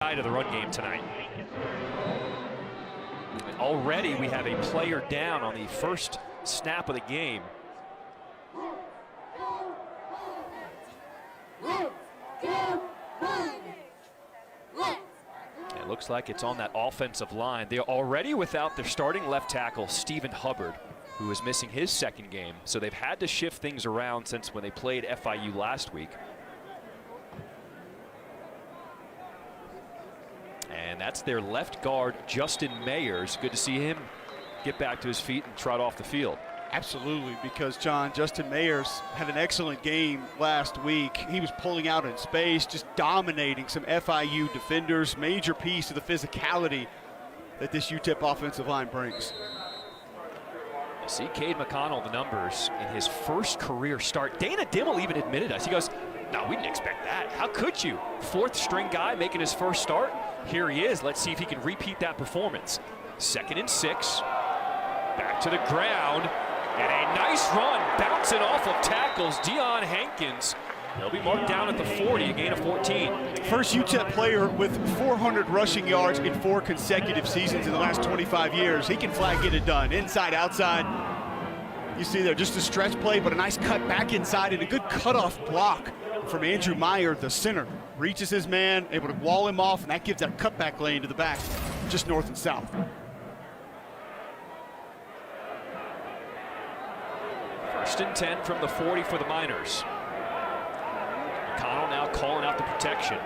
side of the run game tonight. And already we have a player down on the first snap of the game. It looks like it's on that offensive line. They're already without their starting left tackle, Stephen Hubbard, who is missing his second game. So they've had to shift things around since when they played FIU last week. And that's their left guard, Justin Mayers. Good to see him get back to his feet and trot off the field. Absolutely, because, John, Justin Mayers had an excellent game last week. He was pulling out in space, just dominating some FIU defenders. Major piece of the physicality that this UTEP offensive line brings. You see Cade McConnell, the numbers, in his first career start. Dana Dimmel even admitted us. He goes, no, we didn't expect that. How could you? Fourth string guy making his first start. Here he is. Let's see if he can repeat that performance. 2nd and 6. Back to the ground. And a nice run, bouncing off of tackles. Deion Hankins, he'll be marked down at the 40, a gain of 14. First UTEP player with 400 rushing yards in 4 consecutive seasons in the last 25 years. He can flat get it done, inside, outside. You see there just a stretch play, but a nice cut back inside and a good cutoff block from Andrew Meyer, the center. Reaches his man, able to wall him off, and that gives that cutback lane to the back, just north and south. First and 10 from the 40 for the Miners. McConnell now calling out the protection.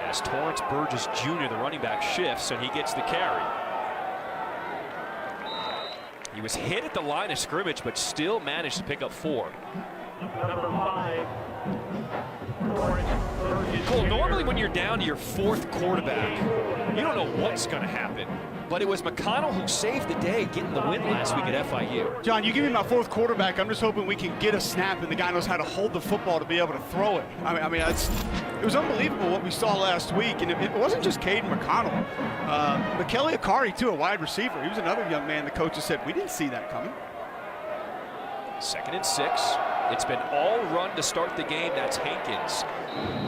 As Torrance Burgess Jr., the running back, shifts and he gets the carry. He was hit at the line of scrimmage, but still managed to pick up 4. Number 5. Cole, normally when you're down to your 4th quarterback, you don't know what's going to happen. But it was McConnell who saved the day getting the win last week at FIU. John, you give me my 4th quarterback, I'm just hoping we can get a snap and the guy knows how to hold the football to be able to throw it. I mean, it was unbelievable what we saw last week, and it wasn't just Caden McConnell. But Kelly Akari, too, a wide receiver. He was another young man the coaches said, we didn't see that coming. 2nd and 6. It's been all run to start the game. That's Hankins.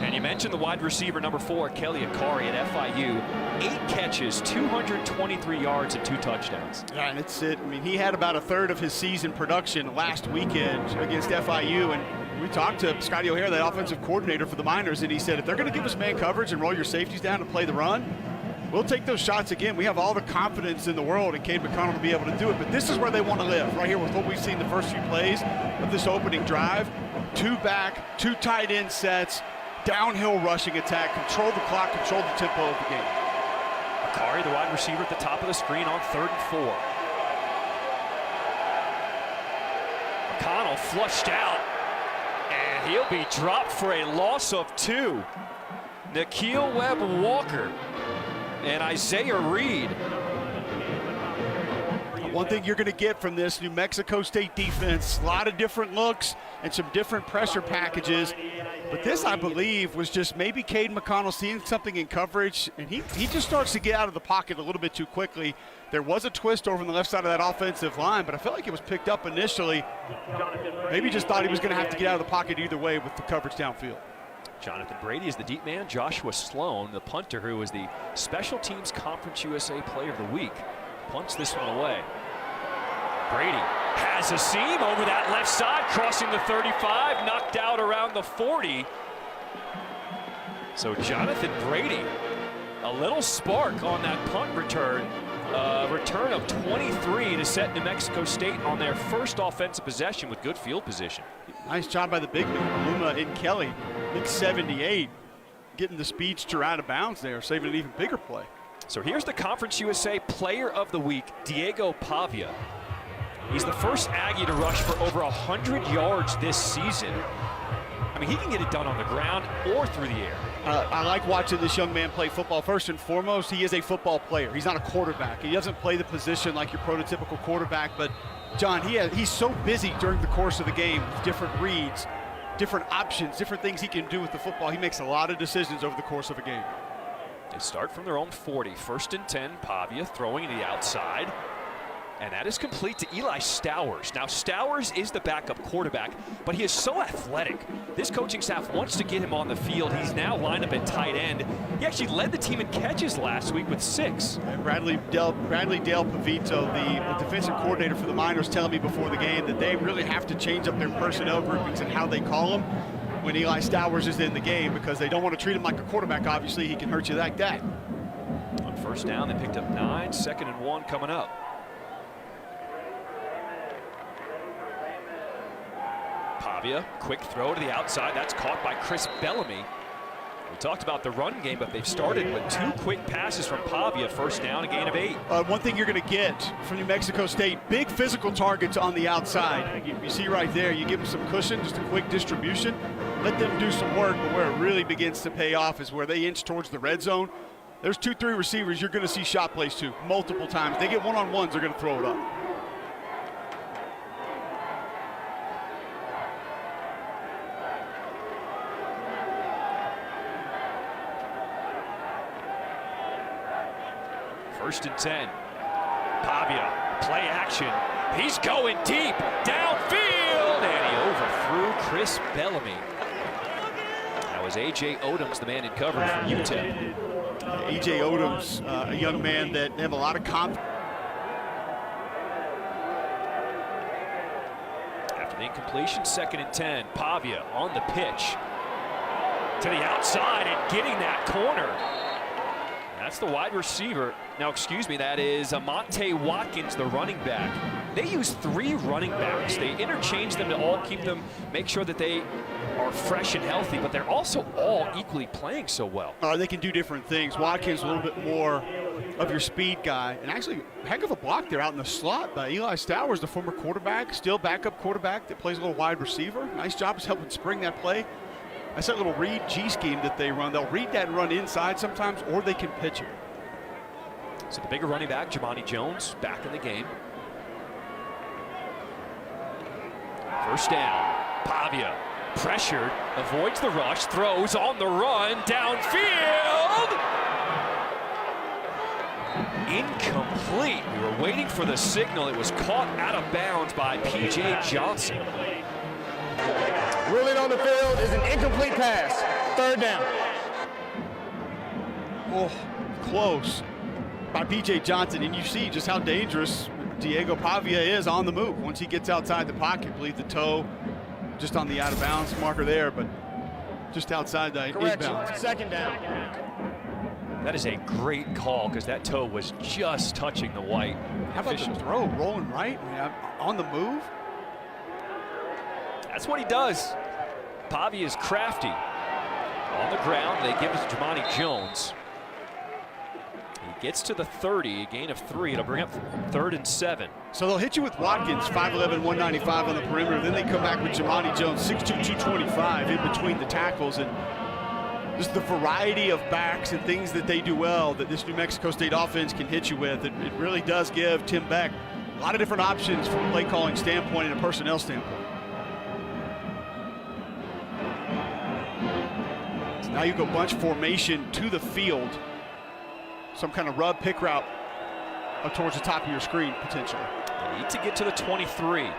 And you mentioned the wide receiver, number 4, Kelly Akari at FIU. 8 catches, 223 yards, and 2 touchdowns. Yeah, and it's it. I mean, he had about a third of his season production last weekend against FIU, and we talked to Scotty O'Hare, that offensive coordinator for the Miners, and he said, if they're going to give us man coverage and roll your safeties down and play the run, we'll take those shots again. We have all the confidence in the world in Cade McConnell to be able to do it, but this is where they want to live, right here with what we've seen the first few plays of this opening drive. 2 back, 2 tight end sets, downhill rushing attack, control the clock, control the tempo of the game. Akari, the wide receiver at the top of the screen on 3rd and 4. McConnell flushed out, and he'll be dropped for a loss of 2. Nikhil Webb-Walker and Isaiah Reed. One thing you're going to get from this New Mexico State defense, a lot of different looks and some different pressure packages. But this, I believe, was just maybe Caden McConnell seeing something in coverage, and he just starts to get out of the pocket a little bit too quickly. There was a twist over on the left side of that offensive line, but I felt like it was picked up initially. Maybe just thought he was going to have to get out of the pocket either way with the coverage downfield. Jonathan Brady is the deep man. Joshua Sloan, the punter, who was the Special Teams Conference USA Player of the Week, punts this one away. Brady has a seam over that left side, crossing the 35, knocked out around the 40. So Jonathan Brady, a little spark on that punt return. Return of 23 to set New Mexico State on their first offensive possession with good field position. Nice job by the big man, Luma and Kelly. Big 78, getting the speedster out of bounds there, saving an even bigger play. So here's the Conference USA Player of the Week, Diego Pavia. He's the first Aggie to rush for over 100 yards this season. I mean, he can get it done on the ground or through the air. I like watching this young man play football. First and foremost, he is a football player. He's not a quarterback. He doesn't play the position like your prototypical quarterback. But, John, he's so busy during the course of the game with different reads, different options, different things he can do with the football. He makes a lot of decisions over the course of a game. They start from their own 40. 1st and 10, Pavia throwing to the outside. And that is complete to Eli Stowers. Now, Stowers is the backup quarterback, but he is so athletic. This coaching staff wants to get him on the field. He's now lined up at tight end. He actually led the team in catches last week with 6. And Bradley Dale Pavito, the defensive coordinator for the Miners, telling me before the game that they really have to change up their personnel groupings and how they call them when Eli Stowers is in the game, because they don't want to treat him like a quarterback. Obviously, he can hurt you like that. On first down, they picked up 9, 2nd and 1 coming up. Pavia, quick throw to the outside. That's caught by Chris Bellamy. We talked about the run game, but they've started with 2 quick passes from Pavia. First down, a gain of 8. One thing you're going to get from New Mexico State, big physical targets on the outside. You see right there, you give them some cushion, just a quick distribution. Let them do some work, but where it really begins to pay off is where they inch towards the red zone. There's 2-3 receivers you're going to see shot plays to multiple times. They get one-on-ones, they're going to throw it up. First and 10. Pavia, play action. He's going deep, downfield, and he overthrew Chris Bellamy. That was A.J. Odoms, the man in coverage from UTEP. A.J. Odoms, a young man that have a lot of confidence. After the incompletion, 2nd and 10. Pavia on the pitch to the outside and getting that corner. That's the wide receiver. Now, excuse me, that is Amante Watkins, the running back. They use 3 running backs. They interchange them to all keep them, make sure that they are fresh and healthy, but they're also all equally playing so well. They can do different things. Watkins a little bit more of your speed guy. And actually, heck of a block there out in the slot by Eli Stowers, the former quarterback, still backup quarterback that plays a little wide receiver. Nice job is helping spring that play. That's that little read G scheme that they run. They'll read that and run inside sometimes, or they can pitch it. So the bigger running back, Jamani Jones, back in the game. First down, Pavia, pressured, avoids the rush, throws on the run, downfield. Incomplete. We were waiting for the signal. It was caught out of bounds by P.J. Johnson. Ruling on the field is an incomplete pass. 3rd down. Oh, close by P.J. Johnson, and you see just how dangerous Diego Pavia is on the move. Once he gets outside the pocket, I believe the toe just on the out of bounds marker there, but just outside the inbounds. 2nd down. That is a great call because that toe was just touching the white. How about the throw, rolling right, on the move? That's what he does. Pavia is crafty. On the ground, they give it to Jamani Jones. He gets to the 30, a gain of 3. It'll bring up 3rd and 7. So they'll hit you with Watkins, 5'11", 195 on the perimeter. Then they come back with Jamani Jones, 6'2", 225 in between the tackles. And just the variety of backs and things that they do well that this New Mexico State offense can hit you with. It really does give Tim Beck a lot of different options from a play calling standpoint and a personnel standpoint. So now you go bunch formation to the field. Some kind of rub pick route up towards the top of your screen, potentially. They need to get to the 23. A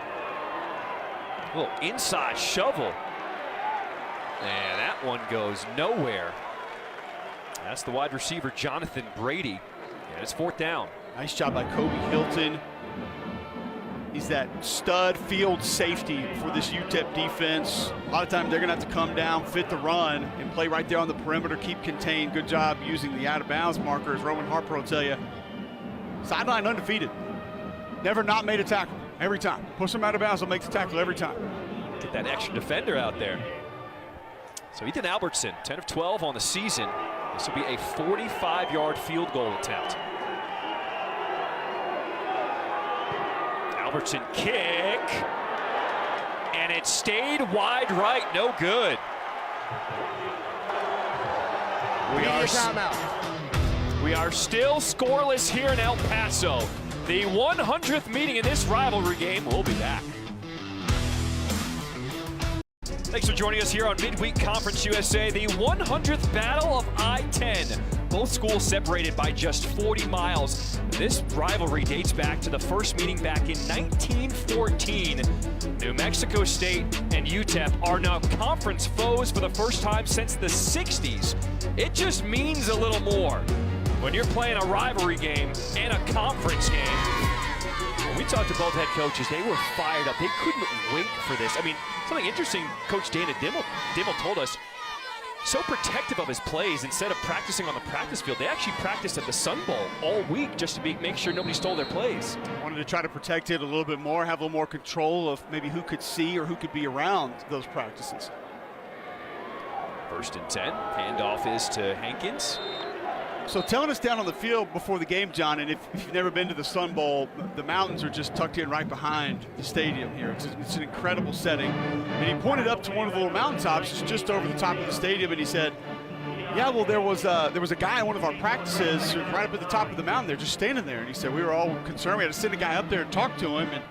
little inside shovel. And that one goes nowhere. That's the wide receiver, Jonathan Brady. And it's 4th down. Nice job by Kobe Hilton. He's that stud field safety for this UTEP defense. A lot of times they're going to have to come down, fit the run, and play right there on the perimeter, keep contained. Good job using the out-of-bounds marker, as Rowan Harper will tell you. Sideline undefeated. Never not made a tackle. Every time. Push them out of bounds, they'll make the tackle every time. Get that extra defender out there. So Ethan Albertson, 10 of 12 on the season. This will be a 45-yard field goal attempt. Albertson kick, and it stayed wide right, no good. We are still scoreless here in El Paso. The 100th meeting in this rivalry game. We'll be back. Thanks for joining us here on Midweek Conference USA, the 100th Battle of I-10. Both schools separated by just 40 miles. This rivalry dates back to the first meeting back in 1914. New Mexico State and UTEP are now conference foes for the first time since the 60s. It just means a little more when you're playing a rivalry game and a conference game. When we talked to both head coaches, they were fired up. They couldn't wait for this. I mean, something interesting Coach Dana Dimmel told us, so protective of his plays, instead of practicing on the practice field, they actually practiced at the Sun Bowl all week just to make sure nobody stole their plays. Wanted to try to protect it a little bit more, have a little more control of maybe who could see or who could be around those practices. 1st and 10, handoff is to Hankins. So telling us down on the field before the game, John, and if you've never been to the Sun Bowl, the mountains are just tucked in right behind the stadium here. It's an incredible setting. And he pointed up to one of the little mountaintops just over the top of the stadium, and he said, yeah, well, there was a guy in one of our practices right up at the top of the mountain there, just standing there. And he said, we were all concerned. We had to send a guy up there and talk to him. And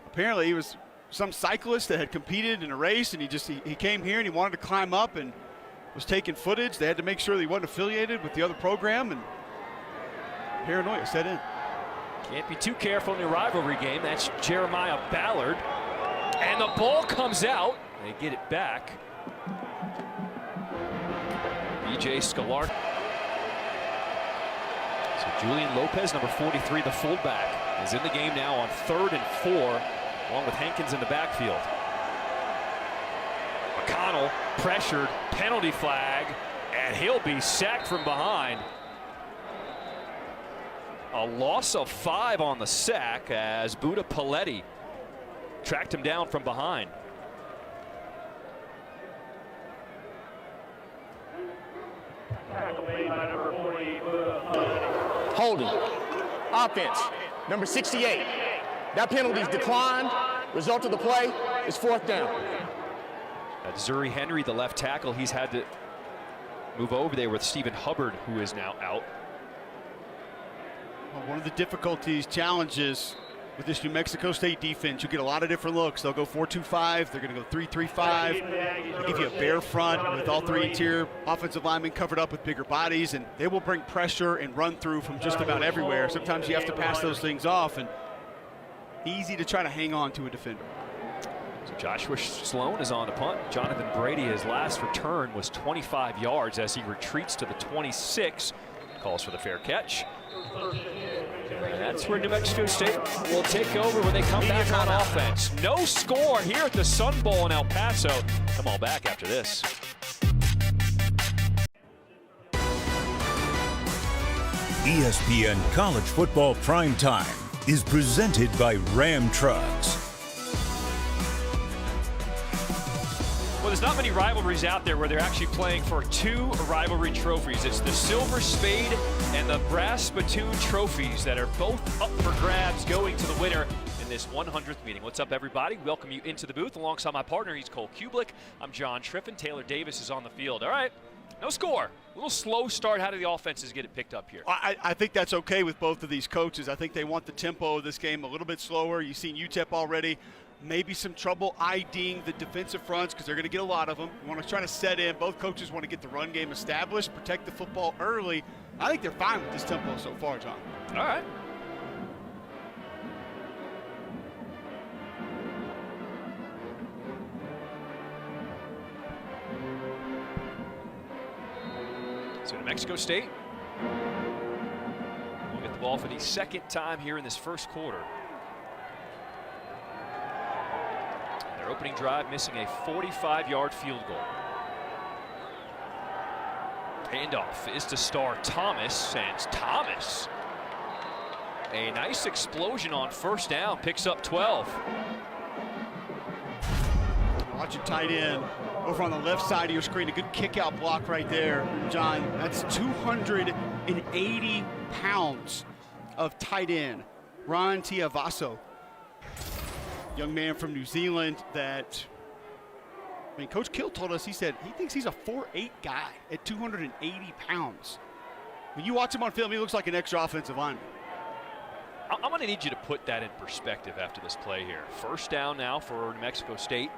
apparently he was some cyclist that had competed in a race, and he came here and he wanted to climb up and was taking footage. They had to make sure that he wasn't affiliated with the other program, and paranoia set in. Can't be too careful in your rivalry game. That's Jeremiah Ballard. And the ball comes out. They get it back. BJ Scalar. So Julian Lopez, number 43, the fullback, is in the game now on 3rd and 4, along with Hankins in the backfield. McConnell pressured, penalty flag, and he'll be sacked from behind. A loss of 5 on the sack as Buda Paletti tracked him down from behind. Holding. Offense. Number 68. That penalty's declined. Result of the play is 4th down. Zuri Henry, the left tackle, he's had to move over there with Stephen Hubbard, who is now out. Well, one of the difficulties, challenges with this New Mexico State defense, you get a lot of different looks. They'll go 4-2-5, they're going to go 3-3-5. They'll give you a bare front with all 3 interior offensive linemen covered up with bigger bodies, and they will bring pressure and run through from just about everywhere. Sometimes you have to pass those things off, and easy to try to hang on to a defender. So Joshua Sloan is on to punt. Jonathan Brady, his last return was 25 yards as he retreats to the 26. Calls for the fair catch. And that's where New Mexico State will take over when they come back on offense. No score here at the Sun Bowl in El Paso. Come on back after this. ESPN College Football Primetime is presented by Ram Trucks. Well, there's not many rivalries out there where they're actually playing for 2 rivalry trophies. It's the Silver Spade and the Brass Spittoon trophies that are both up for grabs going to the winner in this 100th meeting. What's up, everybody? Welcome you into the booth alongside my partner. He's Cole Kublick. I'm John Triffin. Taylor Davis is on the field. All right, no score. A little slow start. How do the offenses get it picked up here? I think that's okay with both of these coaches. I think they want the tempo of this game a little bit slower. You've seen UTEP already. Maybe some trouble IDing the defensive fronts because they're going to get a lot of them. You want to try to set in. Both coaches want to get the run game established, protect the football early. I think they're fine with this tempo so far, John. All right. So New Mexico State will get the ball for the 2nd time here in this 1st quarter. Their opening drive missing a 45-yard field goal. Handoff is to star Thomas, and Thomas, a nice explosion on 1st down, picks up 12. Watch it tight end over on the left side of your screen. A good kick-out block right there, John. That's 280 pounds of tight end. Ron Tiavaso, young man from New Zealand that, I mean, Coach Kill told us, he said he thinks he's a 4'8" guy at 280 pounds. When you watch him on film, he looks like an extra offensive lineman. I'm going to need you to put that in perspective after this play here. 1st down now for New Mexico State.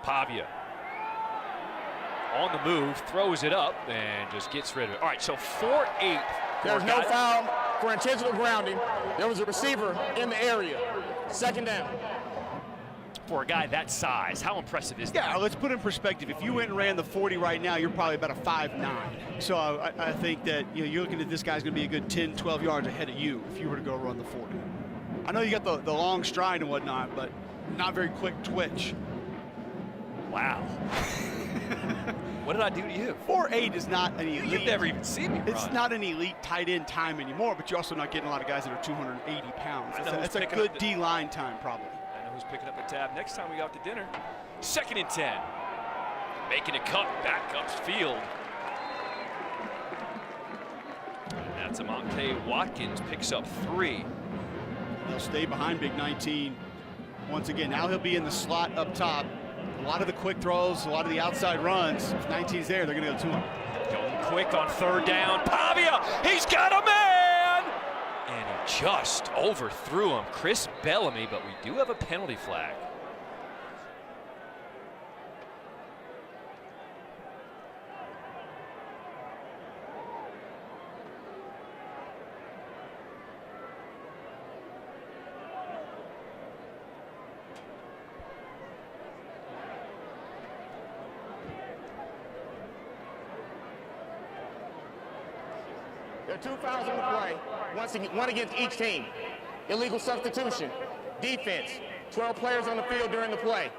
Pavia on the move, throws it up, and just gets rid of it. All right, so 4-8. There's no foul for intentional grounding. There was a receiver in the area. Second down. For a guy that size, how impressive is that? Yeah, let's put in perspective. If you went and ran the 40 right now, you're probably about a 5'9". So I think that you're looking at this guy's going to be a good 10, 12 yards ahead of you if you were to go run the 40. I know you got the long stride and whatnot, but not very quick twitch. Wow. What did I do to you? 4.8 is not an elite. You've never even seen me run. It's not an elite tight end time anymore, but you're also not getting a lot of guys that are 280 pounds. That's a good D-line time probably. I know who's picking up the tab. Next time we go out to dinner, 2nd and 10. Making a cut back upfield. That's Amonte Watkins, picks up 3. He'll stay behind Big 19 once again. Now he'll be in the slot up top. A lot of the quick throws, a lot of the outside runs. If 19's there, they're going to go to him. Going quick on 3rd down. Pavia, he's got a man! And he just overthrew him. Chris Bellamy, but we do have a penalty flag. There are 2 fouls on the play, one against each team. Illegal substitution, defense, 12 players on the field during the play.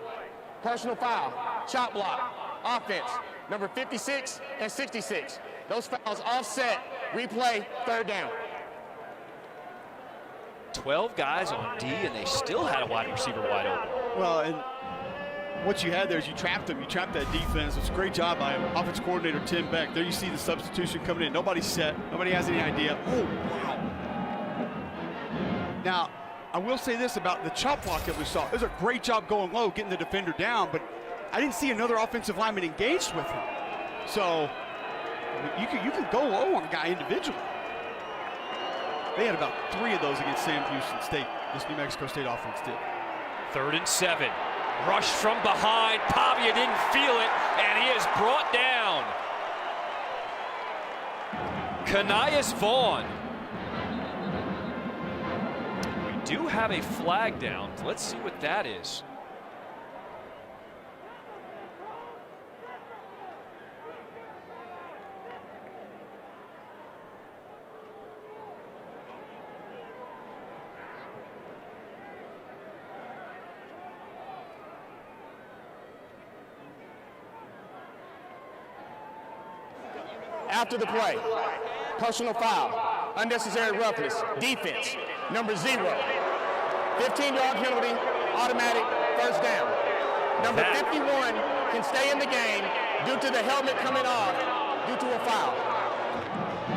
Personal foul, chop block, offense, number 56 and 66. Those fouls offset, replay, 3rd down. 12 guys on D, and they still had a wide receiver wide open. Well, and what you had there is you trapped them. You trapped that defense. It's a great job by offense coordinator Tim Beck. There you see the substitution coming in. Nobody's set. Nobody has any idea. Oh, wow. Now, I will say this about the chop block that we saw. It was a great job going low, getting the defender down, but I didn't see another offensive lineman engaged with him. So you can go low on a guy individually. They had about 3 of those against Sam Houston State, this New Mexico State offense did. 3rd and 7. Rush from behind. Pavia didn't feel it, and he is brought down. Kanias Vaughn. We do have a flag down. Let's see what that is. After the play, personal foul, unnecessary roughness, defense, number 0. 15-yard penalty, automatic, 1st down. Number 51 can stay in the game due to the helmet coming off due to a foul.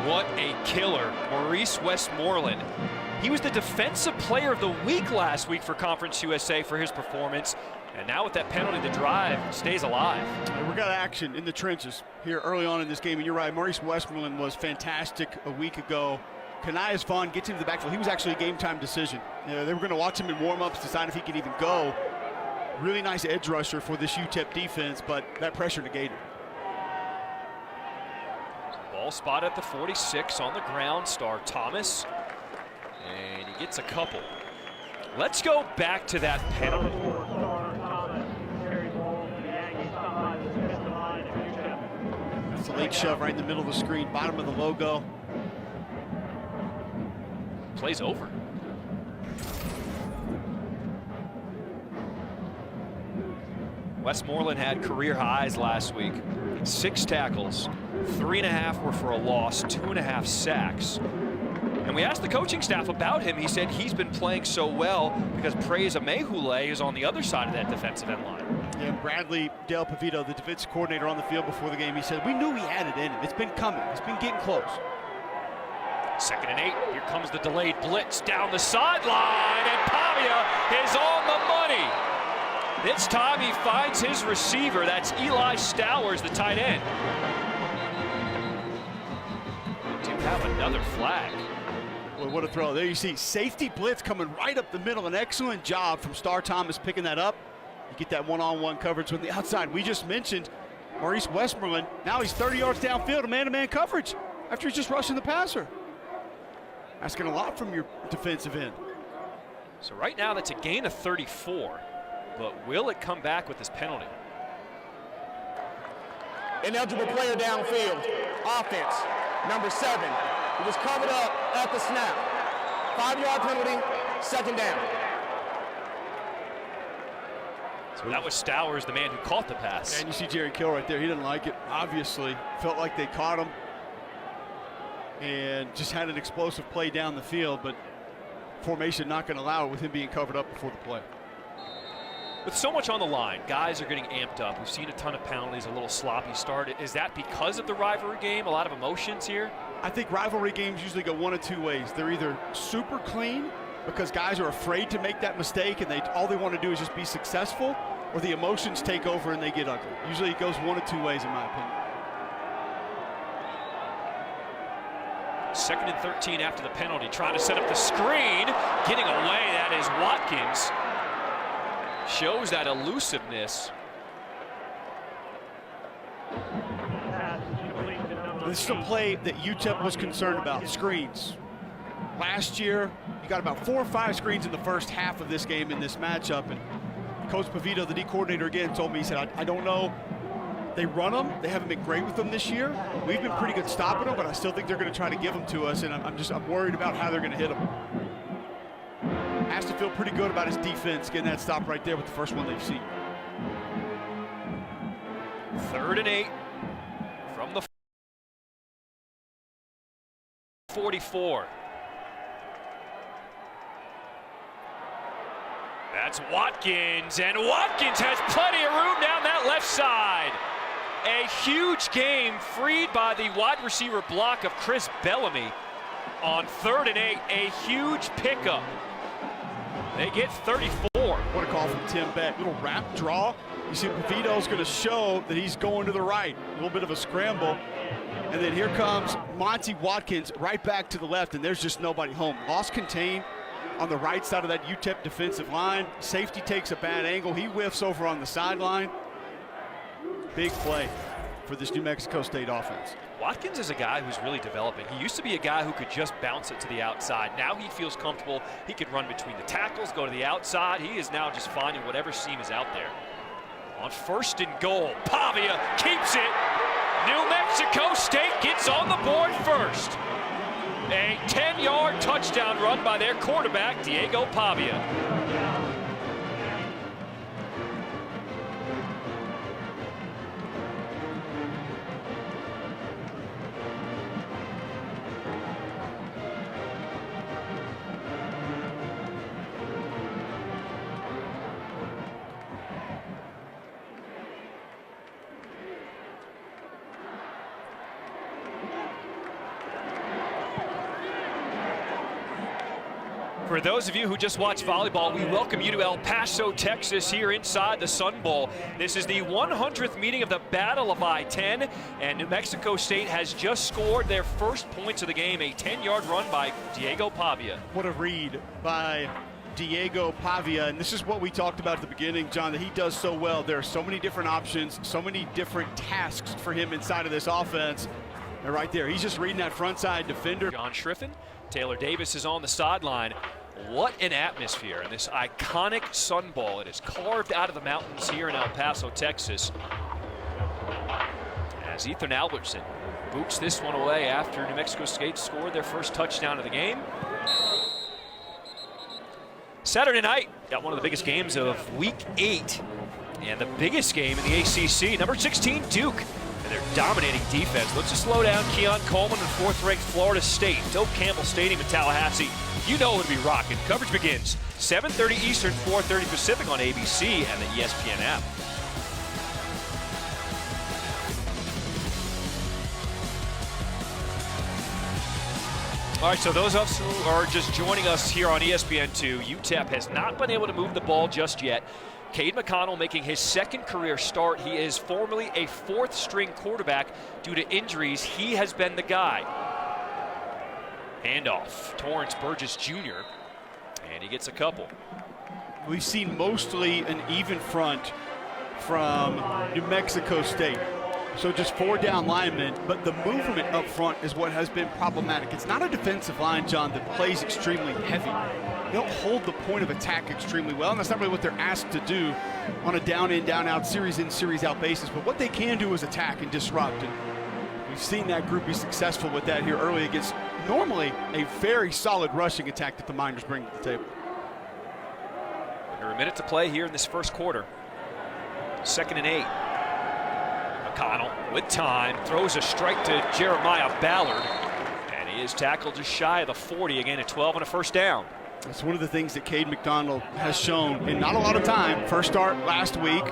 What a killer, Maurice Westmoreland. He was the Defensive Player of the Week last week for Conference USA for his performance. And now with that penalty, the drive stays alive. We got action in the trenches here early on in this game, and you're right, Maurice Westmoreland was fantastic a week ago. Kanias Vaughn gets him to the backfield. He was actually a game-time decision. They were going to watch him in warm-ups, decide if he could even go. Really nice edge rusher for this UTEP defense, but that pressure negated. Ball spot at the 46 on the ground, Star Thomas. And he gets a couple. Let's go back to that penalty. That's a late shove right in the middle of the screen, bottom of the logo. Play's over. Westmoreland had career highs last week. 6 tackles, 3.5 were for a loss, 2.5 sacks. And we asked the coaching staff about him. He said he's been playing so well because Praise Amehule is on the other side of that defensive end line. Yeah, Bradley Del Pavito, the defensive coordinator on the field before the game, he said, we knew he had it in him. It's been coming. It's been getting close. 2nd and 8. Here comes the delayed blitz down the sideline, and Pavia is on the money. This time he finds his receiver. That's Eli Stowers, the tight end. We do have another flag. Boy, what a throw. There you see safety blitz coming right up the middle. An excellent job from Star Thomas picking that up. You get that one-on-one coverage from the outside. We just mentioned Maurice Westmoreland, now he's 30 yards downfield in man-to-man coverage after he's just rushing the passer. Asking a lot from your defensive end. So right now that's a gain of 34, but will it come back with this penalty? Ineligible player downfield. Offense, number 7. He was covered up at the snap. 5-yard penalty, second down. So that was Stowers, the man who caught the pass. And you see Jerry Kill right there. He didn't like it, obviously. Felt like they caught him and just had an explosive play down the field, but formation not going to allow it with him being covered up before the play. With so much on the line, guys are getting amped up. We've seen a ton of penalties, a little sloppy start. Is that because of the rivalry game? A lot of emotions here? I think rivalry games usually go one of two ways. They're either super clean because guys are afraid to make that mistake and all they want to do is just be successful, or the emotions take over and they get ugly. Usually it goes one of two ways in my opinion. 2nd and 13 after the penalty, trying to set up the screen, getting away. That is Watkins. Shows that elusiveness. This is a play that UTEP was concerned about, screens. Last year, you got about 4 or 5 screens in the first half of this game in this matchup, and Coach Pavito, the D coordinator, again told me, he said, I don't know. They run them. They haven't been great with them this year. We've been pretty good stopping them, but I still think they're going to try to give them to us, and I'm worried about how they're going to hit them. Has to feel pretty good about his defense getting that stop right there with the first one they've seen. 3rd and 8 from the 44. That's Watkins, and Watkins has plenty of room down that left side. A huge game freed by the wide receiver block of Chris Bellamy on 3rd and 8. A huge pickup. They get 34. What a call from Tim Beck. Little wrap draw. You see Pavito's going to show that he's going to the right. A little bit of a scramble. And then here comes Monty Watkins right back to the left, and there's just nobody home. Lost contain on the right side of that UTEP defensive line. Safety takes a bad angle. He whiffs over on the sideline. Big play for this New Mexico State offense. Watkins is a guy who's really developing. He used to be a guy who could just bounce it to the outside. Now he feels comfortable. He could run between the tackles, go to the outside. He is now just finding whatever seam is out there. On 1st and goal, Pavia keeps it. New Mexico State gets on the board first. A 10-yard touchdown run by their quarterback, Diego Pavia. For those of you who just watched volleyball, we welcome you to El Paso, Texas, here inside the Sun Bowl. This is the 100th meeting of the Battle of I-10, and New Mexico State has just scored their first points of the game, a 10-yard run by Diego Pavia. What a read by Diego Pavia, and this is what we talked about at the beginning, John, that he does so well. There are so many different options, so many different tasks for him inside of this offense. And right there, he's just reading that front side defender. John Schriffen, Taylor Davis is on the sideline. What an atmosphere in this iconic Sun Bowl. It is carved out of the mountains here in El Paso, Texas. As Ethan Albertson boots this one away after New Mexico State scored their first touchdown of the game. Saturday night, got one of the biggest games of Week 8 and the biggest game in the ACC. Number 16, Duke, and their dominating defense. Looks to slow down Keon Coleman and 4th-ranked Florida State. Doak Campbell Stadium in Tallahassee. You know it'll be rocking. Coverage begins 7:30 Eastern, 4:30 Pacific on ABC and the ESPN app. All right, so those of us who are just joining us here on ESPN2, UTEP has not been able to move the ball just yet. Cade McConnell making his 2nd career start. He is formerly a 4th-string quarterback. Due to injuries, he has been the guy. Handoff, Torrance Burgess Jr., and he gets a couple. We've seen mostly an even front from New Mexico State. So just 4 down linemen, but the movement up front is what has been problematic. It's not a defensive line, John, that plays extremely heavy. They don't hold the point of attack extremely well, and that's not really what they're asked to do on a down-in, down-out, series-in, series-out basis. But what they can do is attack and disrupt, and we've seen that group be successful with that here early against normally a very solid rushing attack that the Miners bring to the table. Under a minute to play here in this first quarter. 2nd and 8. McConnell with time, throws a strike to Jeremiah Ballard, and he is tackled just shy of the 40, again at 12 and a first down. That's one of the things that Cade McDonald has shown in not a lot of time. First start last week,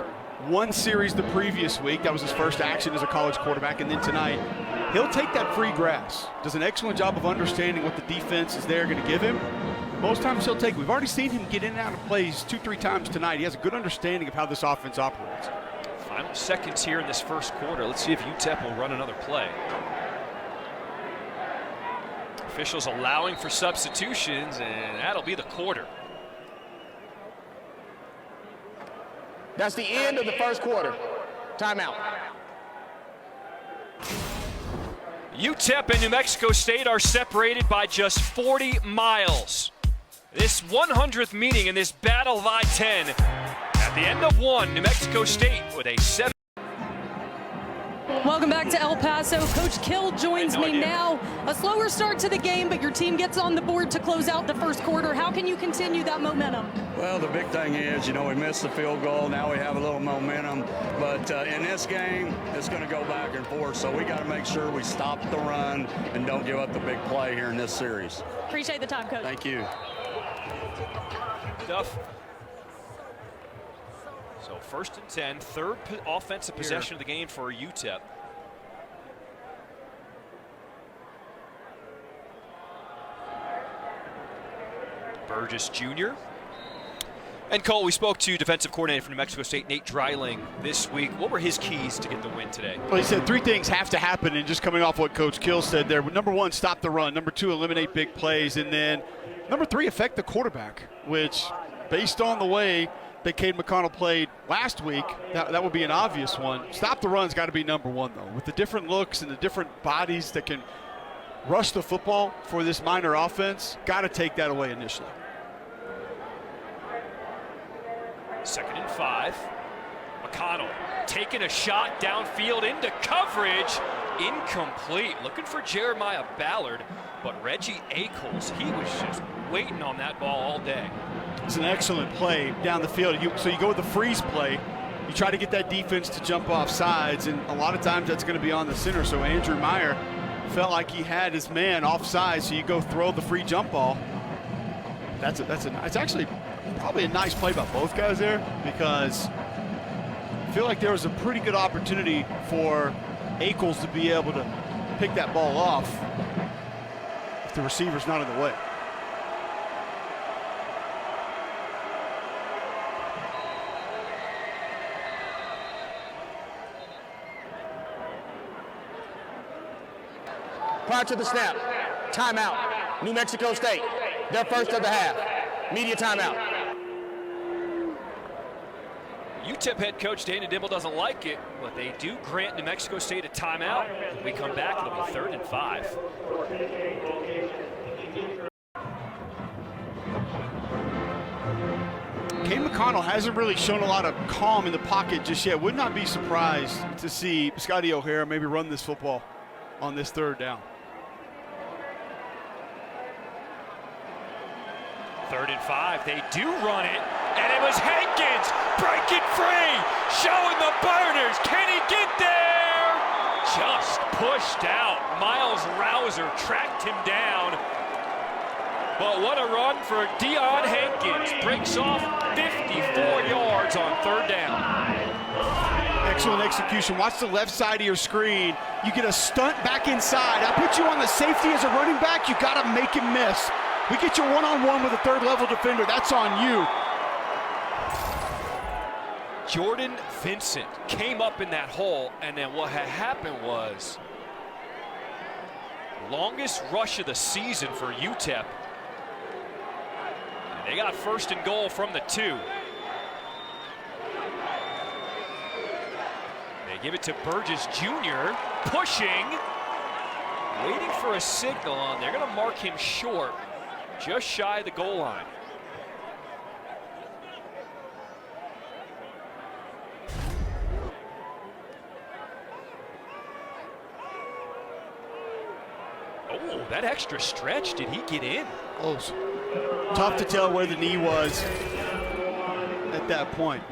1 series the previous week. That was his first action as a college quarterback, and then tonight, he'll take that free grass. Does an excellent job of understanding what the defense is there going to give him. Most times he'll take. We've already seen him get in and out of plays 2-3 times tonight. He has a good understanding of how this offense operates. Final seconds here in this first quarter. Let's see if UTEP will run another play. Officials allowing for substitutions, and that'll be the quarter. That's the end of the first quarter. Timeout. UTEP and New Mexico State are separated by just 40 miles. This 100th meeting in this battle of I-10. At the end of 1, New Mexico State with a 7. Welcome back to El Paso. Coach Kill joins me now. A slower start to the game, but your team gets on the board to close out the first quarter. How can you continue that momentum? Well, the big thing is, we missed the field goal. Now we have a little momentum. But in this game, it's going to go back and forth. So we got to make sure we stop the run and don't give up the big play here in this series. Appreciate the time, Coach. Thank you. Duff. So 1st and 10, third offensive possession of the game for UTEP. Burgess Jr. And Cole, we spoke to defensive coordinator for New Mexico State, Nate Dreiling, this week. What were his keys to get the win today? Well, he said 3 things have to happen, and just coming off what Coach Kill said there. Number 1, stop the run. Number 2, eliminate big plays. And then number 3, affect the quarterback, which based on the way that Cade McConnell played last week, that would be an obvious one. Stop the run's got to be number 1, though. With the different looks and the different bodies that can rush the football for this Miner offense, got to take that away initially. 2nd and 5. McConnell taking a shot downfield into coverage. Incomplete. Looking for Jeremiah Ballard, but Reggie Ackles, he was just waiting on that ball all day. It's an excellent play down the field. So you go with the freeze play. You try to get that defense to jump off sides, and a lot of times that's going to be on the center. So Andrew Meyer felt like he had his man offside, so you go throw the free jump ball. It's actually probably a nice play by both guys there, because I feel like there was a pretty good opportunity for Ackles to be able to pick that ball off if the receiver's not in the way. Prior to the snap, timeout. New Mexico State, their first of the half. Media timeout. UTEP head coach Dana Dimble doesn't like it, but they do grant New Mexico State a timeout. When we come back, it'll be 3rd and 5. Cade McConnell hasn't really shown a lot of calm in the pocket just yet. Would not be surprised to see Scotty O'Hara maybe run this football on this 3rd down. 3rd and 5, they do run it, and it was Hankins breaking free, showing the burners. Can he get there? Just pushed out. Miles Rouser tracked him down. But what a run for Deion Hankins. Breaks off 54 yards on 3rd down. Excellent execution. Watch the left side of your screen. You get a stunt back inside. I put you on the safety as a running back. You got to make him miss. We get you one-on-one with a 3rd level defender. That's on you. Jordan Vincent came up in that hole, and then what had happened was longest rush of the season for UTEP. And they got 1st and goal from the 2. They give it to Burgess Jr. Pushing, waiting for a signal, and they're going to mark him short, just shy of the goal line. Oh, that extra stretch, did he get in? Close. Tough to tell where the knee was at that point.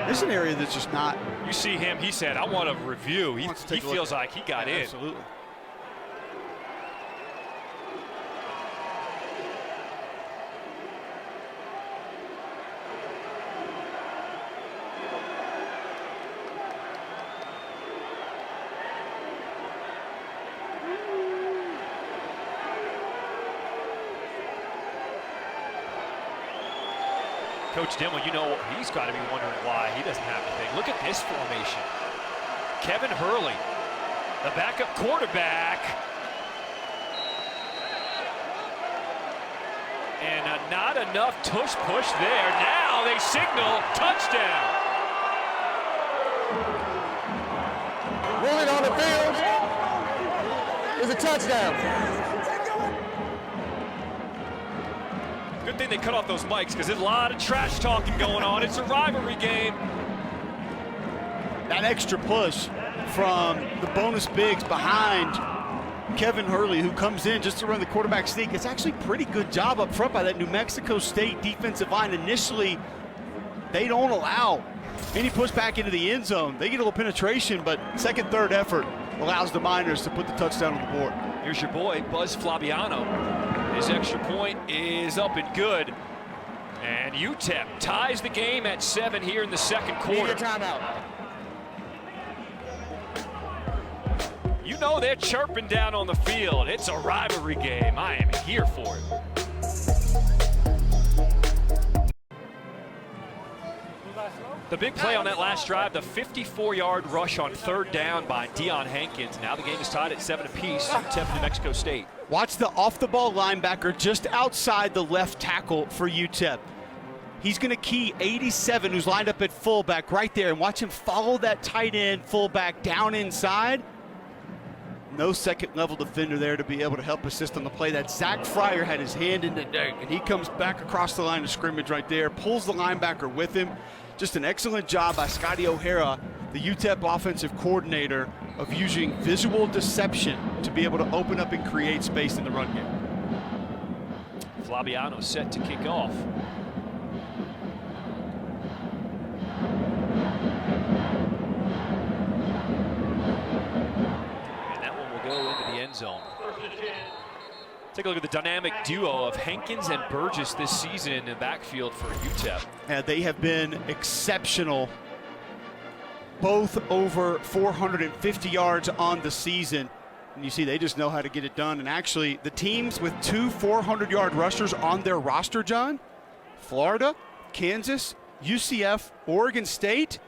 This is an area that's just not. You see him, he said, I want a review. He feels like he got in. Absolutely. Coach Dimmel, you know, he's got to be wondering why he doesn't have anything. Look at this formation. Kevin Hurley, the backup quarterback. And not enough push there. Now they signal touchdown. Rolling on the field is a touchdown. Good thing they cut off those mics because there's a lot of trash talking going on. It's a rivalry game. That extra push from the bonus bigs behind Kevin Hurley, who comes in just to run the quarterback sneak. It's actually a pretty good job up front by that New Mexico State defensive line. Initially, they don't allow any push back into the end zone. They get a little penetration, but second, third effort allows the Miners to put the touchdown on the board. Here's your boy, Buzz Flabiano. His extra point is up and good. And UTEP ties the game at 7 here in the second quarter. Timeout. You know they're chirping down on the field. It's a rivalry game. I am here for it. The big play on that last drive, the 54-yard rush on third down by Deion Hankins. Now the game is tied at 7 apiece. UTEP and New Mexico State. Watch the off-the-ball linebacker just outside the left tackle for UTEP. He's going to key 87, who's lined up at fullback right there, and watch him follow that tight end fullback down inside. No second-level defender there to be able to help assist on the play. That Zach Fryer had his hand in the net, and he comes back across the line of scrimmage right there, pulls the linebacker with him. Just an excellent job by Scotty O'Hara, the UTEP offensive coordinator, of using visual deception to be able to open up and create space in the run game. Flabiano set to kick off. And that one will go into the end zone. Take a look at the dynamic duo of Hankins and Burgess this season in the backfield for UTEP. And they have been exceptional, both over 450 yards on the season. And you see they just know how to get it done. And actually, the teams with 2 400-yard rushers on their roster, John, Florida, Kansas, UCF, Oregon State,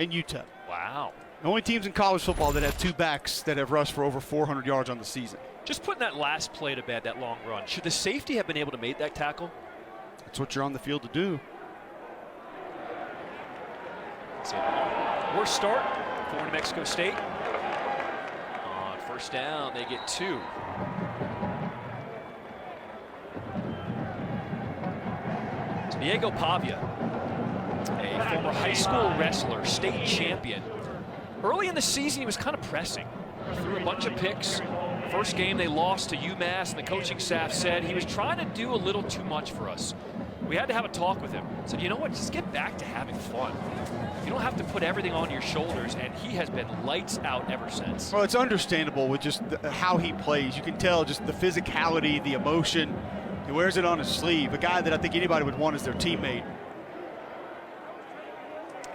and UTEP. Wow. The only teams in college football that have 2 backs that have rushed for over 400 yards on the season. Just putting that last play to bed, that long run. Should the safety have been able to make that tackle? That's what you're on the field to do. Worst start for New Mexico State. On first down, they get 2. Diego Pavia, a former high school wrestler, state champion. Early in the season, he was kind of pressing. Threw a bunch of picks. First game they lost to UMass, and the coaching staff said he was trying to do a little too much for us. We had to have a talk with him. Said, you know what, just get back to having fun. You don't have to put everything on your shoulders, and he has been lights out ever since. Well, it's understandable with just how he plays. You can tell just the physicality, the emotion. He wears it on his sleeve. A guy that I think anybody would want as their teammate.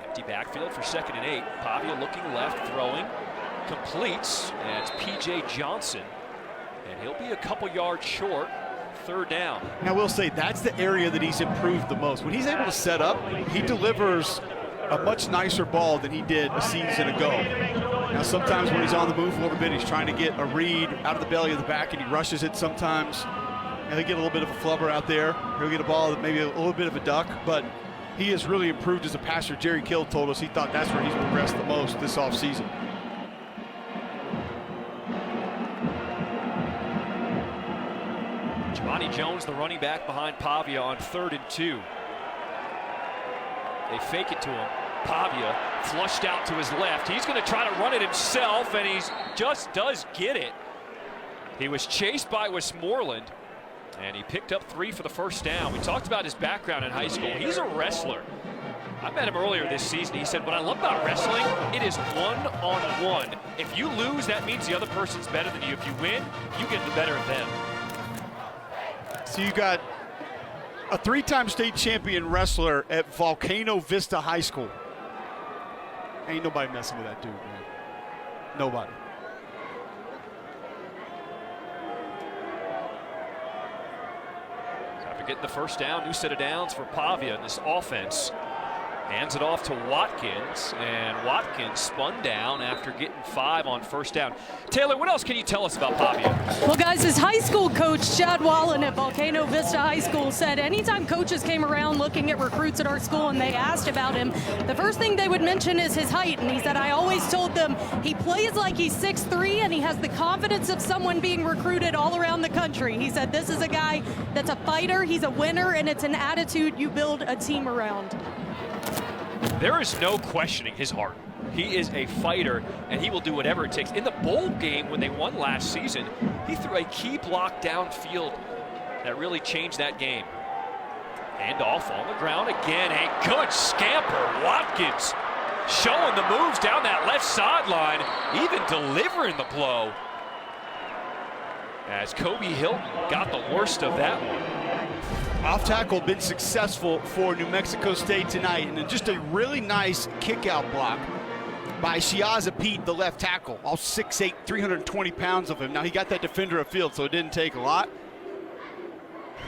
Empty backfield for 2nd and 8. Pavia looking left, throwing. Completes, and it's P.J. Johnson. And he'll be a couple yards short. 3rd down. Now, we'll say that's the area that he's improved the most. When he's able to set up, he delivers a much nicer ball than he did a season ago. Now, sometimes when he's on the move a little bit, he's trying to get a read out of the belly of the back, and he rushes it sometimes. And he'll get a little bit of a flubber out there. He'll get a ball that maybe a little bit of a duck, but he has really improved as a passer. Jerry Kill told us he thought that's where he's progressed the most this offseason. Johnny Jones, the running back behind Pavia on 3rd and 2. They fake it to him. Pavia flushed out to his left. He's going to try to run it himself, and he just does get it. He was chased by Westmoreland, and he picked up 3 for the first down. We talked about his background in high school. He's a wrestler. I met him earlier this season. He said, what I love about wrestling, it is one-on-one. If you lose, that means the other person's better than you. If you win, you get the better of them. So you got a 3-time state champion wrestler at Volcano Vista High School. Ain't nobody messing with that dude, man. Nobody. So after getting the first down, new set of downs for Pavia in this offense. Hands it off to Watkins, and Watkins spun down after getting 5 on first down. Taylor, what else can you tell us about Pavia? Well, guys, his high school coach, Chad Wallen at Volcano Vista High School, said anytime coaches came around looking at recruits at our school and they asked about him, the first thing they would mention is his height. And he said, I always told them he plays like he's 6'3", and he has the confidence of someone being recruited all around the country. He said, this is a guy that's a fighter, he's a winner, and it's an attitude you build a team around. There is no questioning his heart. He is a fighter, and he will do whatever it takes. In the bowl game when they won last season, he threw a key block downfield that really changed that game. And off on the ground again, a good scamper. Watkins showing the moves down that left sideline, even delivering the blow. As Kobe Hilton got the worst of that one. Off tackle been successful for New Mexico State tonight, and then just a really nice kick out block by Shiaza Pete, the left tackle. All 6'8", 320 pounds of him. Now he got that defender afield, so it didn't take a lot.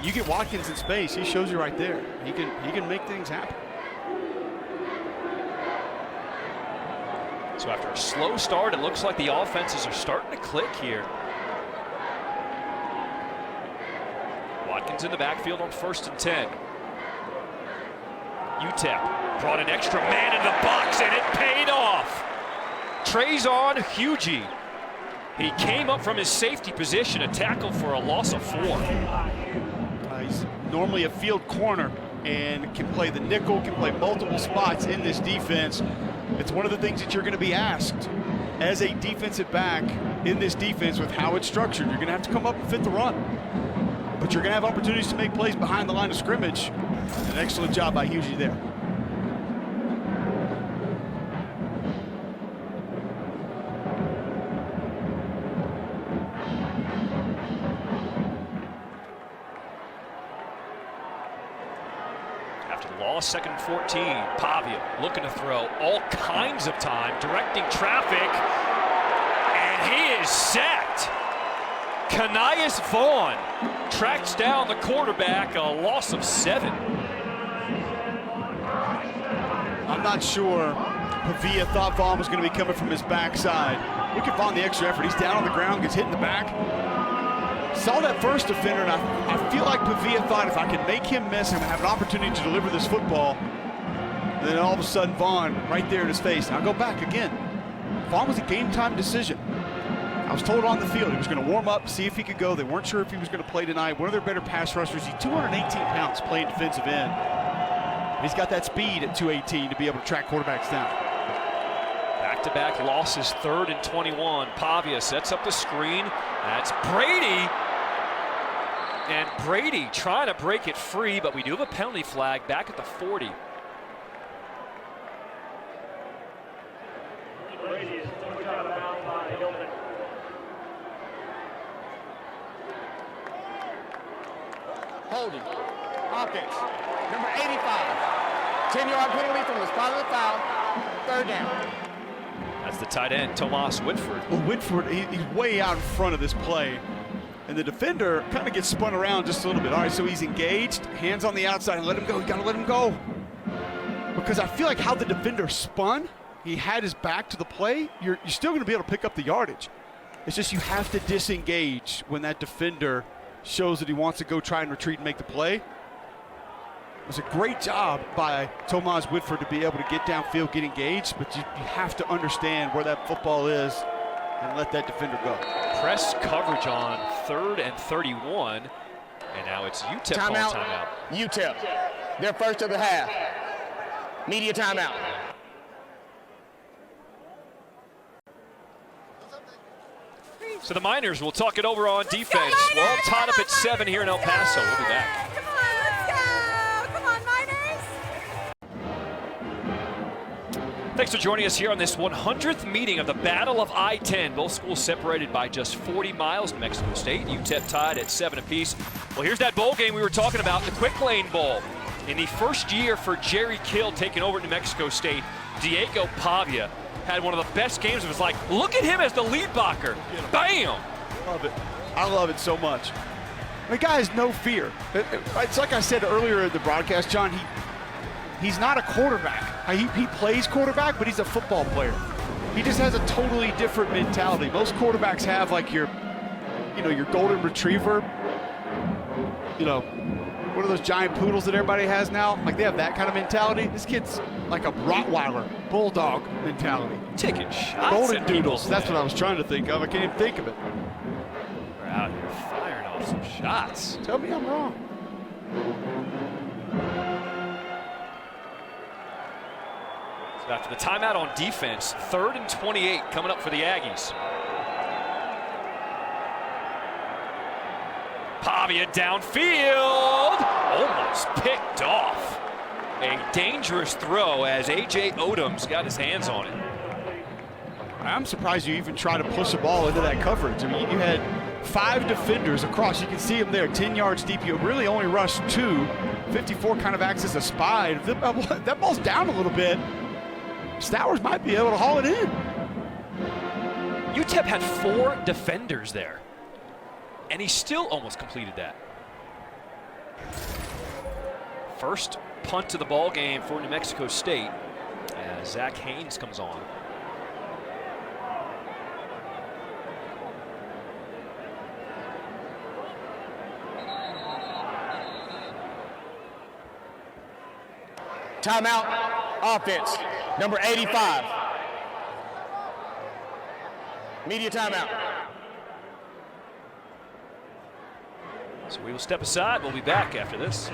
You get Watkins in space, he shows you right there. He can make things happen. So after a slow start, it looks like the offenses are starting to click here. Watkins in the backfield on 1st and 10. UTEP brought an extra man in the box, and it paid off. Trezon Hugie. He came up from his safety position, a tackle for a loss of 4. He's normally a field corner and can play the nickel, can play multiple spots in this defense. It's one of the things that you're going to be asked as a defensive back in this defense with how it's structured. You're going to have to come up and fit the run. But you're going to have opportunities to make plays behind the line of scrimmage. An excellent job by Hugie there. After the loss, 2nd and 14, Pavia looking to throw all kinds of time, directing traffic, and he is sacked. Kanias Vaughn tracks down the quarterback, a loss of 7. I'm not sure Pavia thought Vaughn was going to be coming from his backside. Look at Vaughn, the extra effort. He's down on the ground, gets hit in the back. Saw that first defender, and I feel like Pavia thought if I can make him miss, I'm going to have an opportunity to deliver this football. And then all of a sudden, Vaughn right there in his face. Now go back again. Vaughn was a game-time decision. I was told on the field he was going to warm up, see if he could go. They weren't sure if he was going to play tonight. One of their better pass rushers. He's 218 pounds playing defensive end. He's got that speed at 218 to be able to track quarterbacks down. Back-to-back losses, 3rd and 21. Pavia sets up the screen. That's Brady. And Brady trying to break it free, but we do have a penalty flag back at the 40. Holding. Offense. Number 85. 10-yard penalty from the spot of the foul. 3rd down. That's the tight end, Tomas Whitford. Well, Whitford, he's way out in front of this play. And the defender kind of gets spun around just a little bit. All right, so he's engaged, hands on the outside, and let him go. You got to let him go. Because I feel like how the defender spun, he had his back to the play, you're still going to be able to pick up the yardage. It's just you have to disengage when that defender shows that he wants to go try and retreat and make the play. It was a great job by Tomas Whitford to be able to get downfield, get engaged, but you have to understand where that football is and let that defender go. Press coverage on 3rd and 31, and now it's UTEP calling timeout. UTEP, their first of the half. Media timeout. So the Miners will talk it over on defense. We're all tied up at 7 here in El Paso. We'll be back. Come on, let's go! Come on, Miners! Thanks for joining us here on this 100th meeting of the Battle of I-10. Both schools separated by just 40 miles. New Mexico State, UTEP tied at 7 apiece. Well, here's that bowl game we were talking about, the Quick Lane Bowl. In the first year for Jerry Kill taking over New Mexico State, Diego Pavia had one of the best games of his life. Look at him as the lead blocker. Bam! Love it. I love it so much. The guy has no fear. It's like I said earlier in the broadcast, John, he's not a quarterback. He plays quarterback, but he's a football player. He just has a totally different mentality. Most quarterbacks have like your golden retriever, one of those giant poodles that everybody has now. Like they have that kind of mentality. This kid's like a Rottweiler, bulldog mentality. Taking shots Golden at doodles. people. That's what I was trying to think of. I can't even think of it. We're out here firing off some shots. Tell me I'm wrong. So after the timeout on defense, 3rd and 28 coming up for the Aggies. Pavia downfield, almost picked off. A dangerous throw as A.J. Odom's got his hands on it. I'm surprised you even try to push the ball into that coverage. I mean, you had 5 defenders across. You can see them there, 10 yards deep. You really only rushed 2. 54 kind of acts as a spy. If that ball's down a little bit, Stowers might be able to haul it in. UTEP had 4 defenders there, and he still almost completed that. First punt to the ball game for New Mexico State as Zach Haynes comes on. Timeout, offense, number 85. Media timeout. So we will step aside. We'll be back after this.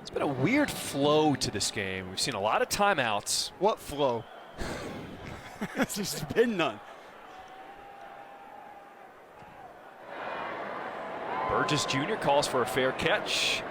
It's been a weird flow to this game. We've seen a lot of timeouts. What flow? There's just been none. Burgess Jr. calls for a fair catch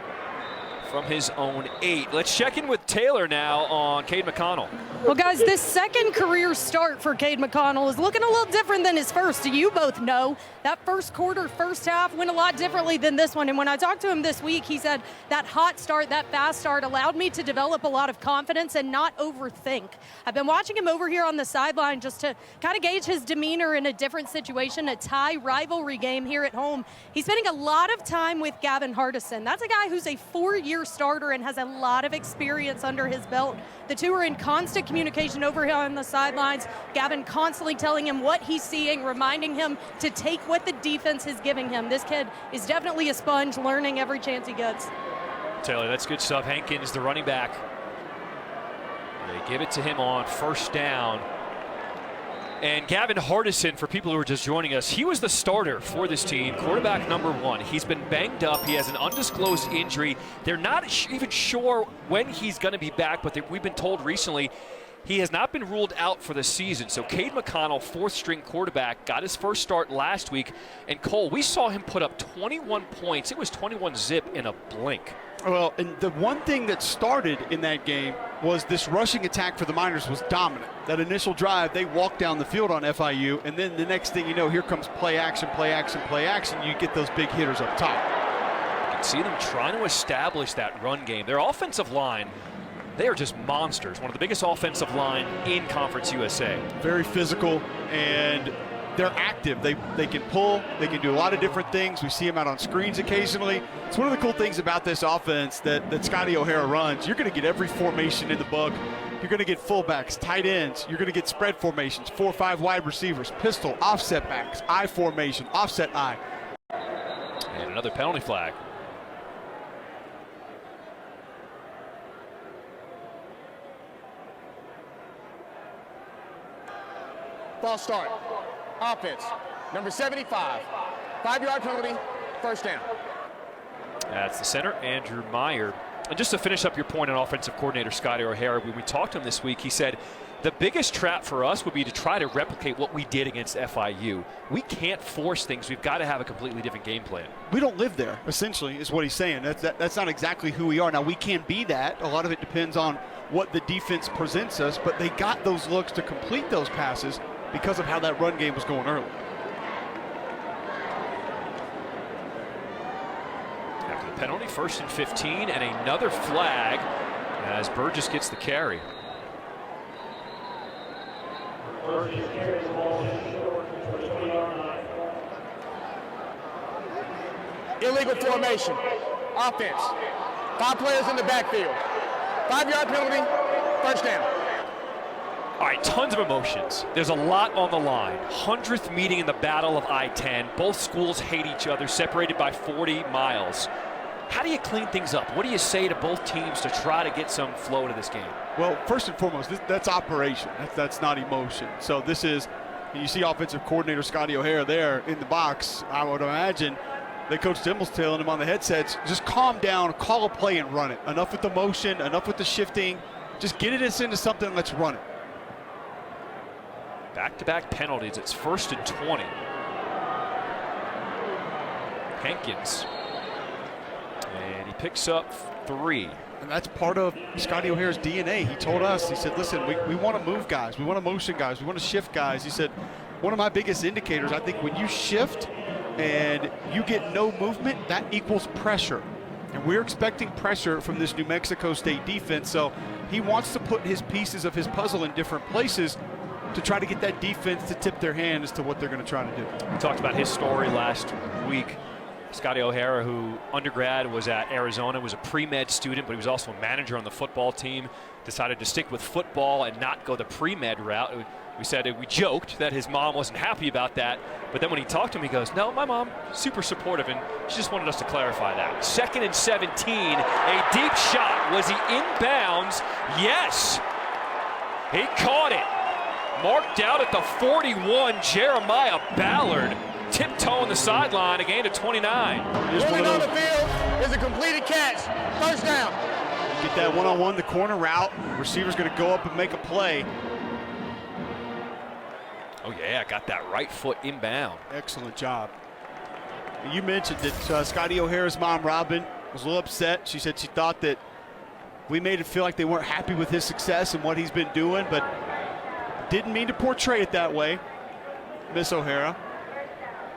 from his own 8. Let's check in with Taylor now on Cade McConnell. Well, guys, this second career start for Cade McConnell is looking a little different than his first. You both know that first quarter, first half went a lot differently than this one. And when I talked to him this week, he said that hot start, that fast start allowed me to develop a lot of confidence and not overthink. I've been watching him over here on the sideline just to kind of gauge his demeanor in a different situation, a tie rivalry game here at home. He's spending a lot of time with Gavin Hardison. That's a guy who's a 4-year starter and has a lot of experience under his belt. The two are in constant communication over here on the sidelines. Gavin constantly telling him what he's seeing, reminding him to take what the defense is giving him. This kid is definitely a sponge, learning every chance he gets. Taylor, that's good stuff. Hankins, the running back. They give it to him on first down. And Gavin Hardison, for people who are just joining us, he was the starter for this team, quarterback number 1. He's been banged up. He has an undisclosed injury. They're not even sure when he's going to be back, but we've been told recently he has not been ruled out for the season. So Cade McConnell, 4th-string quarterback, got his first start last week. And Cole, we saw him put up 21 points. It was 21 zip in a blink. Well, and the one thing that started in that game was this rushing attack for the Miners was dominant. That initial drive, they walked down the field on FIU, and then the next thing you know, here comes play action, play action, play action. You get those big hitters up top. You can see them trying to establish that run game. Their offensive line, they are just monsters. One of the biggest offensive line in Conference USA. Very physical, and they're active. They can pull. They can do a lot of different things. We see them out on screens occasionally. It's one of the cool things about this offense that Scotty O'Hara runs. You're going to get every formation in the book. You're going to get fullbacks, tight ends. You're going to get spread formations, 4 or 5 wide receivers, pistol, offset backs, I formation, offset I. And another penalty flag. False start. Offense. Number 75. 5-yard penalty. First down. That's the center, Andrew Meyer. And just to finish up your point on offensive coordinator Scotty O'Hara, when we talked to him this week, he said the biggest trap for us would be to try to replicate what we did against FIU. We can't force things. We've got to have a completely different game plan. We don't live there, essentially, is what he's saying. That's not exactly who we are. Now, we can be that. A lot of it depends on what the defense presents us, but they got those looks to complete those passes because of how that run game was going early. After the penalty, 1st and 15, and another flag as Burgess gets the carry. Burgess carries the ball short for the 20-yard line. Illegal formation. Offense. 5 players in the backfield. 5-yard penalty. First down. All right, tons of emotions. There's a lot on the line. 100th meeting in the Battle of I-10. Both schools hate each other, separated by 40 miles. How do you clean things up? What do you say to both teams to try to get some flow to this game? Well, first and foremost, that's operation. That's not emotion. So this is, you see offensive coordinator Scotty O'Hara there in the box. I would imagine that Coach Dimel's telling him on the headsets, just calm down, call a play and run it. Enough with the motion, enough with the shifting. Just get us into something, let's run it. Back-to-back penalties. It's 1st and 20. Hankins. And he picks up 3. And that's part of Scotty O'Hara's DNA. He told us, he said, listen, we want to move guys. We want to motion guys. We want to shift guys. He said, one of my biggest indicators, I think when you shift and you get no movement, that equals pressure. And we're expecting pressure from this New Mexico State defense. So he wants to put his pieces of his puzzle in different places to try to get that defense to tip their hand as to what they're going to try to do. We talked about his story last week. Scotty O'Hara, who undergrad was at Arizona, was a pre-med student, but he was also a manager on the football team, decided to stick with football and not go the pre-med route. We joked that his mom wasn't happy about that, but then when he talked to him, he goes, no, my mom, super supportive, and she just wanted us to clarify that. 2nd and 17, a deep shot. Was he inbounds? Yes, he caught it. Marked out at the 41, Jeremiah Ballard. Tiptoeing the sideline, a gain of 29. Running on the field is a completed catch. First down. Get that one-on-one, the corner route. Receiver's going to go up and make a play. Oh, yeah, got that right foot inbound. Excellent job. You mentioned that Scotty O'Hara's mom, Robin, was a little upset. She said she thought that we made it feel like they weren't happy with his success and what he's been doing, but didn't mean to portray it that way, Miss O'Hara.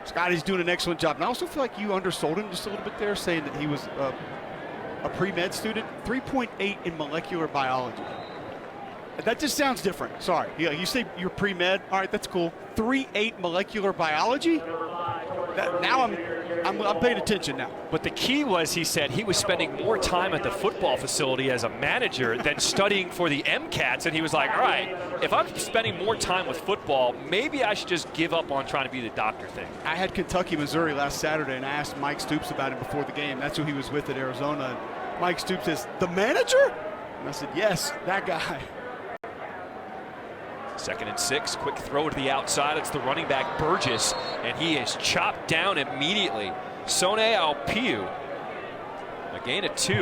Scotty's doing an excellent job. And I also feel like you undersold him just a little bit there, saying that he was a pre-med student. 3.8 in molecular biology. That just sounds different. Sorry. Yeah, you say you're pre-med. All right, that's cool. 3.8 molecular biology? Now I'm paying attention now. But the key was, he said, he was spending more time at the football facility as a manager than studying for the MCATs. And he was like, all right, if I'm spending more time with football, maybe I should just give up on trying to be the doctor thing. I had Kentucky, Missouri last Saturday, and I asked Mike Stoops about it before the game. That's who he was with at Arizona. And Mike Stoops says, the manager? And I said, yes, that guy. 2nd and 6, quick throw to the outside. It's the running back Burgess, and he is chopped down immediately. Sone Alpiu, a gain of 2.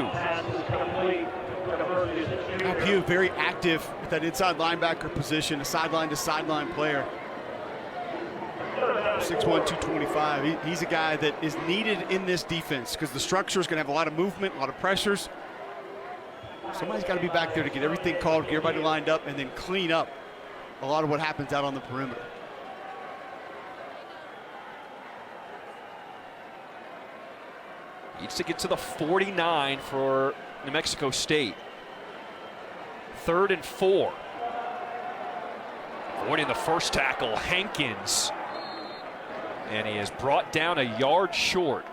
Alpiu very active at that inside linebacker position, a sideline-to-sideline player. 6'1", 225. He's a guy that is needed in this defense because the structure is going to have a lot of movement, a lot of pressures. Somebody's got to be back there to get everything called, get everybody lined up, and then clean up a lot of what happens out on the perimeter. Needs to get to the 49 for New Mexico State. 3rd and 4. Avoiding the first tackle, Hankins. and he is brought down a yard short.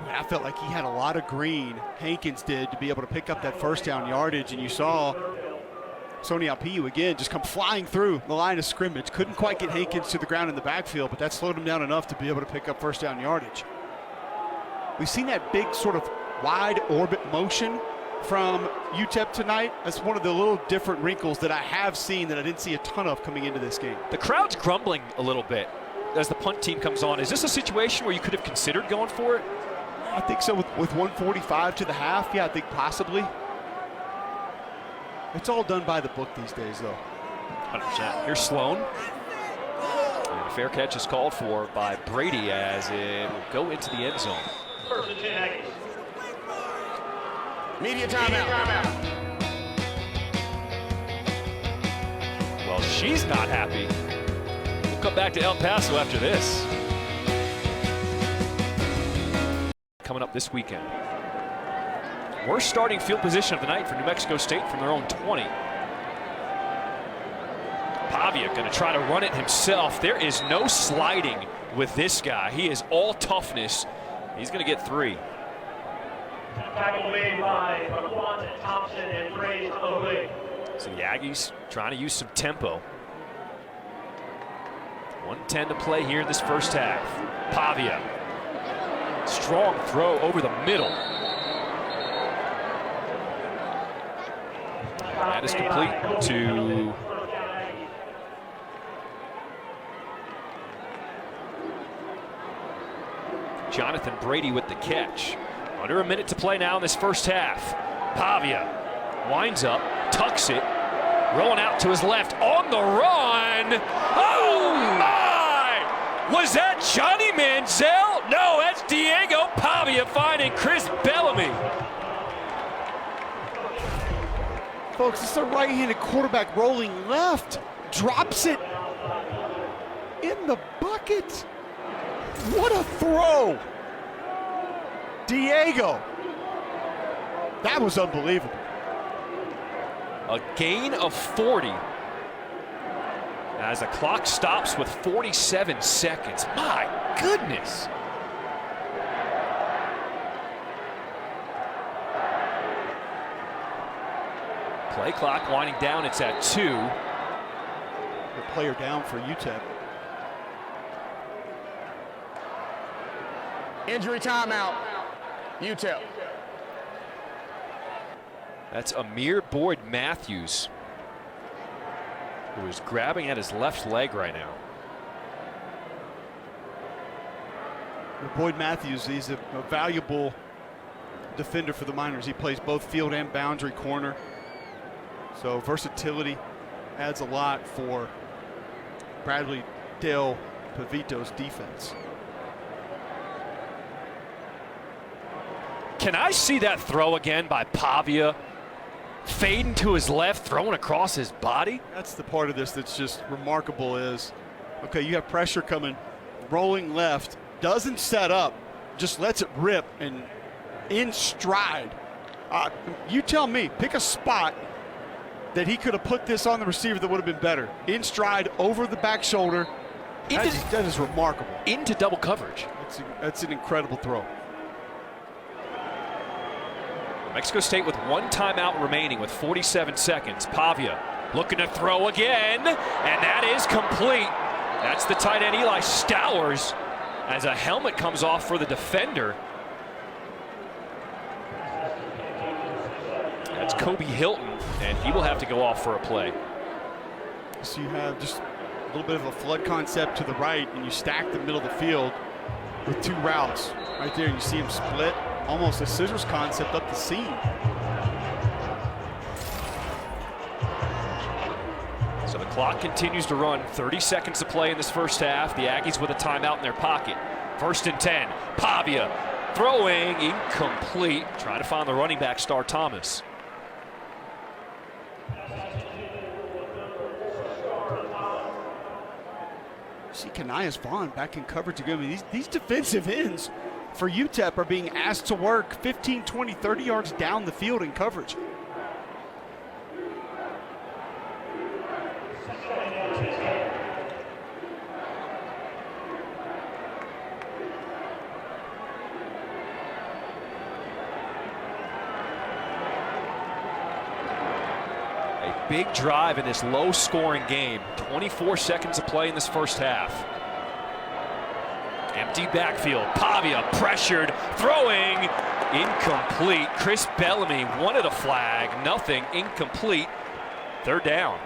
I felt like he had a lot of green, Hankins did, to be able to pick up that first down yardage, and you saw Sonny Alpiu again just come flying through the line of scrimmage. Couldn't quite get Hankins to the ground in the backfield, but that slowed him down enough to be able to pick up first down yardage. We've seen that big sort of wide orbit motion from UTEP tonight. That's one of the little different wrinkles that I have seen that I didn't see a ton of coming into this game. The crowd's grumbling a little bit as the punt team comes on. Is this a situation where you could have considered going for it? I think so with 145 to the half. Yeah, I think possibly. It's all done by the book these days, though. 100%. Here's Sloan. And a fair catch is called for by Brady as it will go into the end zone. First and 10 Aggies. Media timeout. Well, she's not happy. We'll come back to El Paso after this. Coming up this weekend. Worst starting field position of the night for New Mexico State from their own 20. Pavia going to try to run it himself. There is no sliding with this guy. He is all toughness. He's going to get 3. Tackle made by Quant Thompson and Praise Oleg. So the Aggies trying to use some tempo. 1:10 to play here in this first half. Pavia. Strong throw over the middle. That is complete to Jonathan Brady with the catch. Under a minute to play now in this first half. Pavia winds up, tucks it, rolling out to his left on the run. Oh my! Was that Johnny Manziel? No, that's Diego Pavia finding Chris Bellamy. Folks, it's a right-handed quarterback rolling left. Drops it in the bucket. What a throw. Diego. That was unbelievable. A gain of 40 as the clock stops with 47 seconds. My goodness. Play clock winding down. It's at 2. The player down for UTEP. Injury timeout. UTEP. That's Amir Boyd Matthews, who is grabbing at his left leg right now. Boyd Matthews, he's a valuable defender for the Miners. He plays both field and boundary corner. So versatility adds a lot for Bradley Dale Pavito's defense. Can I see that throw again by Pavia? Fading to his left, throwing across his body. That's the part of this that's just remarkable is, okay, you have pressure coming, rolling left, doesn't set up, just lets it rip and in stride. You tell me, pick a spot that he could have put this on the receiver that would have been better. In stride, over the back shoulder. That is remarkable. Into double coverage. That's an incredible throw. Mexico State with 1 timeout remaining with 47 seconds. Pavia looking to throw again, and that is complete. That's the tight end Eli Stowers as a helmet comes off for the defender. That's Kobe Hilton, and he will have to go off for a play. So you have just a little bit of a flood concept to the right, and you stack the middle of the field with 2 routes. Right there, you see him split. Almost a scissors concept up the seam. So the clock continues to run. 30 seconds to play in this first half. The Aggies with a timeout in their pocket. 1st and 10. Pavia throwing incomplete. Trying to find the running back, Star Thomas. See Kanias Vaughn back in coverage again. I mean, these defensive ends for UTEP are being asked to work 15, 20, 30 yards down the field in coverage. A big drive in this low-scoring game. 24 seconds to play in this first half. Empty backfield. Pavia pressured, throwing, incomplete. Chris Bellamy wanted a flag, nothing, incomplete. Third down.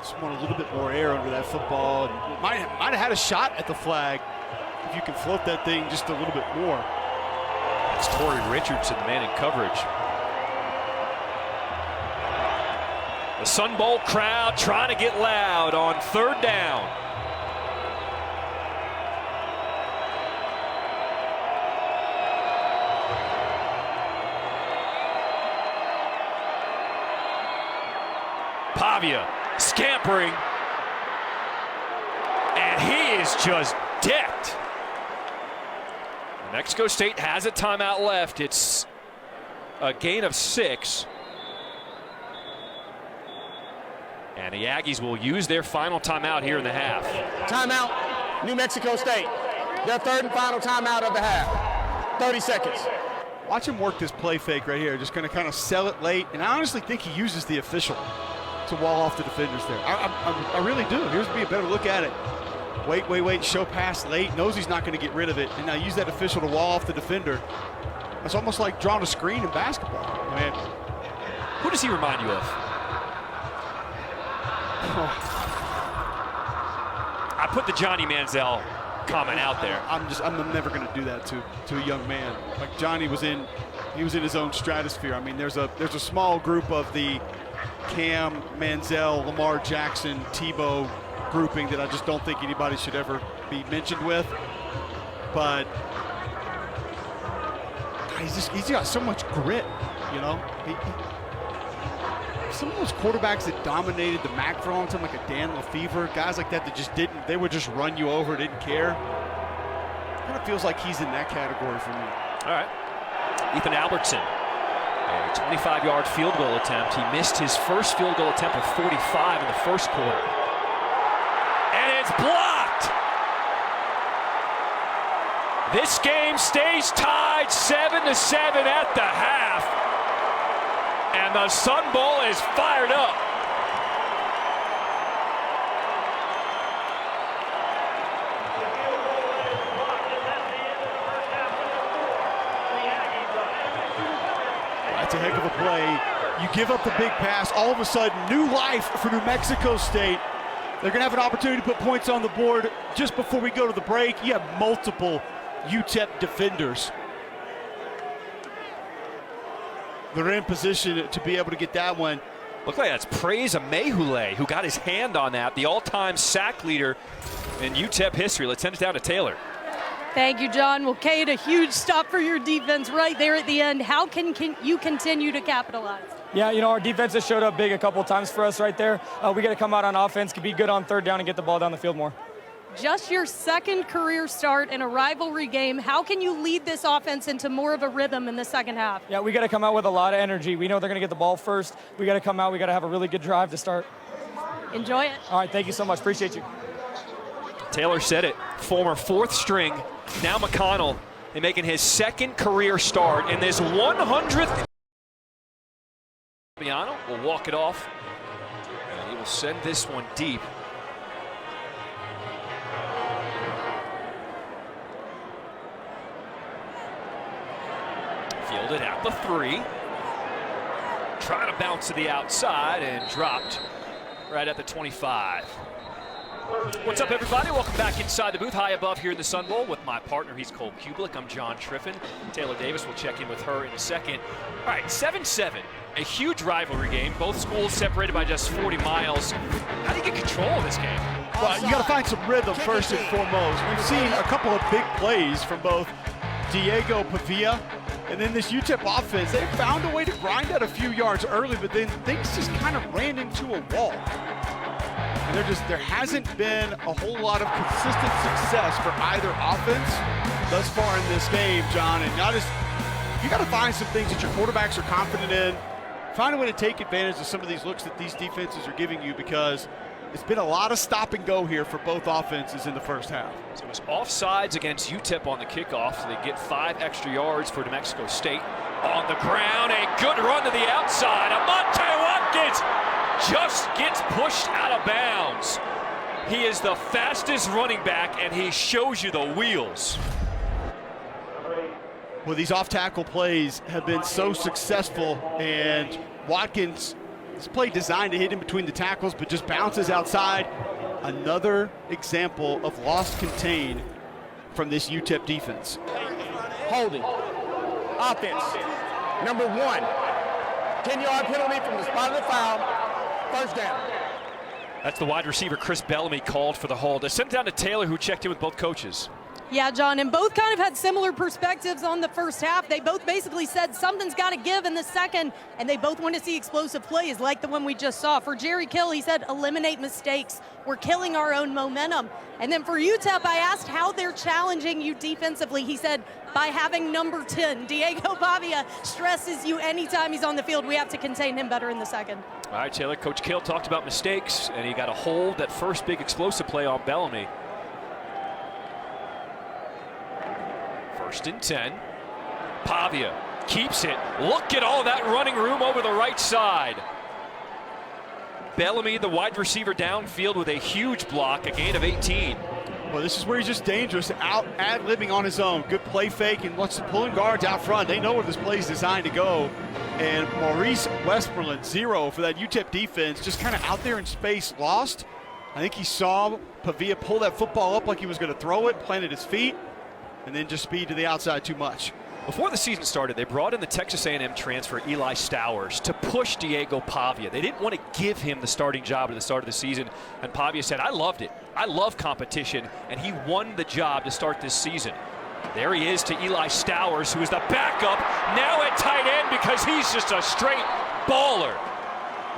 Just want a little bit more air under that football. And might have had a shot at the flag if you can float that thing just a little bit more. That's Torrey Richardson, the man in coverage. The Sun Bowl crowd trying to get loud on third down. Pavia scampering, and he is just decked. New Mexico State has a timeout left. It's a gain of 6. And the Aggies will use their final timeout here in the half. Timeout, New Mexico State. Their third and final timeout of the half. 30 seconds. Watch him work this play fake right here. Just going to kind of sell it late. And I honestly think he uses the official to wall off the defenders there. I really do. Here's be a better look at it. Wait, show pass late. Knows he's not going to get rid of it. And now use that official to wall off the defender. That's almost like drawing a screen in basketball. I mean, who does he remind you of? I put the Johnny Manziel comment out there. I'm never going to do that to a young man. Like Johnny was in his own stratosphere. I mean, there's a small group of the Cam, Manziel, Lamar Jackson, Tebow grouping that I just don't think anybody should ever be mentioned with. But he's got so much grit, you know. Some of those quarterbacks that dominated the MAC for a long time, like a Dan Lefevre, guys like that just they would just run you over, didn't care. Kind of feels like he's in that category for me. All right. Ethan Albertson, a 25-yard field goal attempt. He missed his first field goal attempt with 45 in the first quarter. And it's blocked. This game stays tied 7-7 at the half. And the Sun Bowl is fired up. That's a heck of a play. You give up the big pass, all of a sudden, new life for New Mexico State. They're going to have an opportunity to put points on the board. Just before we go to the break, you have multiple UTEP defenders. They're in position to be able to get that one. Look like that's Praise Amehule who got his hand on that, the all-time sack leader in UTEP history. Let's send it down to Taylor. Thank you, John. Well, Kate, a huge stop for your defense right there at the end. How can you continue to capitalize? Yeah, you know, our defense has showed up big a couple of times for us right there. We got to come out on offense, be good on third down, and get the ball down the field more. Just your second career start in a rivalry game. How can you lead this offense into more of a rhythm in the second half? Yeah, we got to come out with a lot of energy. We know they're going to get the ball first. We got to come out. We got to have a really good drive to start. Enjoy it. All right, thank you so much. Appreciate you. Taylor said it. Former fourth string, now McConnell, and making his second career start in this 100th. Fabiano will walk it off, and he will send this one deep. Fielded at the 3. Trying to bounce to the outside and dropped right at the 25. What's up, everybody? Welcome back inside the booth, high above here in the Sun Bowl with my partner. He's Cole Kublik. I'm John Triffin. Taylor Davis will check in with her in a second. All right, 7-7, a huge rivalry game. Both schools separated by just 40 miles. How do you get control of this game? Well, you got to find some rhythm first and foremost. We've seen a couple of big plays from both Diego Pavia and then this UTEP offense. They found a way to grind out a few yards early, but then things just kind of ran into a wall. And there hasn't been a whole lot of consistent success for either offense thus far in this game, John. And you got to find some things that your quarterbacks are confident in. Find a way to take advantage of some of these looks that these defenses are giving you, because it's been a lot of stop and go here for both offenses in the first half. So it was offsides against UTEP on the kickoff, so they get 5 extra yards for New Mexico State. On the ground, a good run to the outside. Amonte Watkins just gets pushed out of bounds. He is the fastest running back, and he shows you the wheels. Well, these off-tackle plays have been so successful, and Watkins, this play designed to hit in between the tackles, but just bounces outside. Another example of loss contained from this UTEP defense. Holding. Offense. Number 1. 10-yard penalty from the spot of the foul. First down. That's the wide receiver Chris Bellamy called for the hold. They sent down to Taylor, who checked in with both coaches. Yeah, John, and both kind of had similar perspectives on the first half. They both basically said something's got to give in the second, and they both want to see explosive plays like the one we just saw. For Jerry Kill, he said, eliminate mistakes. We're killing our own momentum. And then for UTEP, I asked how they're challenging you defensively. He said, by having number 10. Diego Pavia stresses you anytime he's on the field. We have to contain him better in the second. All right, Taylor, Coach Kill talked about mistakes, and he got a hold that first big explosive play on Bellamy. 1st and 10. Pavia keeps it. Look at all that running room over the right side. Bellamy, the wide receiver, downfield with a huge block, a gain of 18. Well, this is where he's just dangerous, out ad-libbing on his own. Good play fake and wants to pulling guards out front. They know where this play is designed to go. And Maurice Westmoreland, 0 for that UTEP defense, just kind of out there in space, lost. I think he saw Pavia pull that football up like he was going to throw it, planted his feet, and then just speed to the outside too much. Before the season started, they brought in the Texas A&M transfer Eli Stowers to push Diego Pavia. They didn't want to give him the starting job at the start of the season, and Pavia said, I loved it. I love competition, and he won the job to start this season. There he is to Eli Stowers, who is the backup, now at tight end because he's just a straight baller.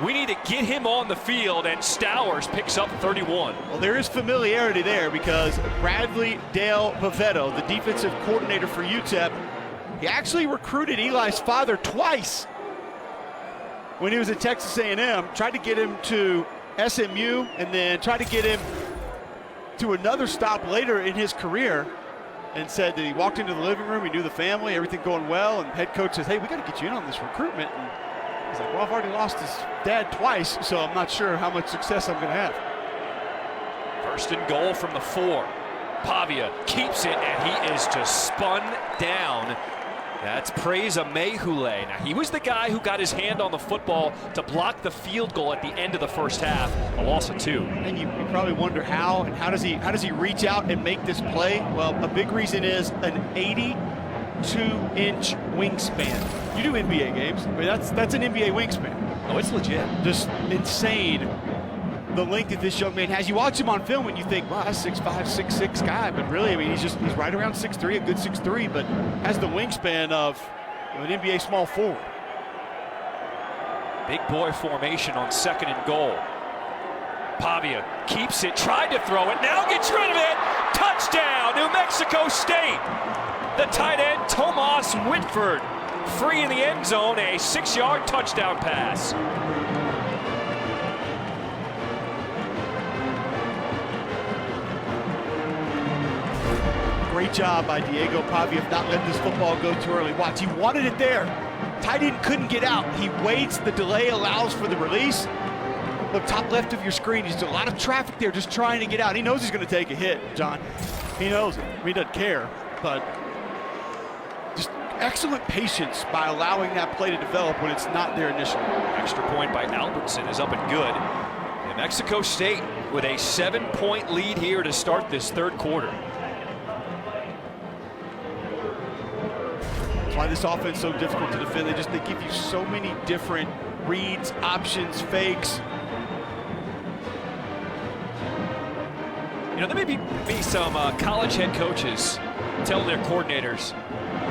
We need to get him on the field, and Stowers picks up 31. Well, there is familiarity there because Bradley Dale Pavetto, the defensive coordinator for UTEP, he actually recruited Eli's father twice when he was at Texas A&M, tried to get him to SMU, and then tried to get him to another stop later in his career, and said that he walked into the living room, he knew the family, everything going well, and head coach says, hey, we got to get you in on this recruitment. And he's like, well, I've already lost his dad twice, so I'm not sure how much success I'm going to have. 1st and goal from the 4. Pavia keeps it, and he is just spun down. That's Praise Amehule. Now, he was the guy who got his hand on the football to block the field goal at the end of the first half, a loss of 2. And you probably wonder how, and how does he reach out and make this play? Well, a big reason is an 82-inch wingspan. You do NBA games. I mean, that's an NBA wingspan. Oh, it's legit. Just insane, the length that this young man has. You watch him on film and you think, wow, that's 6'5", 6'6" guy, but really, I mean, he's right around 6'3", a good 6'3", but has the wingspan of an NBA small forward. Big boy formation on 2nd and goal. Pavia keeps it, tried to throw it, now gets rid of it. Touchdown, New Mexico State. The tight end, Tomas Whitford, free in the end zone, a 6-yard touchdown pass. Great job by Diego Pavia of not letting this football go too early. Watch, he wanted it there. Tight end couldn't get out. He waits, the delay allows for the release. Look, top left of your screen, there's a lot of traffic there just trying to get out. He knows he's going to take a hit, John. He knows it. I mean, he doesn't care, but just excellent patience by allowing that play to develop when it's not there initially. Extra point by Albertson is up and good. New Mexico State with a 7-point lead here to start this 3rd quarter. Why this offense is so difficult to defend. They give you so many different reads, options, fakes. You know, there may be some college head coaches telling their coordinators,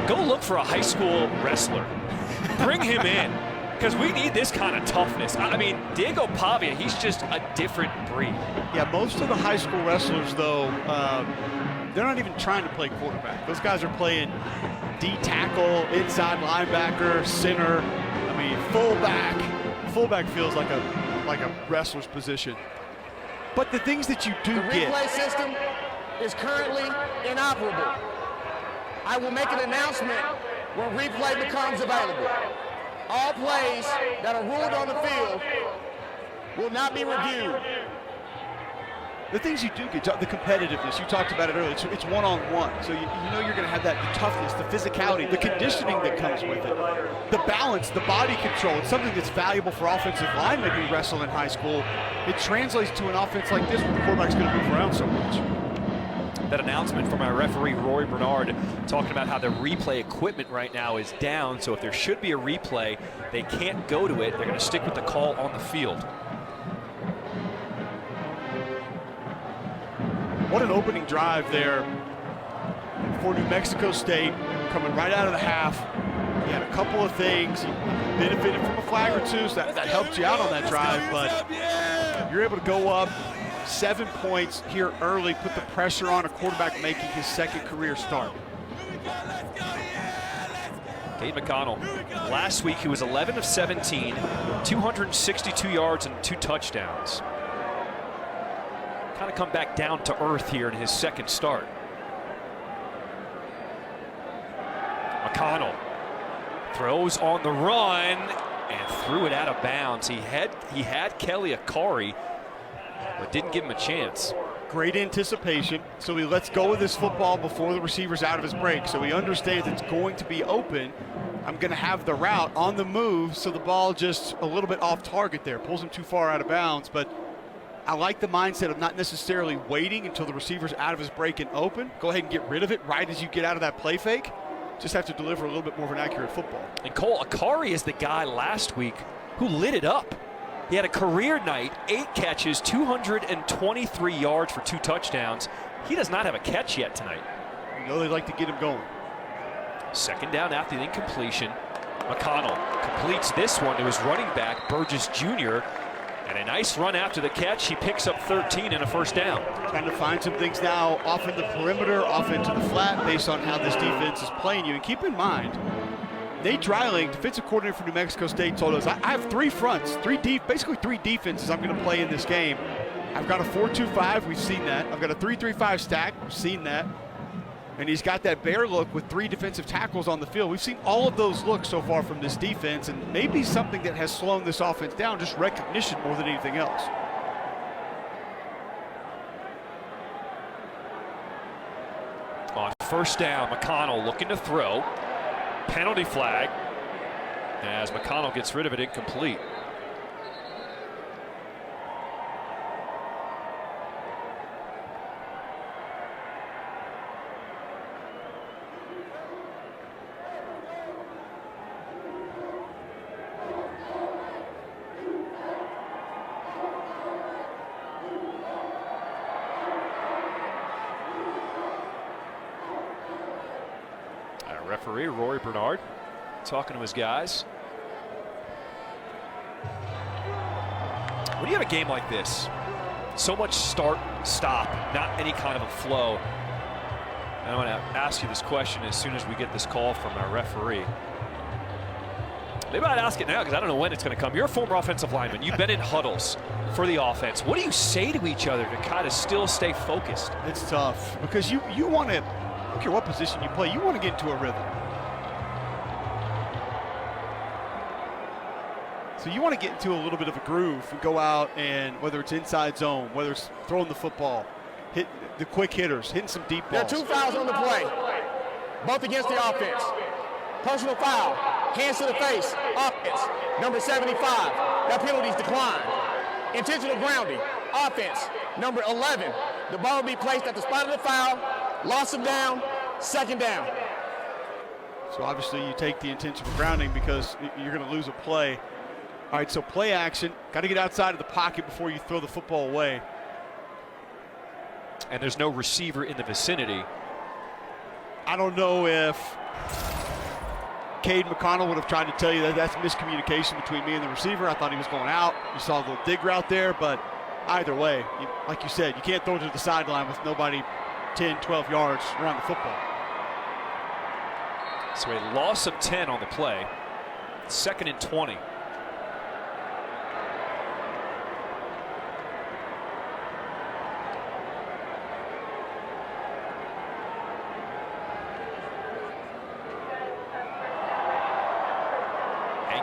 go look for a high school wrestler. Bring him in, because we need this kind of toughness. I mean, Diego Pavia, he's just a different breed. Yeah, most of the high school wrestlers, though, they're not even trying to play quarterback. Those guys are playing D-tackle, inside linebacker, center. I mean, fullback. Fullback feels like a wrestler's position. But the things that you do The get. replay system is currently inoperable. I will make an announcement when replay becomes available. All plays that are ruled on the field will not be reviewed. The things you do get, the competitiveness, you talked about it earlier, it's one-on-one. So you know you're going to have that, the toughness, the physicality, the conditioning that comes with it. The balance, the body control, it's something that's valuable for offensive linemen who wrestle in high school. It translates to an offense like this where the quarterback's going to move around so much. That announcement from our referee, Roy Bernard, talking about how the replay equipment right now is down, so if there should be a replay, they can't go to it. They're going to stick with the call on the field. What an opening drive there for New Mexico State, coming right out of the half. He had a couple of things. He benefited from a flag or two, so that helped you out on that drive, but you're able to go up 7 points here early, put the pressure on a quarterback making his second career start. Cade McConnell, last week he was 11 of 17, 262 yards and 2 touchdowns. Kind of come back down to earth here in his second start. McConnell throws on the run and threw it out of bounds. He had Kelly Akari, but didn't give him a chance. Great anticipation. So he lets go of this football before the receiver's out of his break. So he understands it's going to be open. I'm going to have the route on the move, so the ball just a little bit off target there. Pulls him too far out of bounds, but I like the mindset of not necessarily waiting until the receiver's out of his break and open. Go ahead and get rid of it right as you get out of that play fake. Just have to deliver a little bit more of an accurate football. And Cole, Akari is the guy last week who lit it up. He had a career night, 8 catches, 223 yards for 2 touchdowns. He does not have a catch yet tonight. You know they like to get him going. Second down after the incompletion. McConnell completes this one to his running back, Burgess Jr., and a nice run after the catch. He picks up 13 and a first down. Trying to find some things now off in the perimeter, off into the flat, based on how this defense is playing you. And keep in mind, Nate Dreiling, defensive coordinator for New Mexico State, told us, I have 3 fronts, basically three defenses I'm going to play in this game. I've got a 4-2-5, we've seen that. I've got a 3-3-5 stack, we've seen that. And he's got that bear look with 3 defensive tackles on the field. We've seen all of those looks so far from this defense, and maybe something that has slowed this offense down, just recognition more than anything else. On first down, McConnell looking to throw. Penalty flag as McConnell gets rid of it, incomplete. Referee Roy Bernard talking to his guys. When you have a game like this, so much start, stop, not any kind of a flow. And I want to ask you this question as soon as we get this call from our referee. Maybe I'd ask it now because I don't know when it's going to come. You're a former offensive lineman. You've been in huddles for the offense. What do you say to each other to kind of still stay focused? It's tough because you want to, I don't care what position you play, you want to get into a rhythm. So you want to get into a little bit of a groove and go out and whether it's inside zone, whether it's throwing the football, hit the quick hitters, hitting some deep balls. There are 2 fouls on the play, both against the offense. Personal foul, hands to the face, offense, number 75. That penalty's declined. Intentional grounding, offense, number 11. The ball will be placed at the spot of the foul, loss of down, second down. So obviously you take the intentional grounding because you're going to lose a play. All right, so play action. Got to get outside of the pocket before you throw the football away. And there's no receiver in the vicinity. I don't know if Cade McConnell would have tried to tell you that that's miscommunication between me and the receiver. I thought he was going out. You saw a little dig route there, but either way, like you said, you can't throw it to the sideline with nobody 10, 12 yards around the football. So a loss of 10 on the play. 2nd and 20.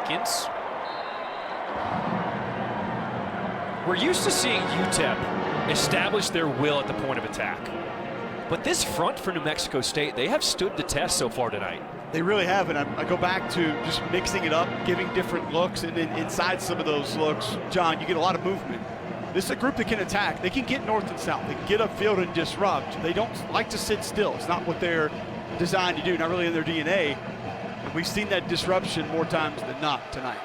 Watkins. We're used to seeing UTEP establish their will at the point of attack. But this front for New Mexico State, they have stood the test so far tonight. They really have, and I go back to just mixing it up, giving different looks, and then inside some of those looks, John, you get a lot of movement. This is a group that can attack. They can get north and south. They can get upfield and disrupt. They don't like to sit still. It's not what they're designed to do, not really in their DNA. And we've seen that disruption more times than not tonight.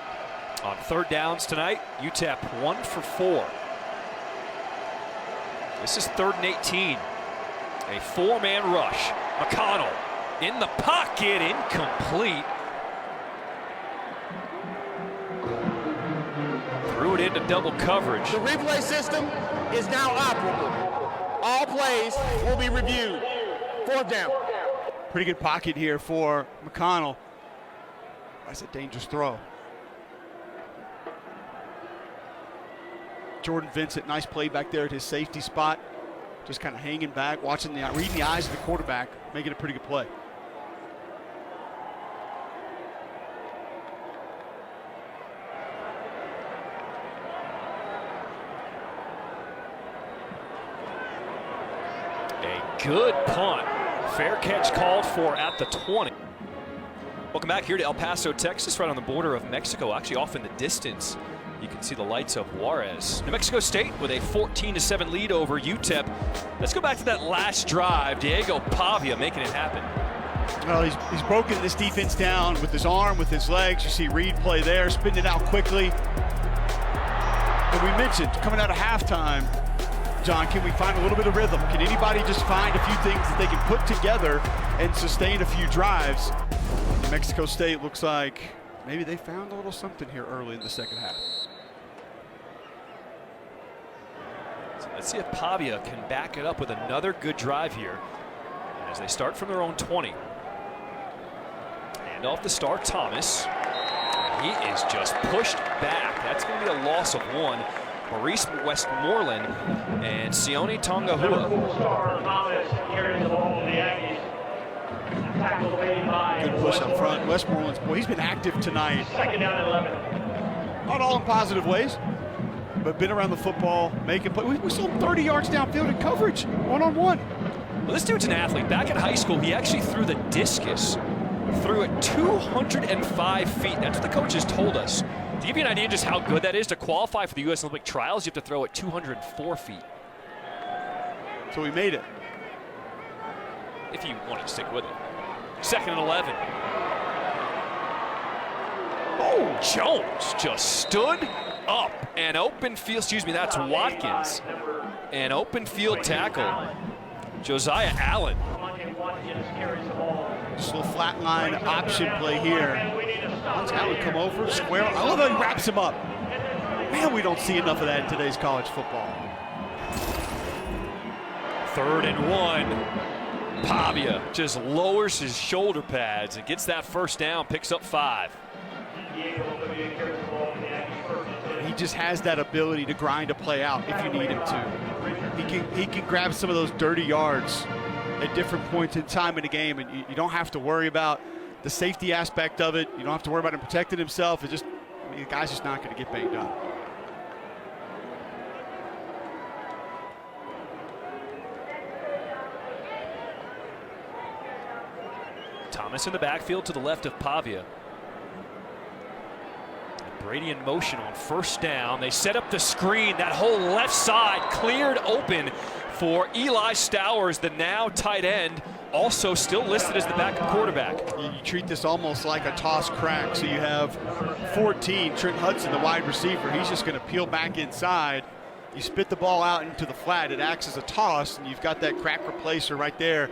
On third downs tonight, UTEP 1 for 4. This is 3rd and 18. A 4-man rush. McConnell in the pocket, incomplete. Threw it into double coverage. The replay system is now operable. All plays will be reviewed. 4th down. Pretty good pocket here for McConnell. That's a dangerous throw. Jordan Vincent, nice play back there at his safety spot. Just kind of hanging back, reading the eyes of the quarterback, making a pretty good play. A good punt. Fair catch called for at the 20. Welcome back here to El Paso, Texas, right on the border of Mexico, actually off in the distance. You can see the lights of Juarez. New Mexico State with a 14-7 lead over UTEP. Let's go back to that last drive. Diego Pavia making it happen. Well, he's broken this defense down with his arm, with his legs. You see Reed play there, spinning it out quickly. And we mentioned, coming out of halftime, John, can we find a little bit of rhythm? Can anybody just find a few things that they can put together and sustain a few drives? New Mexico State looks like maybe they found a little something here early in the second half. So let's see if Pavia can back it up with another good drive here as they start from their own 20. And off the start, Thomas. He is just pushed back. That's going to be a loss of 1. Maurice Westmoreland and Sione Tongahua. Good push up front. Westmoreland's, boy, he's been active tonight. 2nd down and 11. Not all in positive ways, but been around the football, making play. We saw him 30 yards downfield in coverage, one-on-one. Well, this dude's an athlete. Back in high school, he actually threw the discus. Threw it 205 feet. That's what the coaches told us. To give you an idea just how good that is, to qualify for the U.S. Olympic trials, you have to throw it 204 feet. So we made it. If you want to stick with it. 2nd and 11. Oh, Jones just stood up. An open field, excuse me, that's Watkins. An open field tackle. Josiah Allen. Just a little flat line option play here. Once Allen come over, square. I love how he wraps him up. Man, we don't see enough of that in today's college football. 3rd and 1. Pavia just lowers his shoulder pads and gets that first down, picks up 5. He just has that ability to grind a play out if you need him to. He can grab some of those dirty yards at different points in time in the game, and you don't have to worry about the safety aspect of it. You don't have to worry about him protecting himself. It just, I mean, the guy's just not going to get banged up. Thomas in the backfield to the left of Pavia. And Brady in motion on 1st down. They set up the screen. That whole left side cleared open for Eli Stowers, the now tight end, also still listed as the backup quarterback. You treat this almost like a toss crack. So you have 14, Trent Hudson, the wide receiver. He's just going to peel back inside. You spit the ball out into the flat. It acts as a toss, and you've got that crack replacer right there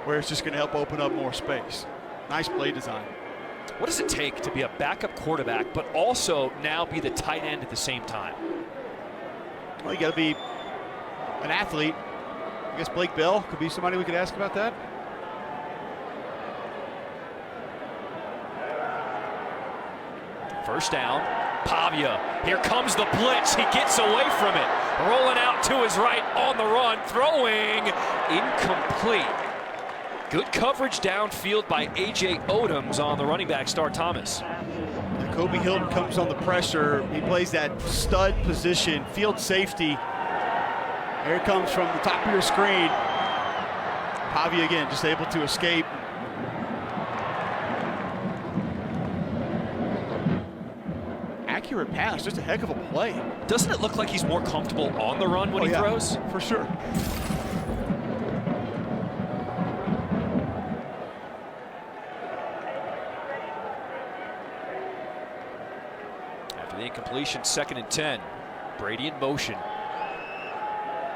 where it's just going to help open up more space. Nice play design. What does it take to be a backup quarterback, but also now be the tight end at the same time? Well, you got to be an athlete. I guess Blake Bell could be somebody we could ask about that. First down, Pavia. Here comes the blitz. He gets away from it. Rolling out to his right on the run. Throwing incomplete. Good coverage downfield by A.J. Odoms on the running back, Star Thomas. The Kobe Hilton comes on the pressure. He plays that stud position, field safety. Here it comes from the top of your screen. Pavia again, just able to escape. Accurate pass, just a heck of a play. Doesn't it look like he's more comfortable on the run when he throws? For sure. After the incompletion, 2nd and 10. Brady in motion.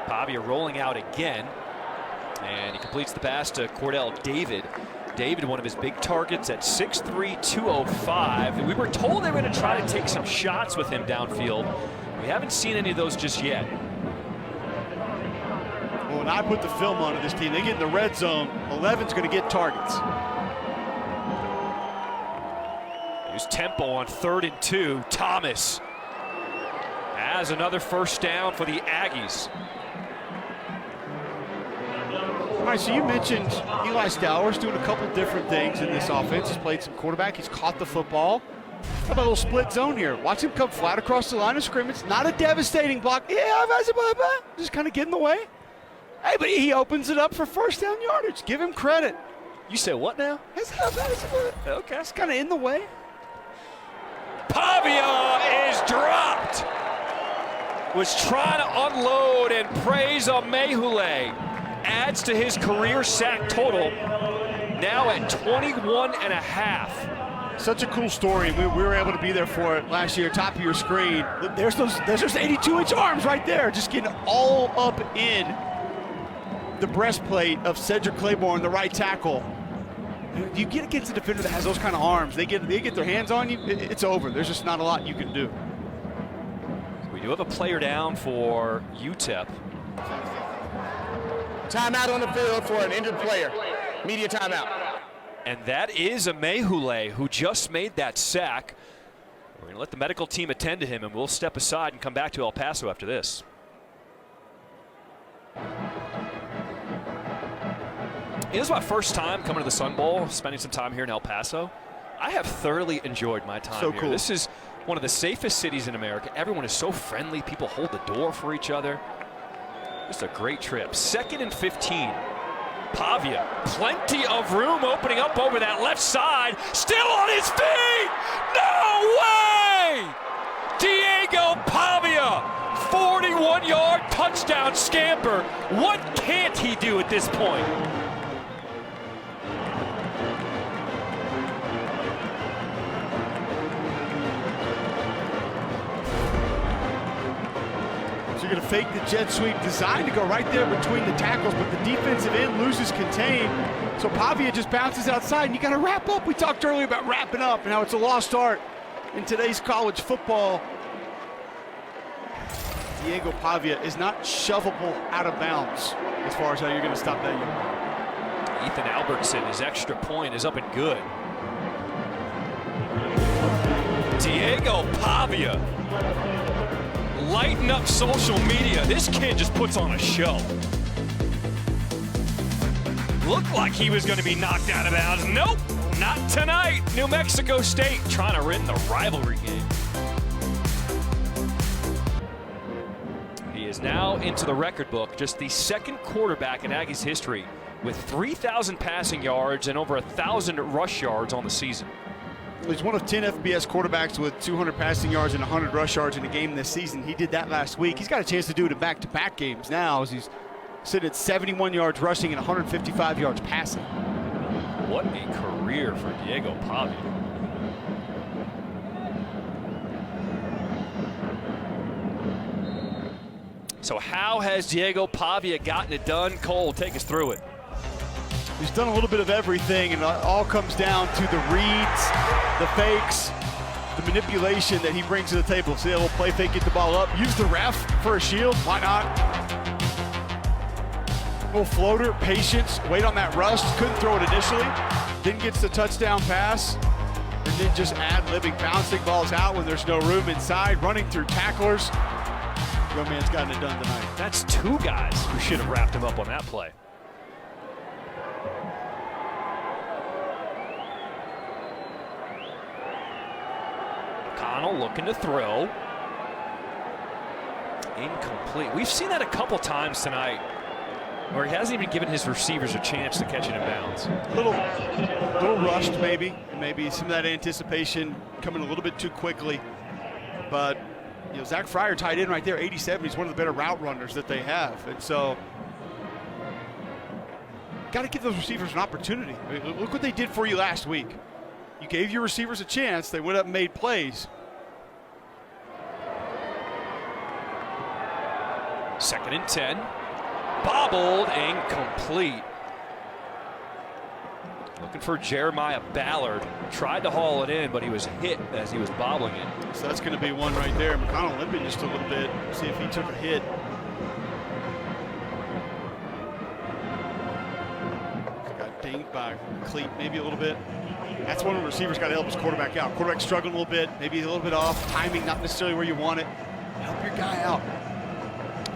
Pavia rolling out again. And he completes the pass to Cordell David. David, one of his big targets at 6'3", 205. And we were told they were going to try to take some shots with him downfield. We haven't seen any of those just yet. Well, when I put the film onto this team, they get in the red zone, 11's going to get targets. Here's tempo on 3rd and 2. Thomas has another first down for the Aggies. All right, so you mentioned Eli Stowers doing a couple different things in this offense. He's played some quarterback. He's caught the football. How about a little split zone here? Watch him come flat across the line of scrimmage. Not a devastating block. Yeah, just kind of get in the way. Hey, but he opens it up for first down yardage. Give him credit. You say what now? Okay. It's kind of in the way. Pavia is dropped. Was trying to unload and praise Amehule. Adds to his career sack total, now at 21 and a half. Such a cool story. We were able to be there for it last year. Top of your screen. There's those 82-inch arms right there, just getting all up in the breastplate of Cedric Claiborne, the right tackle. You get against a defender that has those kind of arms. They get their hands on you, it's over. There's just not a lot you can do. We do have a player down for UTEP. Timeout on the field for an injured player. Media timeout. And that is Amehule, who just made that sack. We're going to let the medical team attend to him, and we'll step aside and come back to El Paso after this. This is my first time coming to the Sun Bowl, spending some time here in El Paso. I have thoroughly enjoyed my time here. Cool. This is one of the safest cities in America. Everyone is so friendly. People hold the door for each other. Just a great trip. 2nd and 15. Pavia, plenty of room opening up over that left side. Still on his feet! No way! Diego Pavia, 41-yard touchdown scamper. What can't he do at this point? You're going to fake the jet sweep, designed to go right there between the tackles, but the defensive end loses contain. So Pavia just bounces outside, and you got to wrap up. We talked earlier about wrapping up and how it's a lost art in today's college football. Diego Pavia is not shovable out of bounds as far as how you're going to stop that unit. Ethan Albertson, his extra point is up and good. Diego Pavia. Lighten up social media. This kid just puts on a show. Looked like he was going to be knocked out of bounds. Nope, not tonight. New Mexico State trying to win the rivalry game. He is now into the record book, just the second quarterback in Aggies history with 3,000 passing yards and over 1,000 rush yards on the season. He's one of 10 FBS quarterbacks with 200 passing yards and 100 rush yards in a game this season. He did that last week. He's got a chance to do it in back-to-back games now as he's sitting at 71 yards rushing and 155 yards passing. What a career for Diego Pavia. So how has Diego Pavia gotten it done? Cole, take us through it. He's done a little bit of everything, and it all comes down to the reads, the fakes, the manipulation that he brings to the table. See that little play fake, get the ball up, use the ref for a shield, why not? Little floater, patience, wait on that rush, couldn't throw it initially, then gets the touchdown pass, and then just ad-libbing, bouncing balls out when there's no room inside, running through tacklers. Your man's gotten it done tonight. That's two guys who should have wrapped him up on that play. McConnell looking to throw. Incomplete. We've seen that a couple times tonight where he hasn't even given his receivers a chance to catch it in bounds. A little rushed maybe. Maybe some of that anticipation coming a little bit too quickly. But, you know, Zach Fryer tied in right there, 87. He's one of the better route runners that they have. And so, got to give those receivers an opportunity. I mean, look what they did for you last week. You gave your receivers a chance. They went up and made plays. 2nd and 10. Bobbled, incomplete. Looking for Jeremiah Ballard. Tried to haul it in, but he was hit as he was bobbling it. So that's going to be one right there. McConnell limping just a little bit. See if he took a hit. Got dinged by cleat maybe a little bit. That's one of the receivers got to help his quarterback out. Quarterback struggling a little bit, maybe a little bit off. Timing not necessarily where you want it. Help your guy out.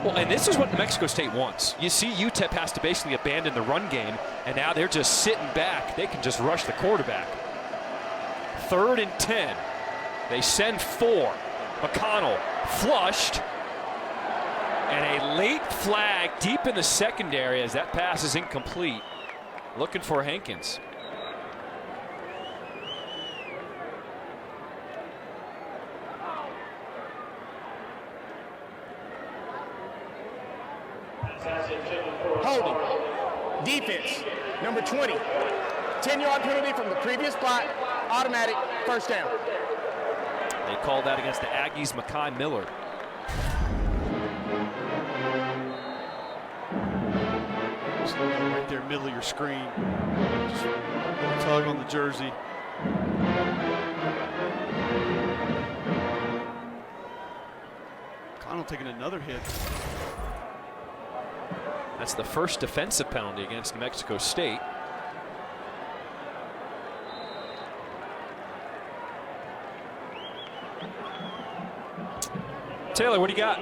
Well, and this is what New Mexico State wants. You see UTEP has to basically abandon the run game, and now they're just sitting back. They can just rush the quarterback. 3rd and 10. They send 4. McConnell flushed. And a late flag deep in the secondary as that pass is incomplete. Looking for Hankins. Holding. Defense, number 20. 10-yard penalty from the previous spot. Automatic first down. They called that against the Aggies' Mekhi Miller. Just right there, middle of your screen. Just a little tug on the jersey. Connell taking another hit. That's the first defensive penalty against New Mexico State. Taylor, what do you got?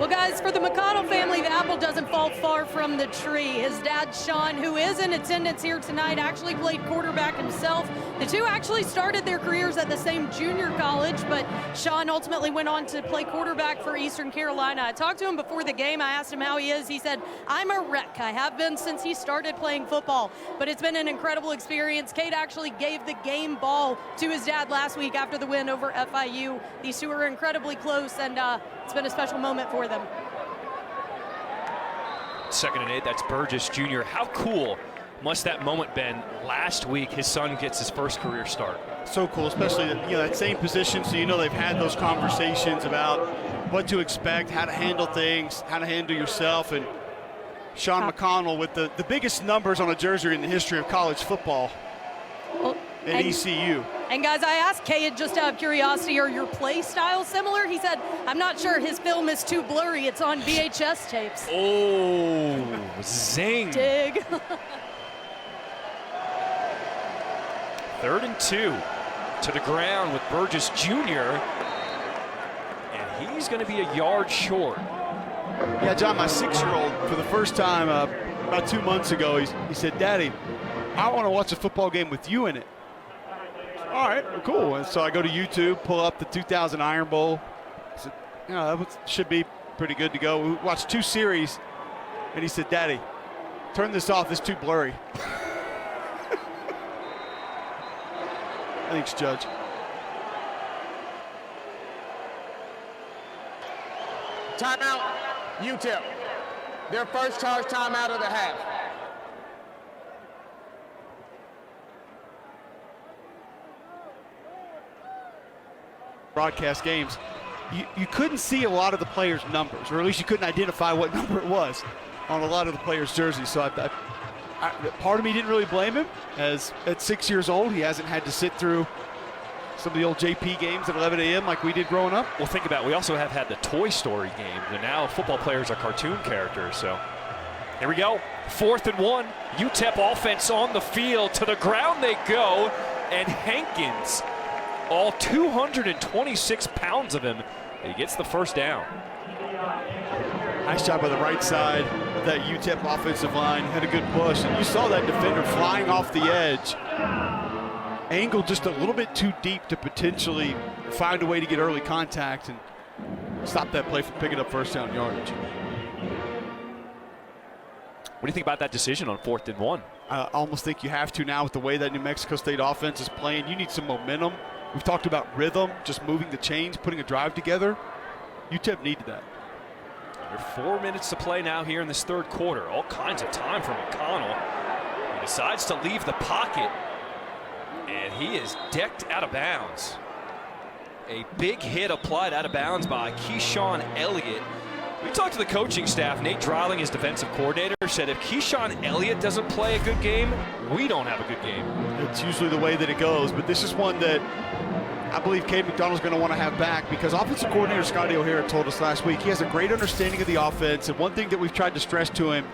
Well, guys, for the McConnell family, the apple doesn't fall far from the tree. His dad, Sean, who is in attendance here tonight, actually played quarterback himself. The two actually started their careers at the same junior college, but Sean ultimately went on to play quarterback for Eastern Carolina. I talked to him before the game. I asked him how he is. He said, I'm a wreck. I have been since he started playing football, but it's been an incredible experience. Cade actually gave the game ball to his dad last week after the win over FIU. These two are incredibly close, and it's been a special moment for them. 2nd and 8, that's Burgess Jr. How cool must that moment been last week? His son gets his first career start. So cool, especially that same position, so they've had those conversations about what to expect, how to handle things, how to handle yourself, and Sean McConnell with the biggest numbers on a jersey in the history of college football at ECU. And guys, I asked Cade just out of curiosity, are your play styles similar? He said, I'm not sure, his film is too blurry. It's on VHS tapes. Oh, zing. Dig. 3rd and 2 to the ground with Burgess Jr. And he's going to be a yard short. Yeah, John, my 6-year-old, for the first time about 2 months ago, he said, Daddy, I want to watch a football game with you in it. All right, well, cool. And so I go to YouTube, pull up the 2000 Iron Bowl. I said, that should be pretty good to go. We watched 2 series, and he said, Daddy, turn this off. It's too blurry. Thanks, Judge. Timeout, UTEP. Their first charge timeout of the half. Broadcast games, you couldn't see a lot of the players' numbers, or at least you couldn't identify what number it was on a lot of the players' jerseys. So part of me didn't really blame him, as at 6 years old, he hasn't had to sit through some of the old JP games at 11 a.m. like we did growing up. Well, think about it. We also have had the Toy Story games, and now football players are cartoon characters. So here we go. 4th and 1. UTEP offense on the field. To the ground they go, and Hankins, all 226 pounds of him, he gets the first down. Nice job by the right side of that UTEP offensive line. Had a good push, and you saw that defender flying off the edge angled just a little bit too deep to potentially find a way to get early contact and stop that play from picking up first down yardage. What do you think about that decision on 4th and 1? I almost think you have to now with the way that New Mexico State offense is playing. You need some momentum. We've talked about rhythm, just moving the chains, putting a drive together. UTEP needed that. Under 4 minutes to play now here in this third quarter. All kinds of time for McConnell. He decides to leave the pocket, and he is decked out of bounds. A big hit applied out of bounds by Keyshawn Elliott. We talked to the coaching staff. Nate Dreiling, his defensive coordinator, said if Keyshawn Elliott doesn't play a good game, we don't have a good game. It's usually the way that it goes, but this is one that I believe Cade McDonald's going to want to have back, because offensive coordinator Scotty O'Hara told us last week he has a great understanding of the offense, and one thing that we've tried to stress to him,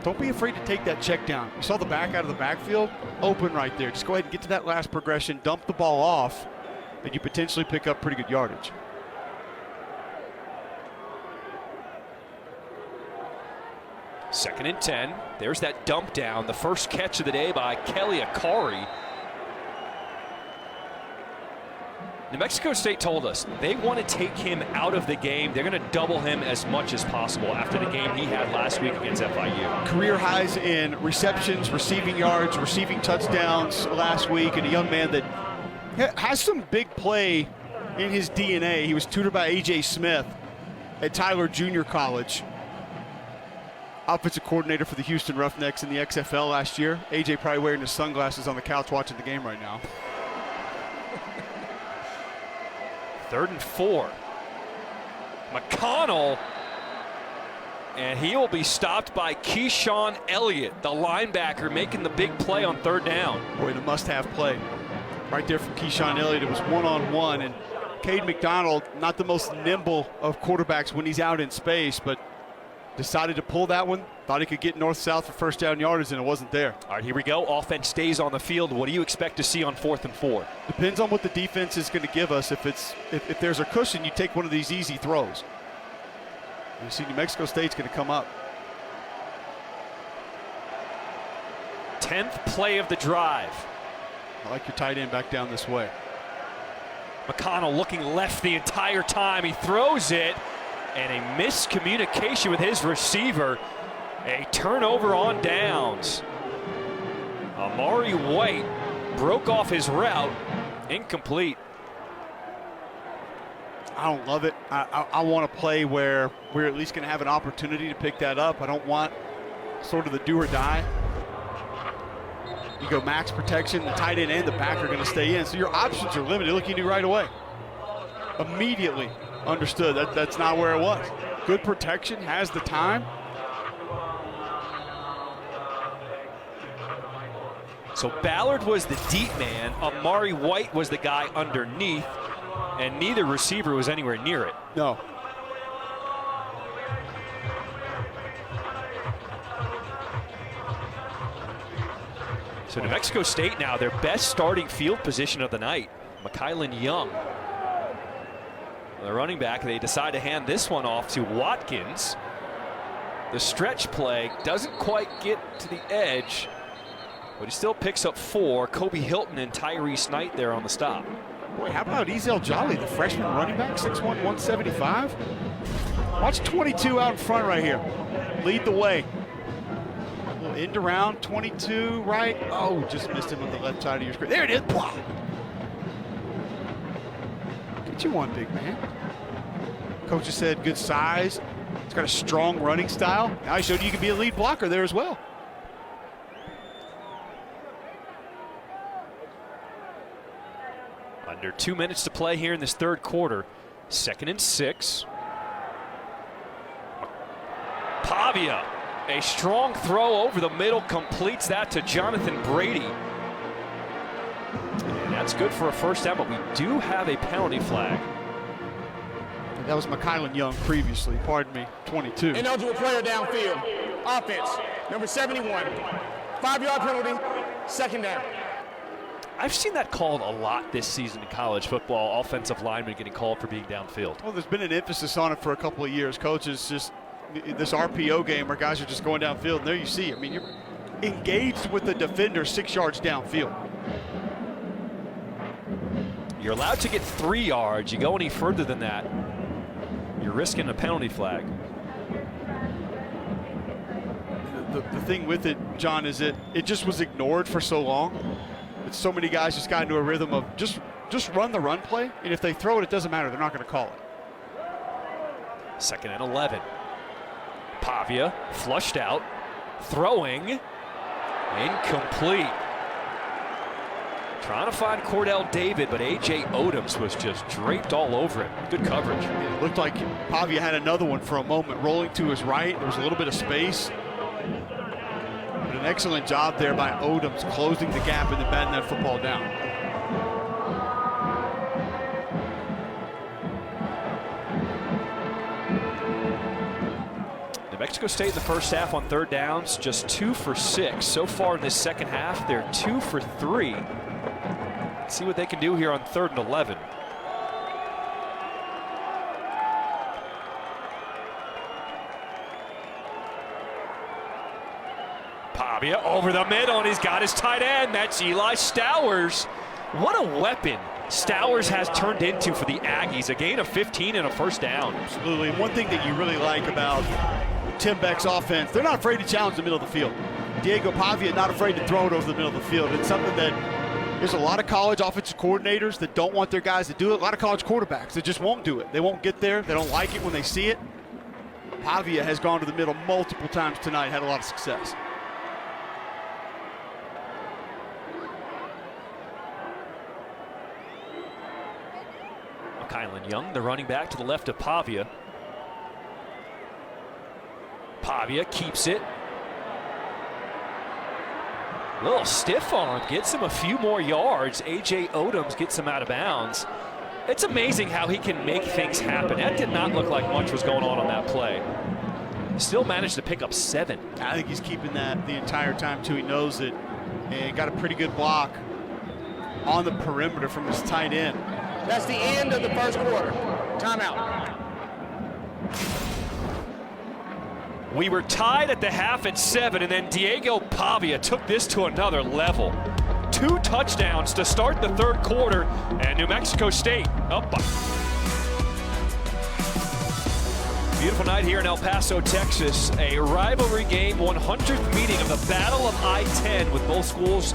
don't be afraid to take that check down. You saw the back out of the backfield, open right there. Just go ahead and get to that last progression, dump the ball off, and you potentially pick up pretty good yardage. Second and 10. There's that dump down. The first catch of the day by Kelly Akari. New Mexico State told us they want to take him out of the game. They're going to double him as much as possible after the game he had last week against FIU. Career highs in receptions, receiving yards, receiving touchdowns last week, and a young man that has some big play in his DNA. He was tutored by A.J. Smith at Tyler Junior College. Offensive coordinator for the Houston Roughnecks in the XFL last year. A.J. probably wearing his sunglasses on the couch watching the game right now. 3rd and 4. McConnell, and he will be stopped by Keyshawn Elliott, the linebacker, making the big play on 3rd down. Boy, the must-have play right there from Keyshawn Elliott. It was one-on-one, and Cade McDonald, not the most nimble of quarterbacks when he's out in space, but decided to pull that one. Thought he could get north-south for first down yardage, and it wasn't there. All right, here we go. Offense stays on the field. What do you expect to see on 4th and 4? Depends on what the defense is going to give us. If there's a cushion, you take one of these easy throws. You see New Mexico State's going to come up. 10th play of the drive. I like your tight end back down this way. McConnell looking left the entire time. He throws it, and a miscommunication with his receiver. A turnover on downs. Amari White broke off his route. Incomplete. I don't love it. I want to play where we're at least going to have an opportunity to pick that up. I don't want sort of the do or die. You go max protection, the tight end and the back are going to stay in. So your options are limited. Look, you knew right away. Immediately understood that's not where it was. Good protection, has the time. So Ballard was the deep man. Amari White was the guy underneath, and neither receiver was anywhere near it. No. So New Mexico State now, their best starting field position of the night. Mykylin Young, the running back. They decide to hand this one off to Watkins. The stretch play doesn't quite get to the edge, but he still picks up 4. Kobe Hilton and Tyrese Knight there on the stop. Boy, how about Ezel Jolly, the freshman running back, 6'1", 175? Watch 22 out in front right here. Lead the way. A little end around, 22 right. Oh, just missed him on the left side of your screen. There it is. Get you one, big man. Coach just said good size. He's got a strong running style. Now he showed you can be a lead blocker there as well. Under 2 minutes to play here in this third quarter. 2nd and 6. Pavia, a strong throw over the middle, completes that to Jonathan Brady. And that's good for a first down, but we do have a penalty flag. That was Mykylin Young previously, pardon me, 22. Ineligible player downfield. Offense, number 71. 5-yard penalty, 2nd down. I've seen that called a lot this season in college football, offensive linemen getting called for being downfield. Well, there's been an emphasis on it for a couple of years. Coaches just, this RPO game where guys are just going downfield, and there you see, I mean, you're engaged with the defender 6 yards downfield. You're allowed to get 3 yards. You go any further than that, you're risking a penalty flag. The thing with it, John, is it just was ignored for so long. That so many guys just got into a rhythm of just run the run play, and if they throw it, it doesn't matter. They're not going to call it. 2nd and 11. Pavia flushed out, throwing, incomplete. Trying to find Cordell David, but A.J. Odoms was just draped all over him. Good coverage. It looked like Pavia had another one for a moment, rolling to his right. There was a little bit of space. But an excellent job there by Odoms, closing the gap and then batting that football down. New Mexico State in the first half on 3rd downs, just 2 for 6. So far in this second half, they're 2 for 3. Let's see what they can do here on 3rd and 11. Pavia over the middle, and he's got his tight end. That's Eli Stowers. What a weapon Stowers has turned into for the Aggies. A gain of 15 and a 1st down. Absolutely. And one thing that you really like about Tim Beck's offense, they're not afraid to challenge the middle of the field. Diego Pavia not afraid to throw it over the middle of the field. It's something that there's a lot of college offensive coordinators that don't want their guys to do it. A lot of college quarterbacks that just won't do it. They won't get there. They don't like it when they see it. Pavia has gone to the middle multiple times tonight, had a lot of success. Kylan Young, the running back to the left of Pavia. Pavia keeps it. A little stiff arm, gets him a few more yards. A.J. Odoms gets him out of bounds. It's amazing how he can make things happen. That did not look like much was going on that play. Still managed to pick up 7. I think he's keeping that the entire time, too. He knows it. And got a pretty good block on the perimeter from his tight end. That's the end of the first quarter. Timeout. We were tied at the half at 7, and then Diego Pavia took this to another level. 2 touchdowns to start the 3rd quarter, and New Mexico State up by. Beautiful night here in El Paso, Texas. A rivalry game, 100th meeting of the Battle of I-10, with both schools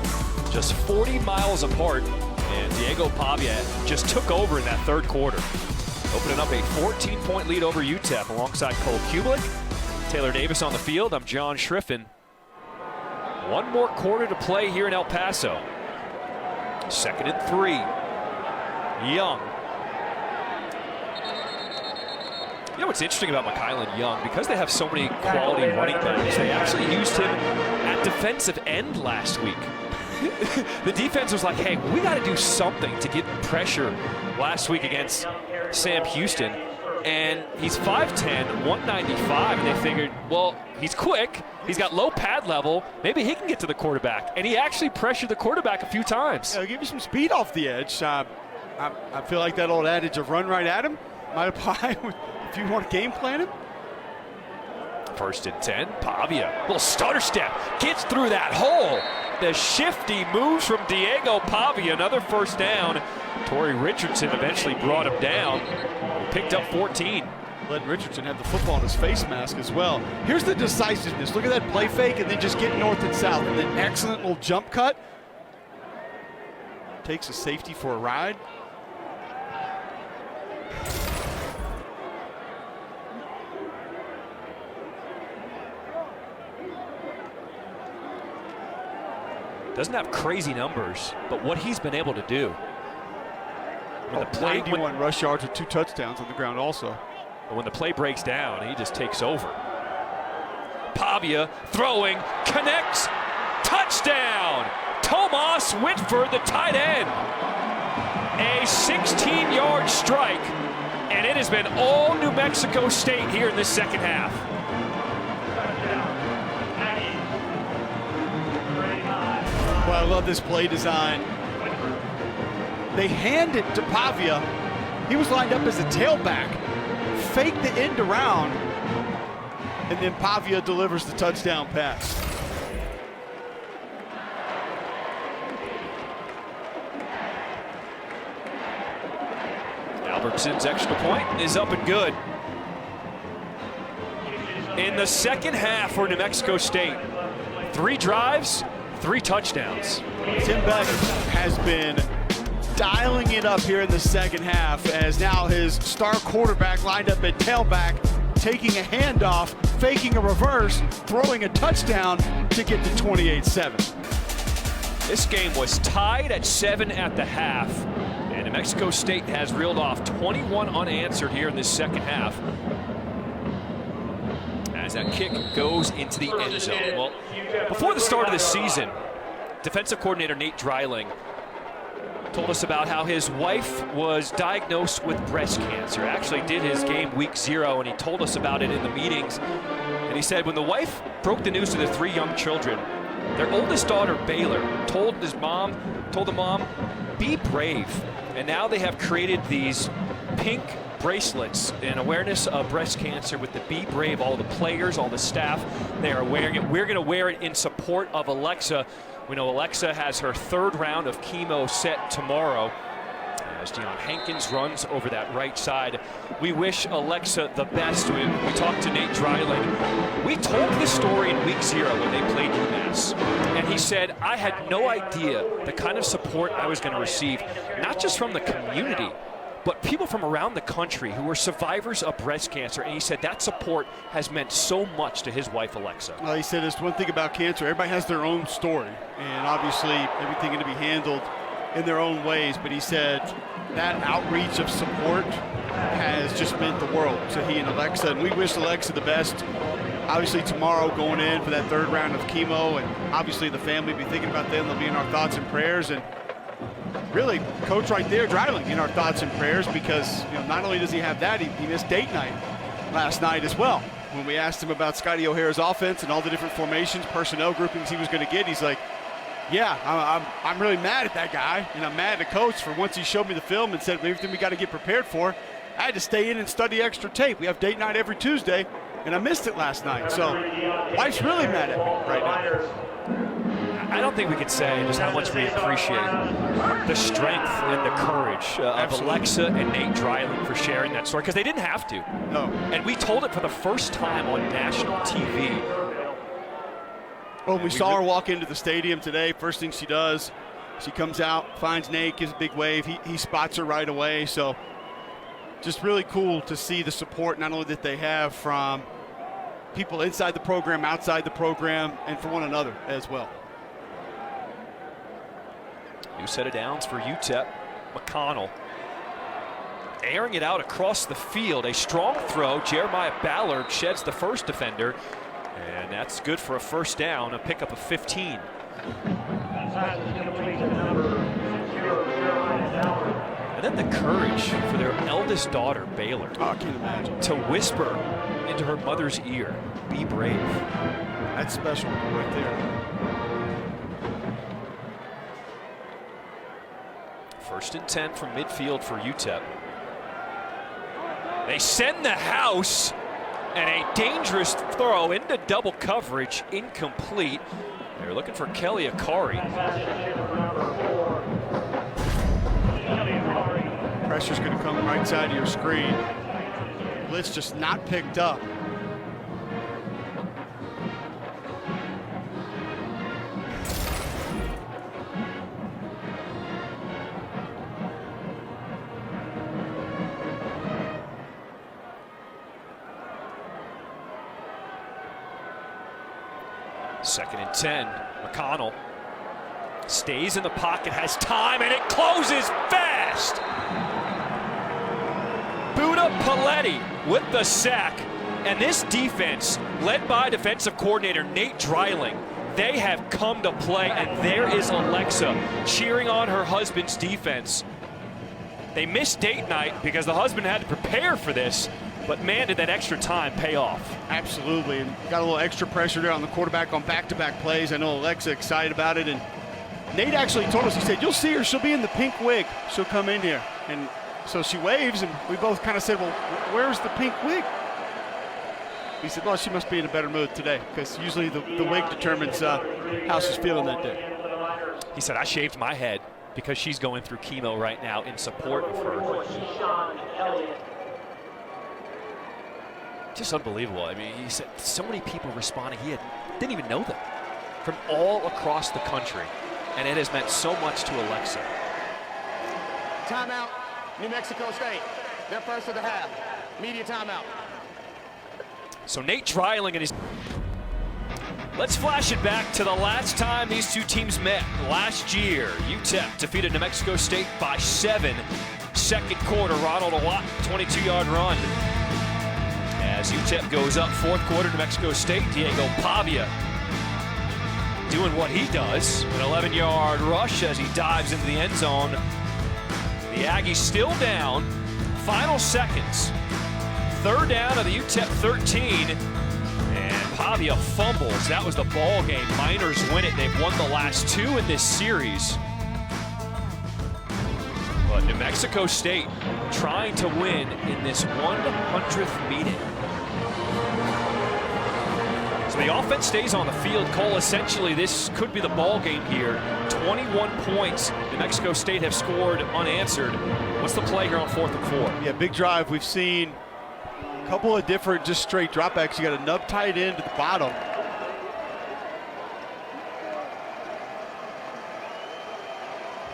just 40 miles apart. And Diego Pavia just took over in that 3rd quarter, opening up a 14-point lead over UTEP alongside Cole Kublik. Taylor Davis on the field. I'm John Schriffen. 1 more quarter to play here in El Paso. 2nd and 3. Young. You know what's interesting about McKylan Young? Because they have so many quality running backs, they actually used him at defensive end last week. The defense was like, hey, we got to do something to get pressure last week against Sam Houston. And he's 5'10", 195, and they figured, well, he's quick, he's got low pad level, maybe he can get to the quarterback. And he actually pressured the quarterback a few times. Yeah, give you some speed off the edge. I feel like that old adage of run right at him might apply if you want to game plan him. 1st and 10, Pavia, little stutter step, gets through that hole. The shifty moves from Diego Pavia, another 1st down. Torrey Richardson eventually brought him down. He picked up 14. Letting Richardson have the football in his face mask as well. Here's the decisiveness. Look at that play fake and then just get north and south. And then excellent little jump cut. Takes a safety for a ride. Doesn't have crazy numbers, but what he's been able to do. When the play, 91 rush yards with 2 touchdowns on the ground also. But when the play breaks down, he just takes over. Pavia throwing, connects, touchdown! Tomas Whitford, the tight end. A 16-yard strike, and it has been all New Mexico State here in the 2nd half. Well, I love this play design. They hand it to Pavia. He was lined up as a tailback. Fake the end around. And then Pavia delivers the touchdown pass. Albertson's extra point is up and good. In the second half for New Mexico State, 3 drives, 3 touchdowns. Tim Beck has been dialing it up here in the second half as now his star quarterback lined up at tailback, taking a handoff, faking a reverse, throwing a touchdown to get to 28-7. This game was tied at 7 at the half, and New Mexico State has reeled off 21 unanswered here in this second half. As that kick goes into the end zone. Well, before the start of the season, defensive coordinator Nate Dreiling told us about how his wife was diagnosed with breast cancer. Actually did his game week 0, and he told us about it in the meetings. And he said when the wife broke the news to their 3 young children, their oldest daughter, Baylor, told the mom, be brave. And now they have created these pink bracelets in awareness of breast cancer with the Be Brave. All the players, all the staff, they are wearing it. We're going to wear it in support of Alexa. We know Alexa has her 3rd round of chemo set tomorrow as Deion Hankins runs over that right side. We wish Alexa the best. We talked to Nate Dreiling. We told this story in week 0 when they played UMass. And he said, I had no idea the kind of support I was going to receive, not just from the community, but people from around the country who were survivors of breast cancer. And he said that support has meant so much to his wife, Alexa. Well, he said there's one thing about cancer. Everybody has their own story, and obviously everything going to be handled in their own ways. But he said that outreach of support has just meant the world to he and Alexa. And we wish Alexa the best. Obviously tomorrow going in for that 3rd round of chemo, and obviously the family be thinking about them. They'll be in our thoughts and prayers. And really, coach right there, Dreiling, in our thoughts and prayers, because not only does he have that, he missed date night last night as well. When we asked him about Scotty O'Hara's offense and all the different formations, personnel groupings he was going to get, he's like, yeah, I'm really mad at that guy, and I'm mad at the coach for once he showed me the film and said everything we got to get prepared for. I had to stay in and study extra tape. We have date night every Tuesday, and I missed it last night. So wife's really mad at me right now. I don't think we could say just how much we appreciate the strength and the courage of Alexa and Nate Dreiling for sharing that story, because they didn't have to. No. And we told it for the first time on national TV. Well, we saw her walk into the stadium today. First thing she does, she comes out, finds Nate, gives a big wave. He spots her right away. So just really cool to see the support, not only that they have from people inside the program, outside the program, and for one another as well. New set of downs for UTEP. McConnell airing it out across the field. A strong throw. Jeremiah Ballard sheds the first defender. And that's good for a first down, a pickup of 15. And then the courage for their eldest daughter, Baylor, I can't imagine, to whisper into her mother's ear, be brave. That's special right there. First and 10 from midfield for UTEP. They send the house, and a dangerous throw into double coverage, incomplete. They're looking for Kelly Akari. Pressure's going to come right side of your screen. Blitz just not picked up. Second and 10. McConnell stays in the pocket, has time, and it closes fast. Buda Paletti with the sack. And this defense, led by defensive coordinator Nate Dreiling, they have come to play, and there is Alexa cheering on her husband's defense. They missed date night because the husband had to prepare for this, but man, did that extra time pay off. Absolutely, and got a little extra pressure there on the quarterback on back-to-back plays. I know Alexa excited about it, and Nate actually told us, he said, you'll see her, she'll be in the pink wig. She'll come in here. And so she waves, and we both kind of said, well, where's the pink wig? He said, well, she must be in a better mood today, because usually the wig determines how she's feeling that day. He said, I shaved my head because she's going through chemo right now in support of her. Just unbelievable. I mean, he said so many people responding. He didn't even know them from all across the country, and it has meant so much to Alexa. Timeout, New Mexico State. They're first of the half. Media timeout. So Nate Dreiling and his... Let's flash it back to the last time these two teams met last year. UTEP defeated New Mexico State by 7. Second quarter, Ronald Watt, 22-yard run. As UTEP goes up fourth quarter, New Mexico State, Diego Pavia doing what he does. An 11-yard rush as he dives into the end zone. The Aggies still down. Final seconds. Third down of the UTEP 13. And Pavia fumbles. That was the ball game. Miners win it. They've won the last 2 in this series. But New Mexico State trying to win in this 100th meeting. So the offense stays on the field. Cole, essentially this could be the ball game here. 21 points New Mexico State have scored unanswered. What's the play here on 4th and 4? Yeah, big drive. We've seen a couple of different just straight dropbacks. You got a nub tight end at the bottom.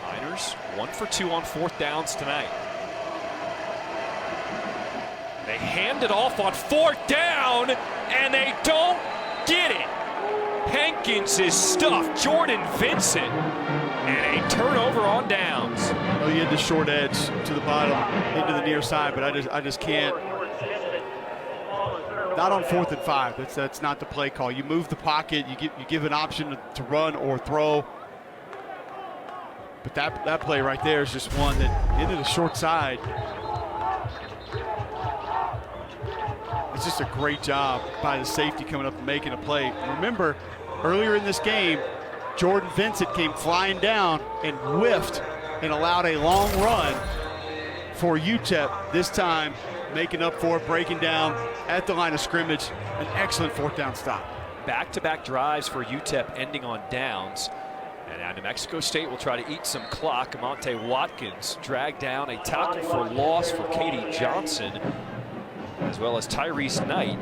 Miners 1 for 2 on 4th downs tonight. They hand it off on 4th down, and they don't get it. Hankins is stuffed. Jordan Vincent, and a turnover on downs. Oh, he had the short edge to the bottom, into the near side, but I just can't. Not on 4th and 5. That's not the play call. You move the pocket. You give an option to run or throw. But that play right there is just one that into the short side. It's just a great job by the safety coming up and making a play. Remember, earlier in this game, Jordan Vincent came flying down and whiffed and allowed a long run for UTEP. This time, making up for it, breaking down at the line of scrimmage. An excellent 4th down stop. Back-to-back drives for UTEP ending on downs. And now New Mexico State will try to eat some clock. Amonte Watkins dragged down a tackle for loss for Katie Johnson, as well as Tyrese Knight.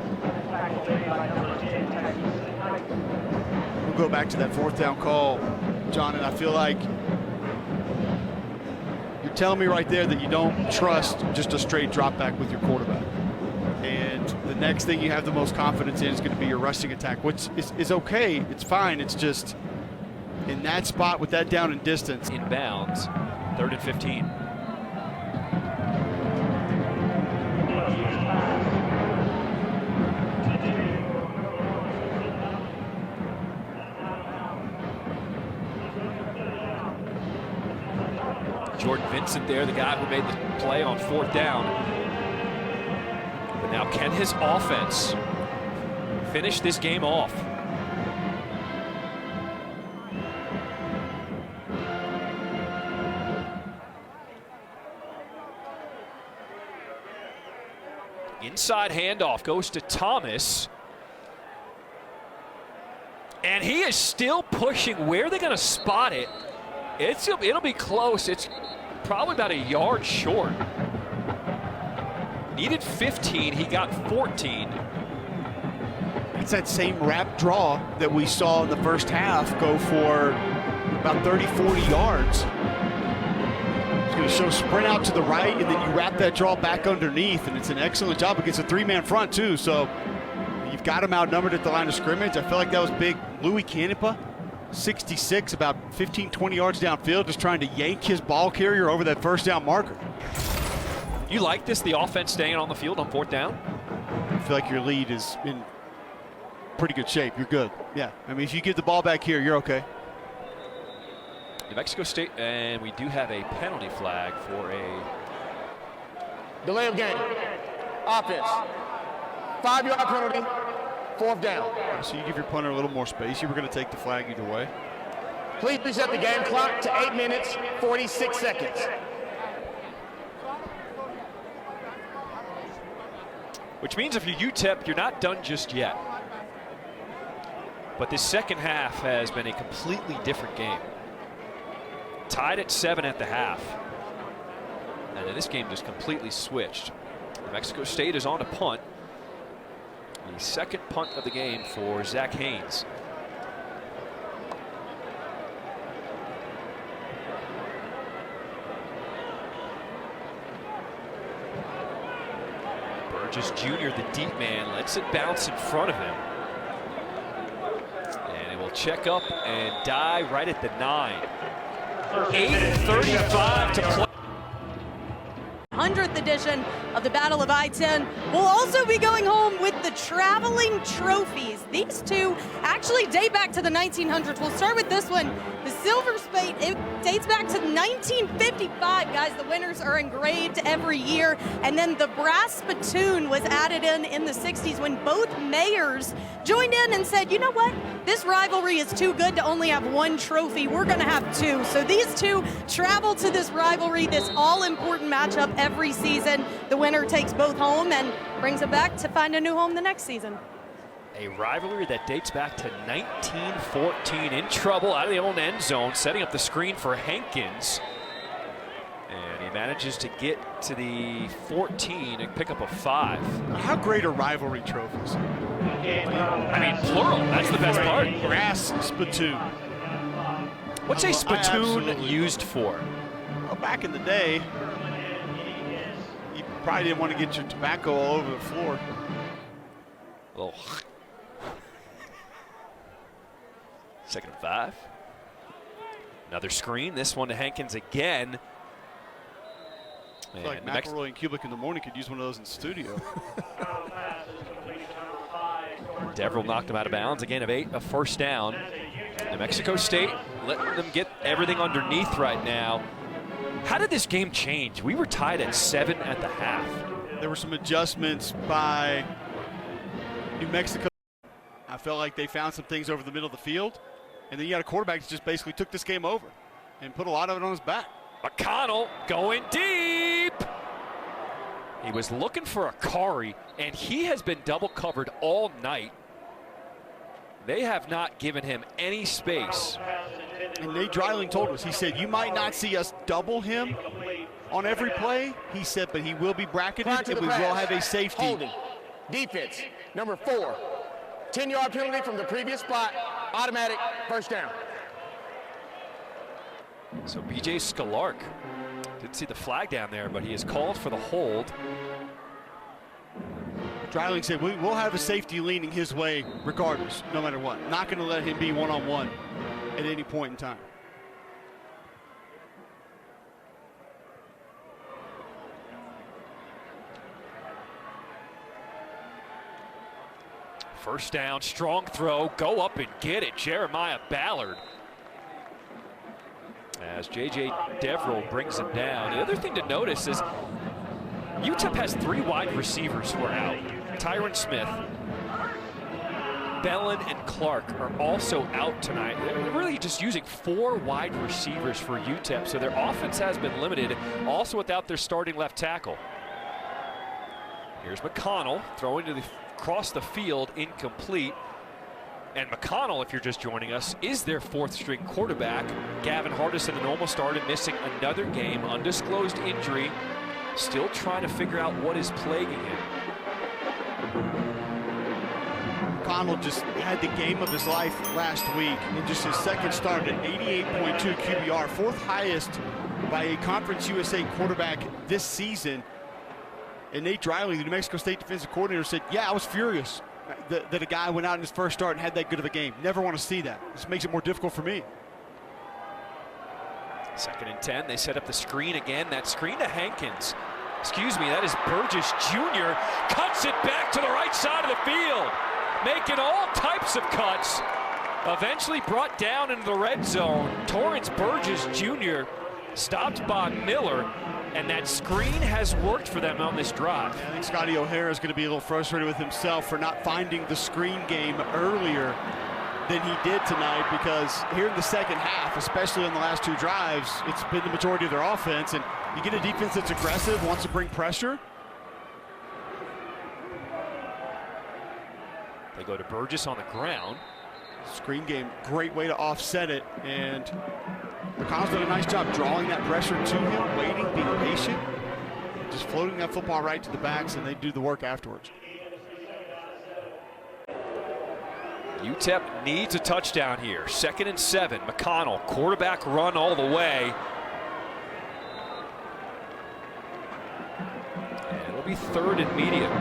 We'll go back to that 4th down call, John, and I feel like you're telling me right there that you don't trust just a straight drop back with your quarterback. And the next thing you have the most confidence in is going to be your rushing attack, which is okay. It's fine. It's just in that spot with that down and distance. Inbounds, 3rd and 15. Jordan Vincent there, the guy who made the play on 4th down. But now can his offense finish this game off? Inside handoff goes to Thomas. And he is still pushing. Where are they going to spot it? It'll be close. It's probably about a yard short. Needed 15, he got 14. It's that same wrap draw that we saw in the first half go for about 30, 40 yards. It's going to show sprint out to the right, and then you wrap that draw back underneath, and it's an excellent job against a 3-man front too. So you've got him outnumbered at the line of scrimmage. I feel like that was big. Louis Canepa, 66, about 15, 20 yards downfield, just trying to yank his ball carrier over that 1st down marker. You like this, the offense staying on the field on 4th down? I feel like your lead is in pretty good shape. You're good. Yeah, I mean, if you get the ball back here, you're okay. New Mexico State, and we do have a penalty flag for a Delay of game. Offense. 5-yard penalty. 4th down. So you give your punter a little more space. You were going to take the flag either way. Please reset the game clock to 8 minutes, 46 seconds. Which means if you're UTEP, you're not done just yet. But this second half has been a completely different game. Tied at 7 at the half. And then this game just completely switched. New Mexico State is on to punt. The second punt of the game for Zach Haynes. Burgess Jr., the deep man, lets it bounce in front of him. And it will check up and die right at the 9. 8:35 to play. 100th edition of the Battle of I-10 will also be going home with the traveling trophies. These two actually date back to the 1900s. We'll start with this one. The silver spade, it dates back to 1955, guys. The winners are engraved every year. And then the brass spittoon was added in the 60s when both mayors joined in and said, you know what? This rivalry is too good to only have one trophy. We're going to have two. So these two travel to this rivalry, this all-important matchup every season. The winner takes both home and brings it back to find a new home the next season. A rivalry that dates back to 1914. In trouble out of the own end zone, setting up the screen for Hankins. And he manages to get to the 14 and pick up a 5. How great are rivalry trophies? I mean, plural. That's the best part. Brass spittoon. What's a spittoon used for? Well, back in the day, you probably didn't want to get your tobacco all over the floor. Oh. 2nd and 5. Another screen. This one to Hankins again. I feel like McElroy and Kubick in the morning could use one of those in the studio. Deverell knocked him out of bounds. A gain of 8, a first down. New Mexico State letting them get everything underneath right now. How did this game change? We were tied at 7 at the half. There were some adjustments by New Mexico. I felt like they found some things over the middle of the field. And then you got a quarterback that just basically took this game over and put a lot of it on his back. McConnell going deep. He was looking for a Kari, and he has been double covered all night. They have not given him any space. And Nate Dreiling told us, he said, you might not see us double him on every play. He said, but he will be bracketed and we will have a safety. Holding. Defense, number 4. 10-yard penalty from the previous spot. Automatic first down. So B.J. Scalark didn't see the flag down there, but he is called for the hold. Dreiling said, we'll have a safety leaning his way regardless, no matter what. Not going to let him be one-on-one at any point in time. First down, strong throw, go up and get it. Jeremiah Ballard. As J.J. Deverell brings him down. The other thing to notice is UTEP has 3 wide receivers who are out. Tyron Smith, Bellin, and Clark are also out tonight. They're really just using 4 wide receivers for UTEP, so their offense has been limited, also without their starting left tackle. Here's McConnell throwing to the across the field, incomplete. And McConnell, if you're just joining us, is their 4th string quarterback. Gavin Hardison almost started missing another game, undisclosed injury. Still trying to figure out what is plaguing him. McConnell just had the game of his life last week in just his 2nd start at 88.2 QBR, 4th highest by a Conference USA quarterback this season. And Nate Dreiling, the New Mexico State defensive coordinator, said, yeah, I was furious that a guy went out in his first start and had that good of a game. Never want to see that. This makes it more difficult for me. 2nd and 10, they set up the screen again. That screen to Hankins. Excuse me, that is Burgess Jr. Cuts it back to the right side of the field. Making all types of cuts. Eventually brought down into the red zone. Torrance Burgess Jr. stopped by Miller. And that screen has worked for them on this drive. I think Scotty O'Hara is going to be a little frustrated with himself for not finding the screen game earlier than he did tonight, because here in the second half, especially on the last 2 drives, it's been the majority of their offense. And you get a defense that's aggressive, wants to bring pressure. They go to Burgess on the ground. Screen game, great way to offset it. And McConnell's done a nice job drawing that pressure to him, waiting, being patient, just floating that football right to the backs, and they do the work afterwards. UTEP needs a touchdown here. 2nd and 7. McConnell, quarterback run all the way. And it'll be 3rd and medium.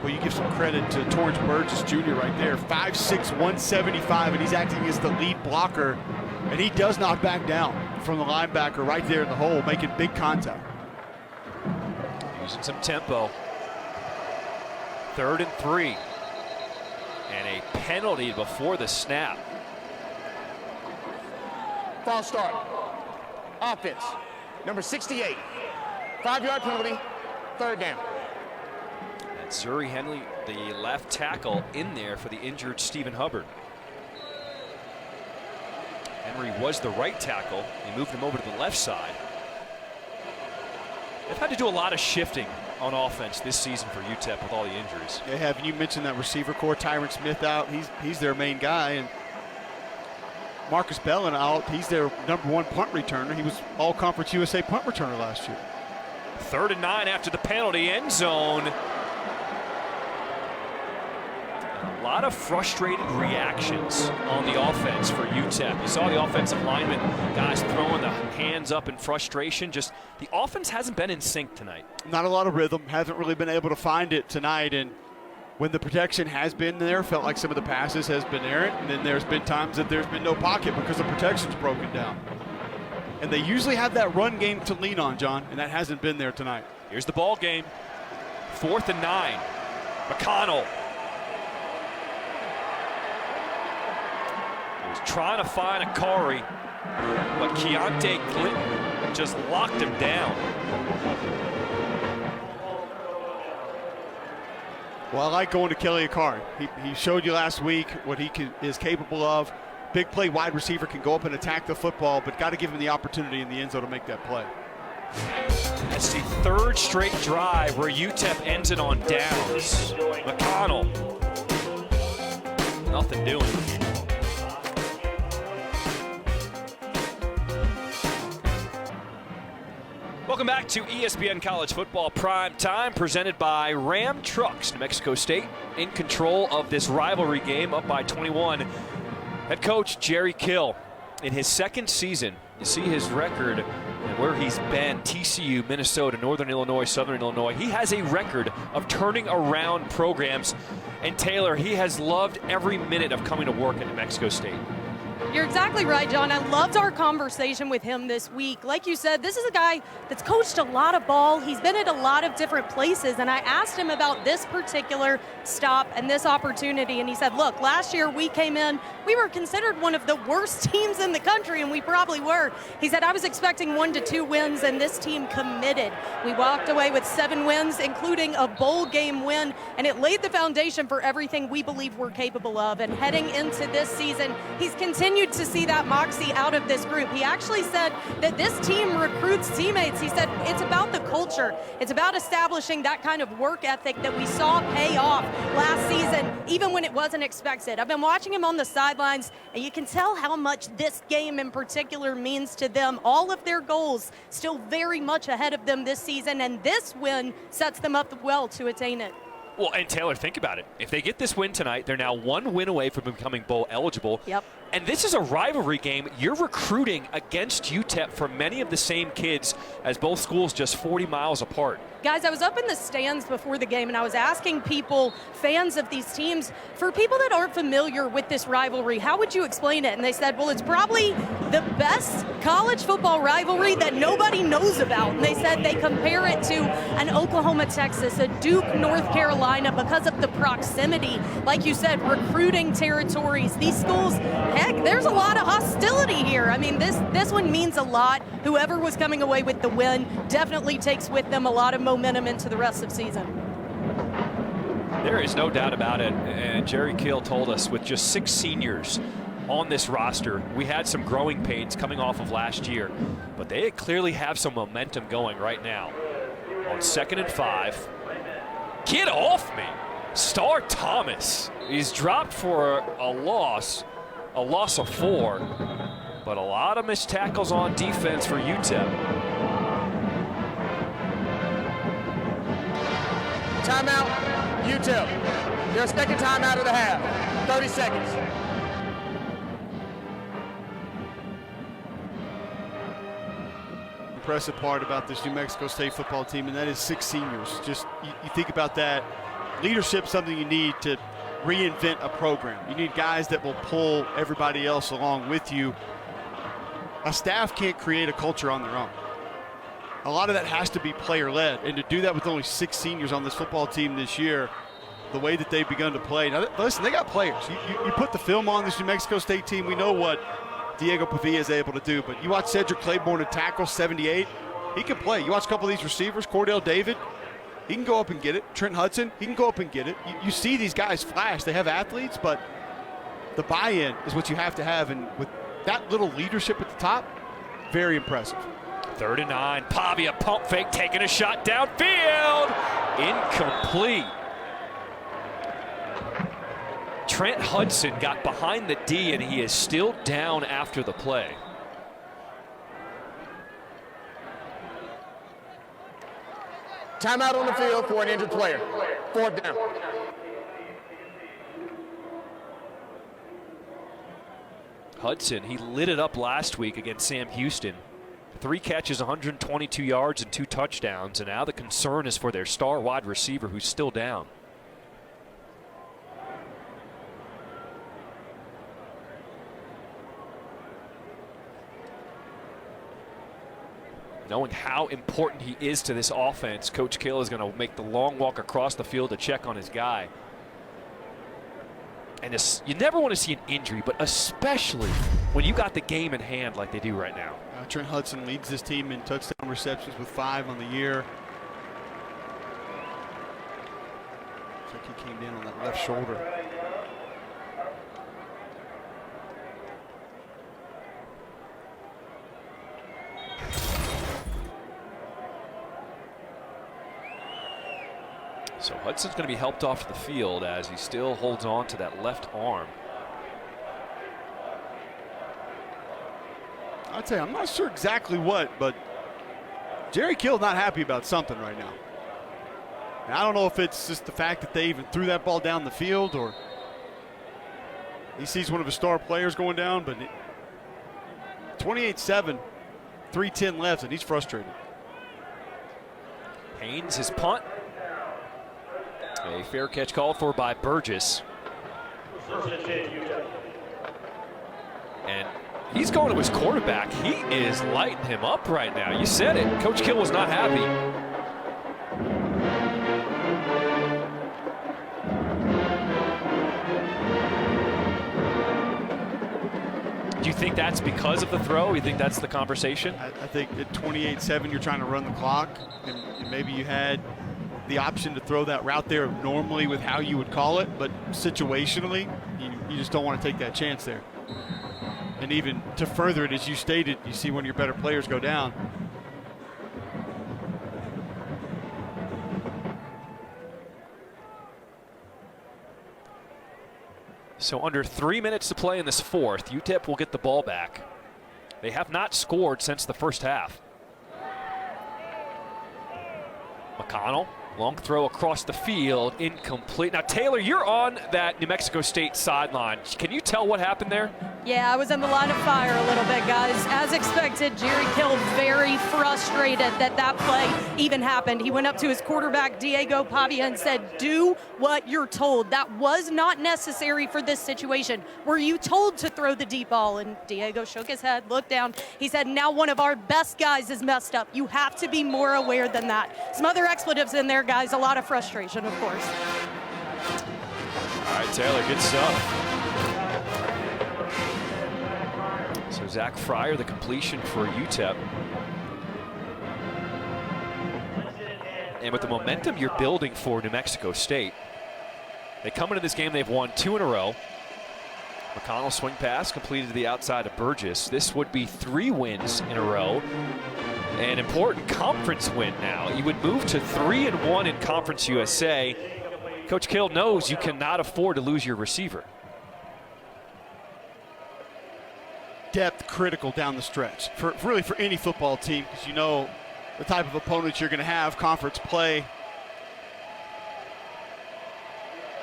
Well, you give some credit to Torrance Burgess Jr. right there. 5'6", 175, and he's acting as the lead blocker. And he does not back down from the linebacker right there in the hole, making big contact. Using some tempo. 3rd and 3. And a penalty before the snap. False start. Offense, number 68. 5-yard penalty, 3rd down. And Zuri Henley, the left tackle, in there for the injured Stephen Hubbard. Henry was the right tackle. He moved him over to the left side. They've had to do a lot of shifting on offense this season for UTEP with all the injuries. They have. You mentioned that receiver core, Tyron Smith out. He's their main guy, and Marcus Bellin out. He's their #1 punt returner. He was All-Conference USA punt returner last year. 3rd and 9 after the penalty, end zone. A lot of frustrated reactions on the offense for UTEP. You saw the offensive linemen, guys throwing the hands up in frustration. Just the offense hasn't been in sync tonight. Not a lot of rhythm. Haven't really been able to find it tonight. And when the protection has been there, felt like some of the passes has been errant. And then there's been times that there's been no pocket because the protection's broken down. And they usually have that run game to lean on, John, and that hasn't been there tonight. Here's the ball game. 4th and 9. McConnell. Trying to find a Akari, but Keontae Clinton just locked him down. Well, I like going to Kelly Akari. He showed you last week what he is capable of. Big play wide receiver, can go up and attack the football, but got to give him the opportunity in the end zone to make that play. That's the 3rd straight drive where UTEP ends it on downs. McConnell, nothing doing. Welcome back to ESPN College Football Prime Time, presented by Ram Trucks. New Mexico State in control of this rivalry game, up by 21. Head coach Jerry Kill, in his 2nd season, you see his record and where he's been: TCU, Minnesota, Northern Illinois, Southern Illinois. He has a record of turning around programs. And Taylor, he has loved every minute of coming to work at New Mexico State. You're exactly right, John. I loved our conversation with him this week. Like you said, this is a guy that's coached a lot of ball. He's been at a lot of different places, and I asked him about this particular stop and this opportunity, and he said, look, last year we came in, we were considered one of the worst teams in the country, and we probably were. He said, I was expecting 1 to 2 wins, and this team committed. We walked away with 7 wins, including a bowl game win, and it laid the foundation for everything we believe we're capable of. And heading into this season, he's continued to see that moxie out of this group. He actually said that this team recruits teammates. He said it's about the culture. It's about establishing that kind of work ethic that we saw pay off last season, even when it wasn't expected. I've been watching him on the sidelines, and you can tell how much this game in particular means to them. All of their goals still very much ahead of them this season, and this win sets them up well to attain it. Well, and Taylor, think about it. If they get this win tonight, they're now 1 win away from becoming bowl eligible. Yep. And this is a rivalry game. You're recruiting against UTEP for many of the same kids as both schools just 40 miles apart. Guys, I was up in the stands before the game, and I was asking people, fans of these teams, for people that aren't familiar with this rivalry, how would you explain it? And they said, well, it's probably the best college football rivalry that nobody knows about. And they said they compare it to an Oklahoma, Texas, a Duke, North Carolina, because of the proximity. Like you said, recruiting territories. These schools, heck, there's a lot of hostility here. I mean, this one means a lot. Whoever was coming away with the win definitely takes with them a lot of momentum into the rest of the season. There is no doubt about it. And Jerry Kill told us with just 6 seniors on this roster, we had some growing pains coming off of last year, but they clearly have some momentum going right now. On 2nd and 5, get off me. Star Thomas. He's dropped for a loss of 4. But a lot of missed tackles on defense for UTEP. Timeout, UTEP. Their second timeout of the half. 30 seconds. Impressive part about this New Mexico State football team, and that is 6 seniors. Just you think about that. Leadership, something you need to reinvent a program. You need guys that will pull everybody else along with you. A staff can't create a culture on their own. A lot of that has to be player-led, and to do that with only 6 seniors on this football team this year, the way that they've begun to play. Now, listen, they got players. You put the film on this New Mexico State team, we know what Diego Pavia is able to do, but you watch Cedric Claiborne to tackle 78, he can play. You watch a couple of these receivers, Cordell David, he can go up and get it. Trent Hudson, he can go up and get it. You see these guys flash. They have athletes, but the buy-in is what you have to have, and with that little leadership at the top, very impressive. 3rd and 9, Pavia pump fake, taking a shot downfield, incomplete. Trent Hudson got behind the D, and he is still down after the play. Timeout on the field for an injured player. 4th down. Hudson, he lit it up last week against Sam Houston. 3 catches, 122 yards, and 2 touchdowns, and now the concern is for their star wide receiver who's still down. Knowing how important he is to this offense, Coach Kill is going to make the long walk across the field to check on his guy. And you never want to see an injury, but especially when you got the game in hand like they do right now. Trent Hudson leads this team in touchdown receptions with 5 on the year. Looks like he came in on that left shoulder. So Hudson's going to be helped off the field as he still holds on to that left arm. I'll tell you, I'm not sure exactly what, but Jerry Kill's not happy about something right now. And I don't know if it's just the fact that they even threw that ball down the field, or he sees one of his star players going down, but 28-7, 3:10 left, and he's frustrated. Haynes, his punt. A fair catch called for by Burgess. And he's going to his quarterback. He is lighting him up right now. You said it. Coach Kill was not happy. Do you think that's because of the throw? You think that's the conversation? I think at 28-7, you're trying to run the clock, and maybe you had the option to throw that route there normally with how you would call it, but situationally, you just don't want to take that chance there. And even to further it, as you stated, you see one of your better players go down. So under 3 minutes to play in this 4th, UTEP will get the ball back. They have not scored since the first half. McConnell. Long throw across the field, incomplete. Now, Taylor, you're on that New Mexico State sideline. Can you tell what happened there? Yeah, I was in the line of fire a little bit, guys. As expected, Jerry Kill very frustrated that play even happened. He went up to his quarterback, Diego Pavia, and said, do what you're told. That was not necessary for this situation. Were you told to throw the deep ball? And Diego shook his head, looked down. He said, now one of our best guys is messed up. You have to be more aware than that. Some other expletives in there, guys. A lot of frustration, of course. All right, Taylor, good stuff. So Zach Fryer, the completion for UTEP. And with the momentum you're building for New Mexico State, they come into this game, they've won 2 in a row. McConnell swing pass completed to the outside of Burgess. This would be 3 wins in a row. An important conference win now. You would move to 3-1 in Conference USA. Coach Kill knows you cannot afford to lose your receiver. depth critical down the stretch for any football team, because you know the type of opponents you're going to have, conference play.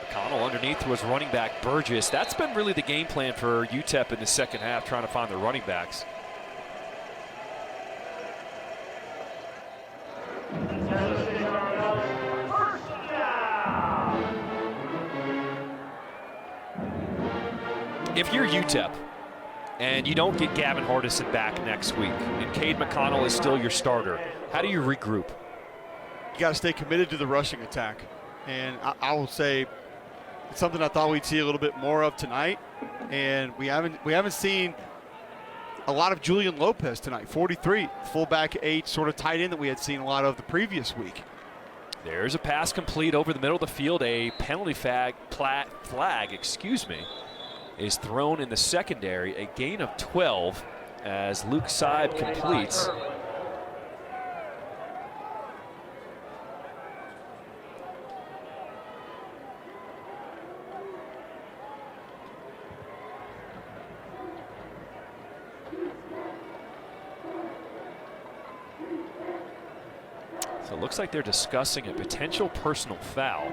McConnell underneath was running back Burgess. That's been really the game plan for UTEP in the second half, trying to find their running backs. If you're UTEP and you don't get Gavin Hardison back next week and Cade McConnell is still your starter, how do you regroup? You got to stay committed to the rushing attack. And I will say it's something I thought we'd see a little bit more of tonight. And we haven't seen a lot of Julian Lopez tonight, 43, fullback 8, sort of tight end that we had seen a lot of the previous week. There's a pass complete over the middle of the field. A penalty flag, is thrown in the secondary. A gain of 12 as Luke Seib completes. So it looks like they're discussing a potential personal foul.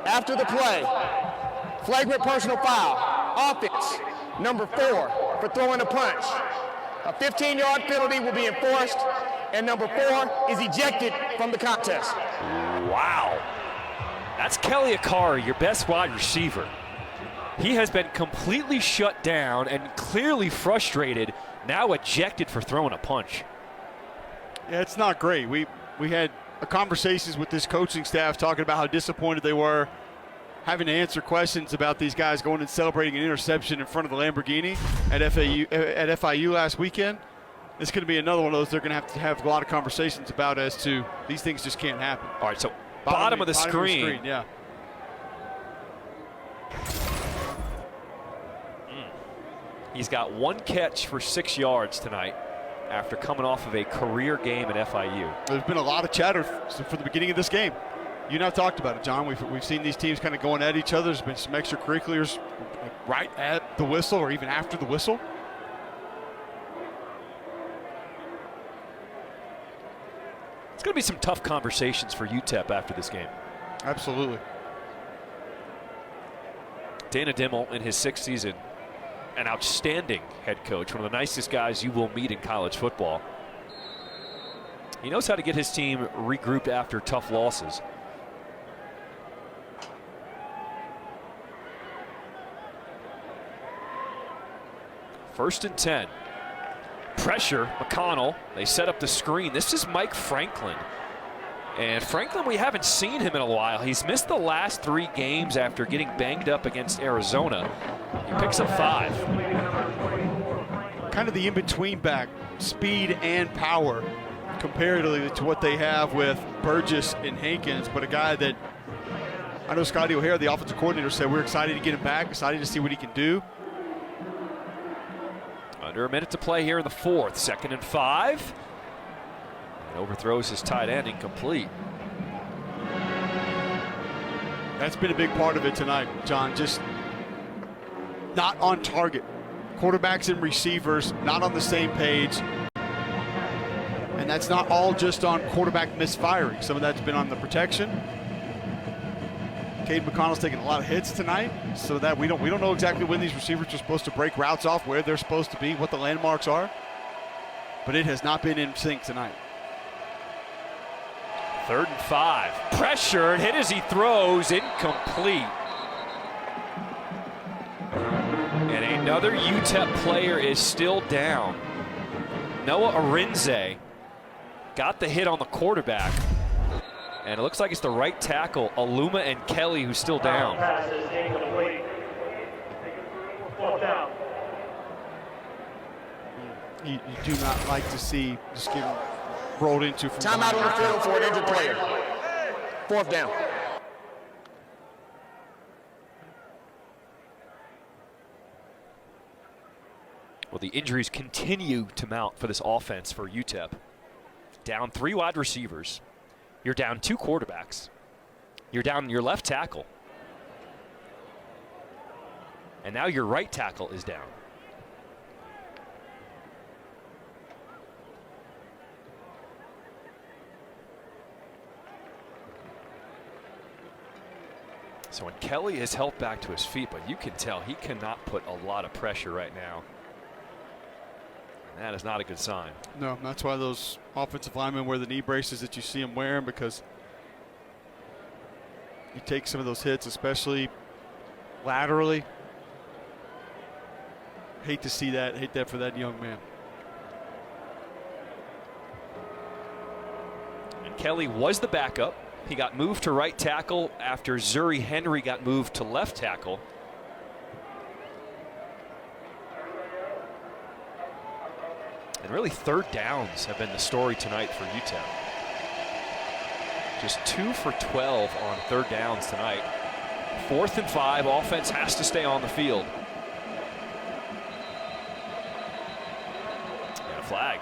After the play, flagrant personal foul, offense, number 4 for throwing a punch. A 15-yard penalty will be enforced, and number 4 is ejected from the contest. Wow. That's Kelly Akari, your best wide receiver. He has been completely shut down and clearly frustrated, now ejected for throwing a punch. Yeah, it's not great. We had conversations with this coaching staff talking about how disappointed they were having to answer questions about these guys going and celebrating an interception in front of the Lamborghini at FIU last weekend. It's going to be another one of those they're going to have a lot of conversations about as to these things just can't happen. All right, so bottom of the screen. Yeah. He's got 1 catch for 6 yards tonight after coming off of a career game at FIU. There's been a lot of chatter for the beginning of this game. You and I have talked about it, John. We've seen these teams kind of going at each other. There's been some extracurriculars right at the whistle or even after the whistle. It's going to be some tough conversations for UTEP after this game. Absolutely. Dana Dimmel in his 6th season, an outstanding head coach, one of the nicest guys you will meet in college football. He knows how to get his team regrouped after tough losses. First and 10. Pressure, McConnell. They set up the screen. This is Mike Franklin. And Franklin, we haven't seen him in a while. He's missed the last 3 games after getting banged up against Arizona. He picks up 5. Kind of the in-between back, speed and power comparatively to what they have with Burgess and Hankins, but a guy that I know Scotty O'Hara, the offensive coordinator, said we're excited to get him back, excited to see what he can do. Under a minute to play here in the 4th. 2nd and 5. And overthrows his tight end, incomplete. That's been a big part of it tonight, John. Just not on target. Quarterbacks and receivers not on the same page. And that's not all just on quarterback misfiring. Some of that's been on the protection. Cade McConnell's taking a lot of hits tonight, so that we don't know exactly when these receivers are supposed to break routes off, where they're supposed to be, what the landmarks are. But it has not been in sync tonight. 3rd and 5. Pressure, hit as he throws, incomplete. And another UTEP player is still down. Noah Arinze got the hit on the quarterback. And it looks like it's the right tackle, Aluma and Kelly, who's still down. You do not like to see just getting rolled into from Timeout on the field for an injured player. 4th down. Well, the injuries continue to mount for this offense for UTEP. Down 3 wide receivers. You're down 2 quarterbacks. You're down your left tackle. And now your right tackle is down. So when Kelly is helped back to his feet, but you can tell he cannot put a lot of pressure right now. And that is not a good sign. No, that's why those offensive linemen wear the knee braces that you see them wearing, because you take some of those hits, especially laterally. Hate to see that. Hate that for that young man. And Kelly was the backup. He got moved to right tackle after Zuri Henry got moved to left tackle. And really, 3rd downs have been the story tonight for UTEP. Just 2 for 12 on 3rd downs tonight. 4th and 5, offense has to stay on the field. And a flag.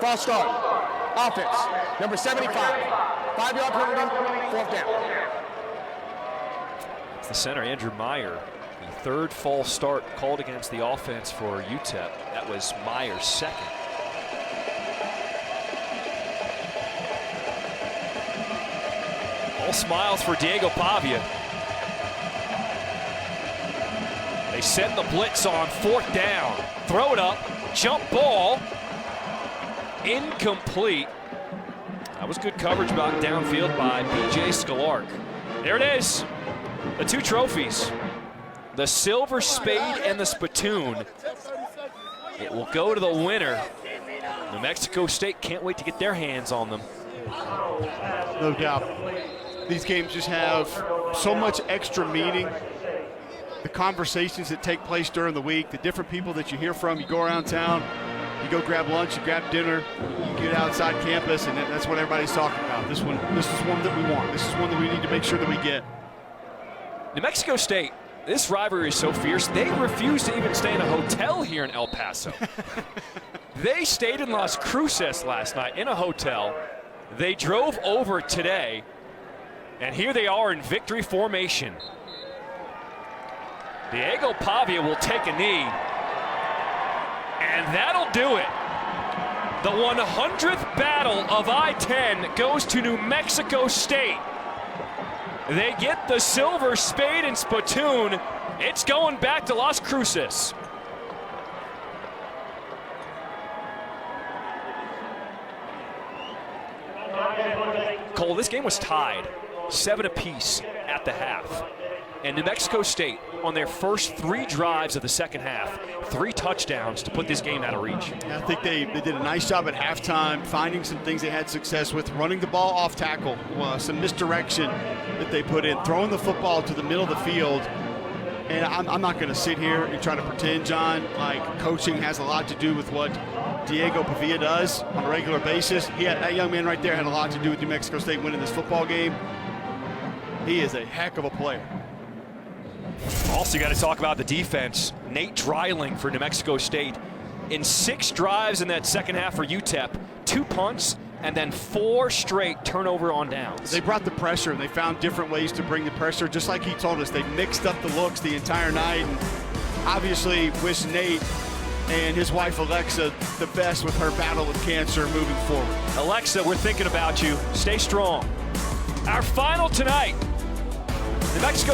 False start. Offense. Number 75. 5-yard penalty. 4th down. It's the center, Andrew Meyer. The 3rd false start called against the offense for UTEP. That was Meyer's 2nd. All smiles for Diego Pavia. They send the blitz on 4th down. Throw it up. Jump ball. Incomplete. That was good coverage back downfield by B.J. Scalark. There it is. The 2 trophies. The silver spade and the spittoon. It will go to the winner. New Mexico State can't wait to get their hands on them. No doubt. These games just have so much extra meaning. The conversations that take place during the week, the different people that you hear from, you go around town, you go grab lunch, you grab dinner, you get outside campus, and that's what everybody's talking about. This is one that we want. This is one that we need to make sure that we get. New Mexico State, this rivalry is so fierce, they refuse to even stay in a hotel here in El Paso. They stayed in Las Cruces last night in a hotel. They drove over today, and here they are in victory formation. Diego Pavia will take a knee, and that'll do it. The 100th battle of I-10 goes to New Mexico State. They get the silver spade and spittoon. It's going back to Las Cruces. Cole, this game was tied 7 apiece at the half. And New Mexico State, on their first 3 drives of the second half, 3 touchdowns to put this game out of reach. I think they did a nice job at halftime, finding some things they had success with, running the ball off tackle, some misdirection that they put in, throwing the football to the middle of the field. And I'm not going to sit here and try to pretend, John, like coaching has a lot to do with what Diego Pavia does on a regular basis. That young man right there had a lot to do with New Mexico State winning this football game. He is a heck of a player. Also, you got to talk about the defense. Nate Dreiling for New Mexico State. In 6 drives in that second half for UTEP, 2 punts, and then 4 straight turnover on downs. They brought the pressure, and they found different ways to bring the pressure. Just like he told us, they mixed up the looks the entire night. And obviously, wish Nate and his wife Alexa the best with her battle with cancer moving forward. Alexa, we're thinking about you. Stay strong. Our final tonight, New Mexico